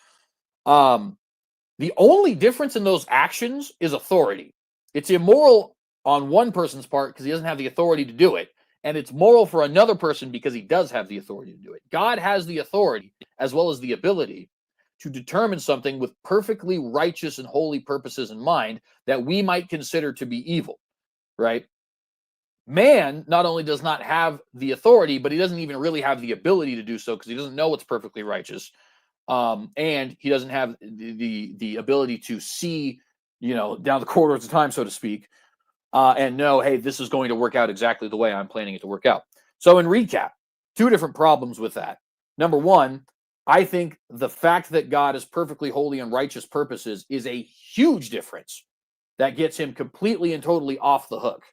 The only difference in those actions is authority. It's immoral on one person's part because he doesn't have the authority to do it. And it's moral for another person because he does have the authority to do it. God has the authority as well as the ability to determine something with perfectly righteous and holy purposes in mind that we might consider to be evil, right? Man not only does not have the authority, but he doesn't even really have the ability to do so because he doesn't know what's perfectly righteous. And he doesn't have the ability to see, down the corridors of time, so to speak, and know, hey, this is going to work out exactly the way I'm planning it to work out. So in recap, two different problems with that. Number one, I think the fact that God has perfectly holy and righteous purposes is a huge difference that gets him completely and totally off the hook.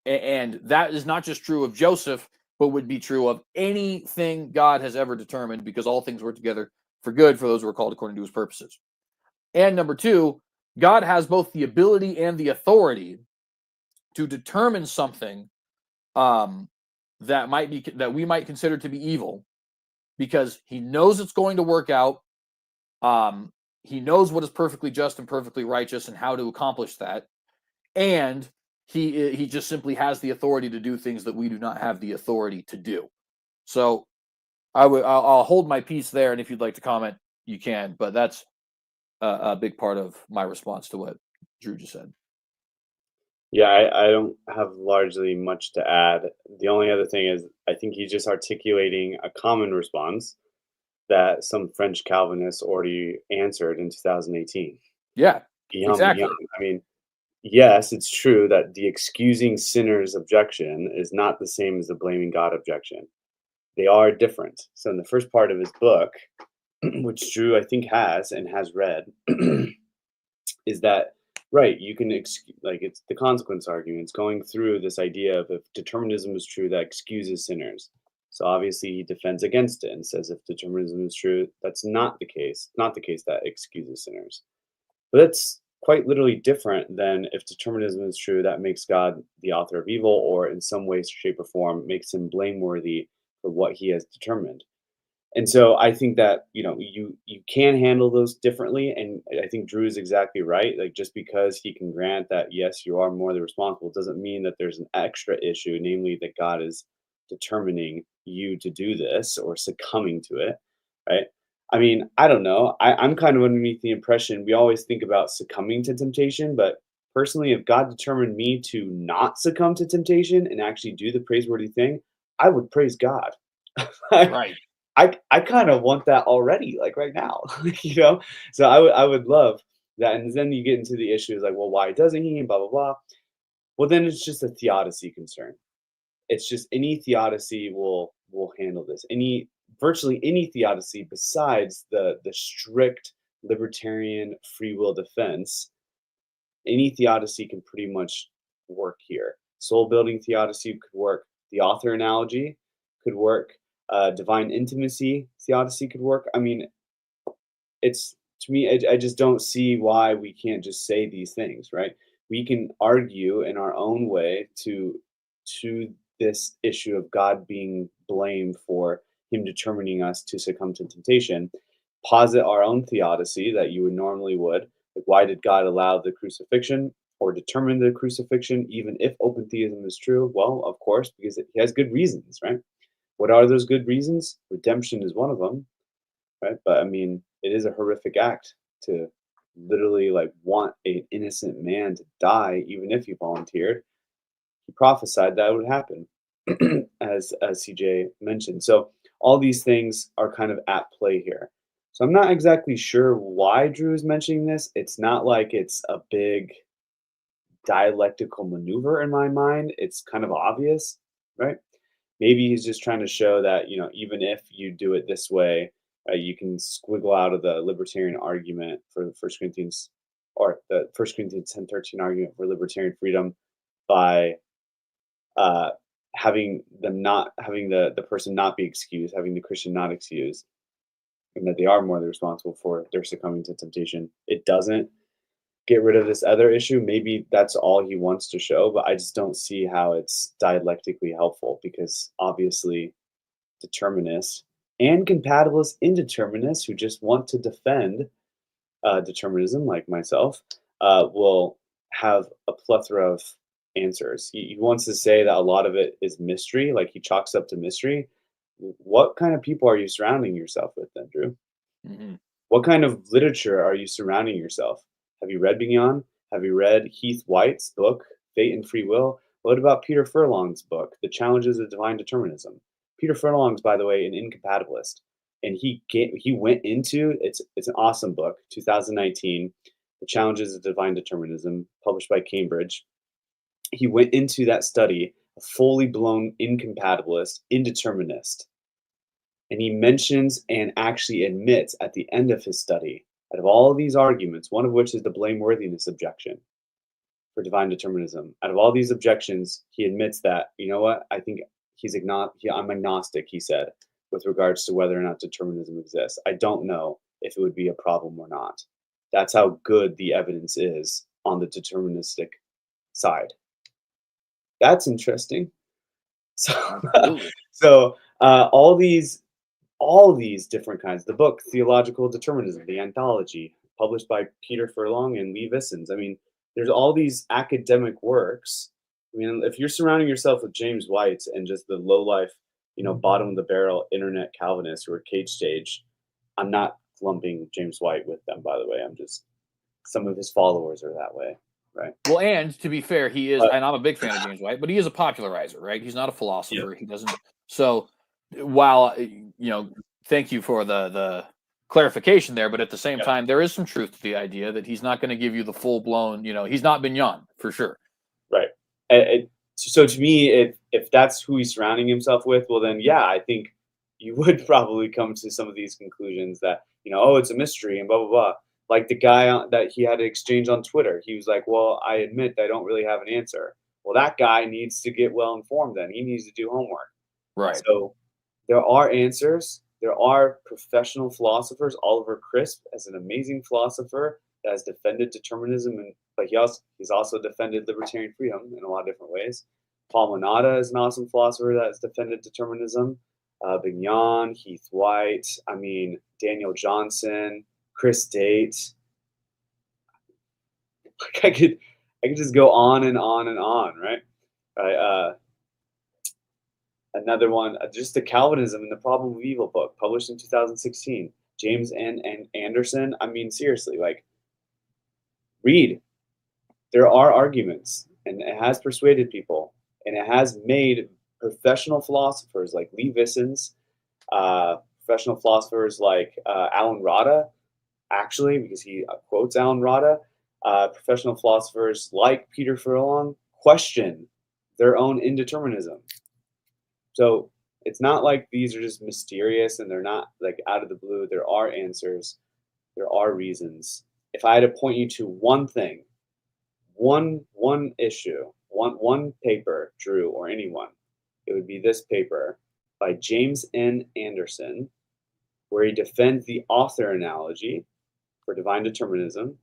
And that is not just true of Joseph, but would be true of anything God has ever determined, because all things work together for good for those who are called according to his purposes. And number two, God has both the ability and the authority to determine something that we might consider to be evil, because he knows it's going to work out. He knows what is perfectly just and perfectly righteous and how to accomplish that, and he just simply has the authority to do things that we do not have the authority to do. So I'll hold my peace there, and if you'd like to comment, you can. But that's a big part of my response to what Drew just said. Yeah, I don't have largely much to add. The only other thing is I think he's just articulating a common response that some French Calvinists already answered in 2018. Yeah, exactly. I mean, yes, it's true that the excusing sinners objection is not the same as the blaming God objection. They are different. So in the first part of his book, which Drew I think has and has read, is that right? You can it's the consequence argument. It's going through this idea of if determinism is true, that excuses sinners. So obviously he defends against it and says if determinism is true, that's not the case. Not the case that excuses sinners. But that's quite literally different than if determinism is true, that makes God the author of evil, or in some way, shape, or form makes him blameworthy for what he has determined. And so I think that, you can handle those differently. And I think Drew is exactly right. Like, just because he can grant that, yes, you are morally responsible, doesn't mean that there's an extra issue, namely that God is determining you to do this or succumbing to it, right? I mean, I don't know. I'm kind of underneath the impression we always think about succumbing to temptation, but personally, if God determined me to not succumb to temptation and actually do the praiseworthy thing, I would praise God. Right. I kind of want that already, like right now, So I would love that. And then you get into the issues like, well, why doesn't he? And blah, blah, blah. Well, then it's just a theodicy concern. It's just any theodicy will handle this. Virtually any theodicy besides the strict libertarian free will defense, any theodicy can pretty much work here. Soul building theodicy could work. The author analogy could work. Divine intimacy theodicy could work. I mean, it's, to me, I just don't see why we can't just say these things, right? We can argue in our own way to this issue of God being blamed for him determining us to succumb to temptation, posit our own theodicy that you would normally would. Like, why did God allow the crucifixion or determine the crucifixion, even if open theism is true? Well, of course, because he has good reasons, right? What are those good reasons? Redemption is one of them, right? But I mean, it is a horrific act to literally want an innocent man to die, even if he volunteered. He prophesied that would happen, as CJ mentioned. So all these things are kind of at play here. So I'm not exactly sure why Drew is mentioning this. It's not like it's a big dialectical maneuver in my mind. It's kind of obvious, right? Maybe he's just trying to show that, even if you do it this way, you can squiggle out of the libertarian argument for the 1 Corinthians, or the 1 Corinthians 10:13 argument for libertarian freedom by having the person not be excused, having the Christian not excused, and that they are morally responsible for their succumbing to temptation. It doesn't get rid of this other issue. Maybe that's all he wants to show, but I just don't see how it's dialectically helpful, because obviously determinists and compatibilist indeterminists who just want to defend determinism, like myself, will have a plethora of answers. He wants to say that a lot of it is mystery, like he chalks up to mystery. What kind of people are you surrounding yourself with then, Drew? Mm-hmm. What kind of literature are you surrounding yourself? Have you read Bignon? Have you read Heath White's book, Fate and Free Will? What about Peter Furlong's book, The Challenges of Divine Determinism? Peter Furlong's, by the way, an incompatibilist. And he went into, it's an awesome book, 2019, The Challenges of Divine Determinism, published by Cambridge. He went into that study, a fully blown incompatibilist, indeterminist. And he mentions and actually admits at the end of his study, out of all of these arguments, one of which is the blameworthiness objection for divine determinism. Out of all these objections, he admits that, you know what, I think I'm agnostic, he said, with regards to whether or not determinism exists. I don't know if it would be a problem or not. That's how good the evidence is on the deterministic side. That's interesting. So, Absolutely. all these different kinds. The book Theological Determinism, the anthology, published by Peter Furlong and Lee Vissens. I mean, there's all these academic works. I mean, if you're surrounding yourself with James Whites and just the low life, bottom of the barrel internet Calvinists who are cage stage, I'm not lumping James White with them, by the way. I'm just, some of his followers are that way, right? Well, and to be fair, he is, and I'm a big fan of James White, but he is a popularizer, right? He's not a philosopher. He doesn't. So, while thank you for the clarification there, but at the same time, there is some truth to the idea that he's not going to give you the full blown. He's not Bignon for sure. Right. So to me, if that's who he's surrounding himself with, well, then I think you would probably come to some of these conclusions that it's a mystery and blah blah blah. Like the guy that he had an exchange on Twitter, he was like, "Well, I admit I don't really have an answer." Well, that guy needs to get well informed. Then he needs to do homework. Right. So there are answers. There are professional philosophers. Oliver Crisp is an amazing philosopher that has defended determinism, but he's also defended libertarian freedom in a lot of different ways. Paul Monada is an awesome philosopher that has defended determinism. Bignon, Heath White, Daniel Johnson, Chris Date. I could just go on and on and on, right? Another one, just the Calvinism and the Problem of Evil book, published in 2016. James N. Anderson. Seriously, read. There are arguments, and it has persuaded people, and it has made professional philosophers like Lee Vissens, professional philosophers like Alan Rada, actually, because he quotes Alan Rada, professional philosophers like Peter Furlong question their own indeterminism. So it's not like these are just mysterious and they're not like out of the blue. There are answers. There are reasons. If I had to point you to one thing, one issue, one paper, Drew, or anyone, it would be this paper by James N. Anderson, where he defends the author analogy for divine determinism.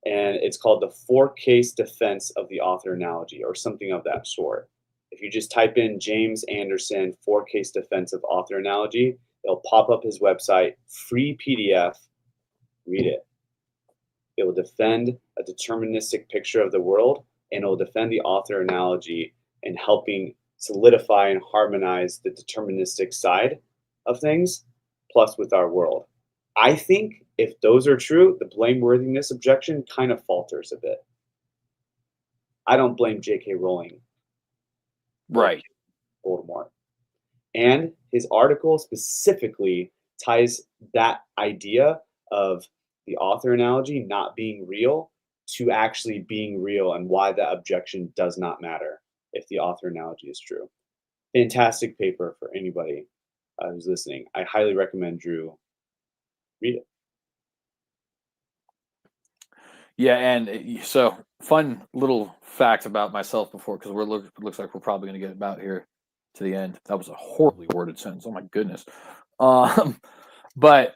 And it's called the 4-case defense of the author analogy, or something of that sort. If you just type in James Anderson 4-case defense of author analogy, it'll pop up his website, free PDF. Read it. It will defend a deterministic picture of the world, and it will defend the author analogy in helping solidify and harmonize the deterministic side of things, plus with our world. I think if those are true, the blameworthiness objection kind of falters a bit. I don't blame J.K. Rowling. Right. Voldemort. And his article specifically ties that idea of the author analogy not being real to actually being real, and why that objection does not matter if the author analogy is true. Fantastic paper for anybody who's listening. I highly recommend Drew read it. Yeah, and so fun little fact about myself before, because looks like we're probably going to get about here to the end. That was a horribly worded sentence. Oh my goodness. But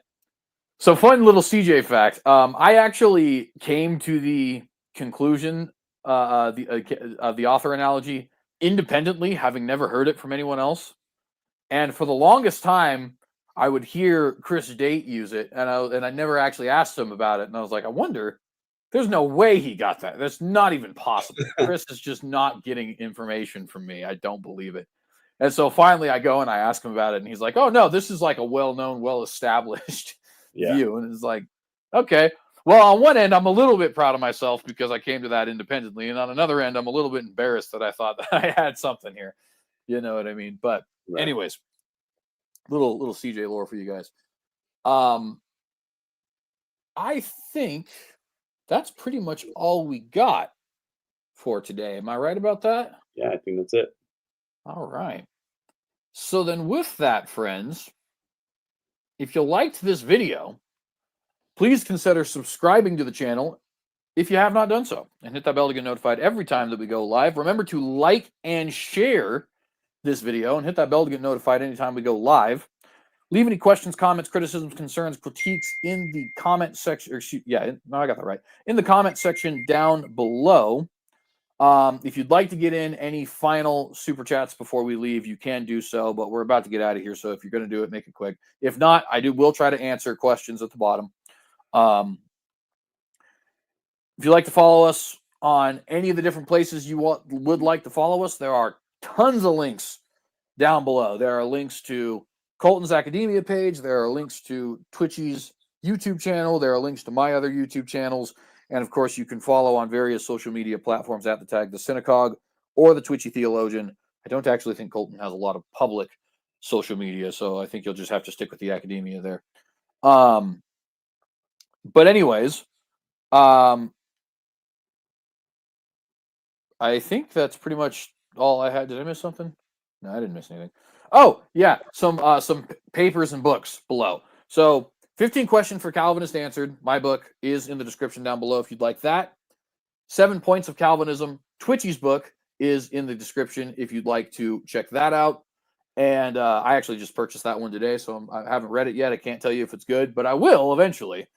so fun little CJ fact. I actually came to the conclusion of the author analogy independently, having never heard it from anyone else. And for the longest time, I would hear Chris Date use it, and I never actually asked him about it. And I was like, I wonder. There's no way he got that. That's not even possible. Chris is just not getting information from me. I don't believe it. And so finally I go and I ask him about it, and he's like, oh, no, this is like a well-known, well-established view. And it's like, okay. Well, on one end, I'm a little bit proud of myself because I came to that independently. And on another end, I'm a little bit embarrassed that I thought that I had something here. You know what I mean? But anyways, little CJ lore for you guys. I think that's pretty much all we got for today. Am I right about that? Yeah, I think that's it. All right. So then with that, friends, if you liked this video, please consider subscribing to the channel if you have not done so, and hit that bell to get notified every time that we go live. Remember to like and share this video and hit that bell to get notified anytime we go live. Leave any questions, comments, criticisms, concerns, critiques in the comment section. I got that right. In the comment section down below. If you'd like to get in any final super chats before we leave, you can do so, but we're about to get out of here. So if you're going to do it, make it quick. If not, will try to answer questions at the bottom. If you'd like to follow us on any of the different places you would like to follow us, there are tons of links down below. There are links to Colton's Academia page. There are links to Twitchy's YouTube channel. There are links to my other YouTube channels. And of course, you can follow on various social media platforms at the tag The Synagogue or the Twitchy Theologian. I don't actually think Colton has a lot of public social media, so I think you'll just have to stick with the Academia there. But anyways, I think that's pretty much all I had. Did I miss something? No, I didn't miss anything. Oh, yeah, some papers and books below. So 15 Questions for Calvinists Answered. My book is in the description down below if you'd like that. 7 Points of Calvinism. Twitchy's book is in the description if you'd like to check that out. And I actually just purchased that one today, so I haven't read it yet. I can't tell you if it's good, but I will eventually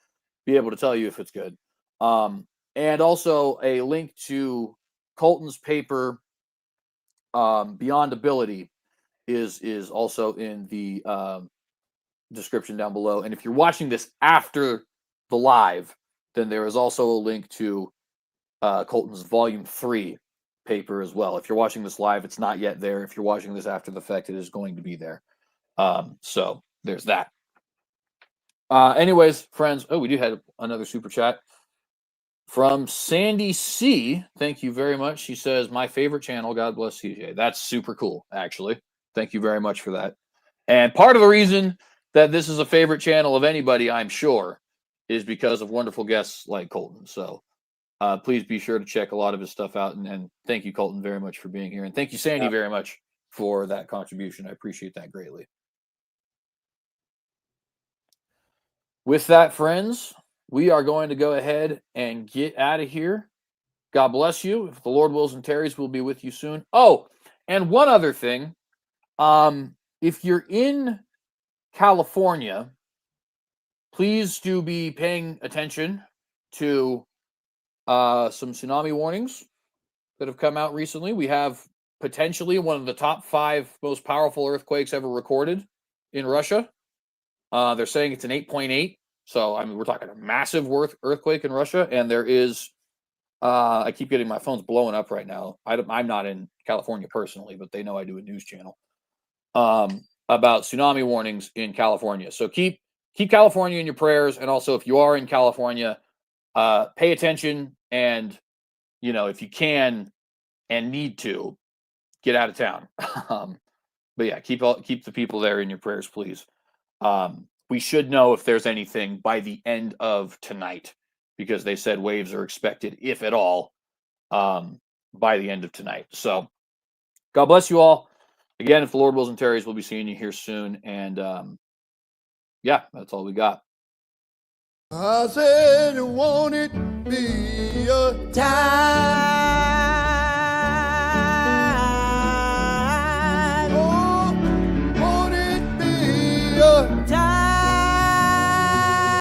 be able to tell you if it's good. And also a link to Colton's paper, Beyond Ability, is also in the description down below. And if you're watching this after the live, then there is also a link to Colton's Volume 3 paper as well. If you're watching this live, it's not yet there. If you're watching this after the fact, it is going to be there. So there's that. Anyways, friends, we do have another super chat from Sandy C. Thank you very much. She says, my favorite channel. God bless CJ. That's super cool, actually. Thank you very much for that. And part of the reason that this is a favorite channel of anybody, I'm sure, is because of wonderful guests like Colton. So please be sure to check a lot of his stuff out. And thank you, Colton, very much for being here. And thank you, Sandy, very much for that contribution. I appreciate that greatly. With that, friends, we are going to go ahead and get out of here. God bless you. If the Lord wills and tarries, we'll be with you soon. Oh, and one other thing. If you're in California, please do be paying attention to some tsunami warnings that have come out recently. We have potentially one of the top 5 most powerful earthquakes ever recorded in Russia. They're saying it's an 8.8. So, I mean, we're talking a massive earthquake in Russia. And there is, I keep getting my phone's blowing up right now. I'm not in California personally, but they know I do a news channel about tsunami warnings in California. So keep California in your prayers. And also, if you are in California, pay attention. And, if you can and need to, get out of town. But yeah, keep the people there in your prayers, please. We should know if there's anything by the end of tonight, because they said waves are expected, if at all, by the end of tonight. So God bless you all. Again, if the Lord wills and tarries, we'll be seeing you here soon. And yeah, that's all we got. I said, won't it be a time?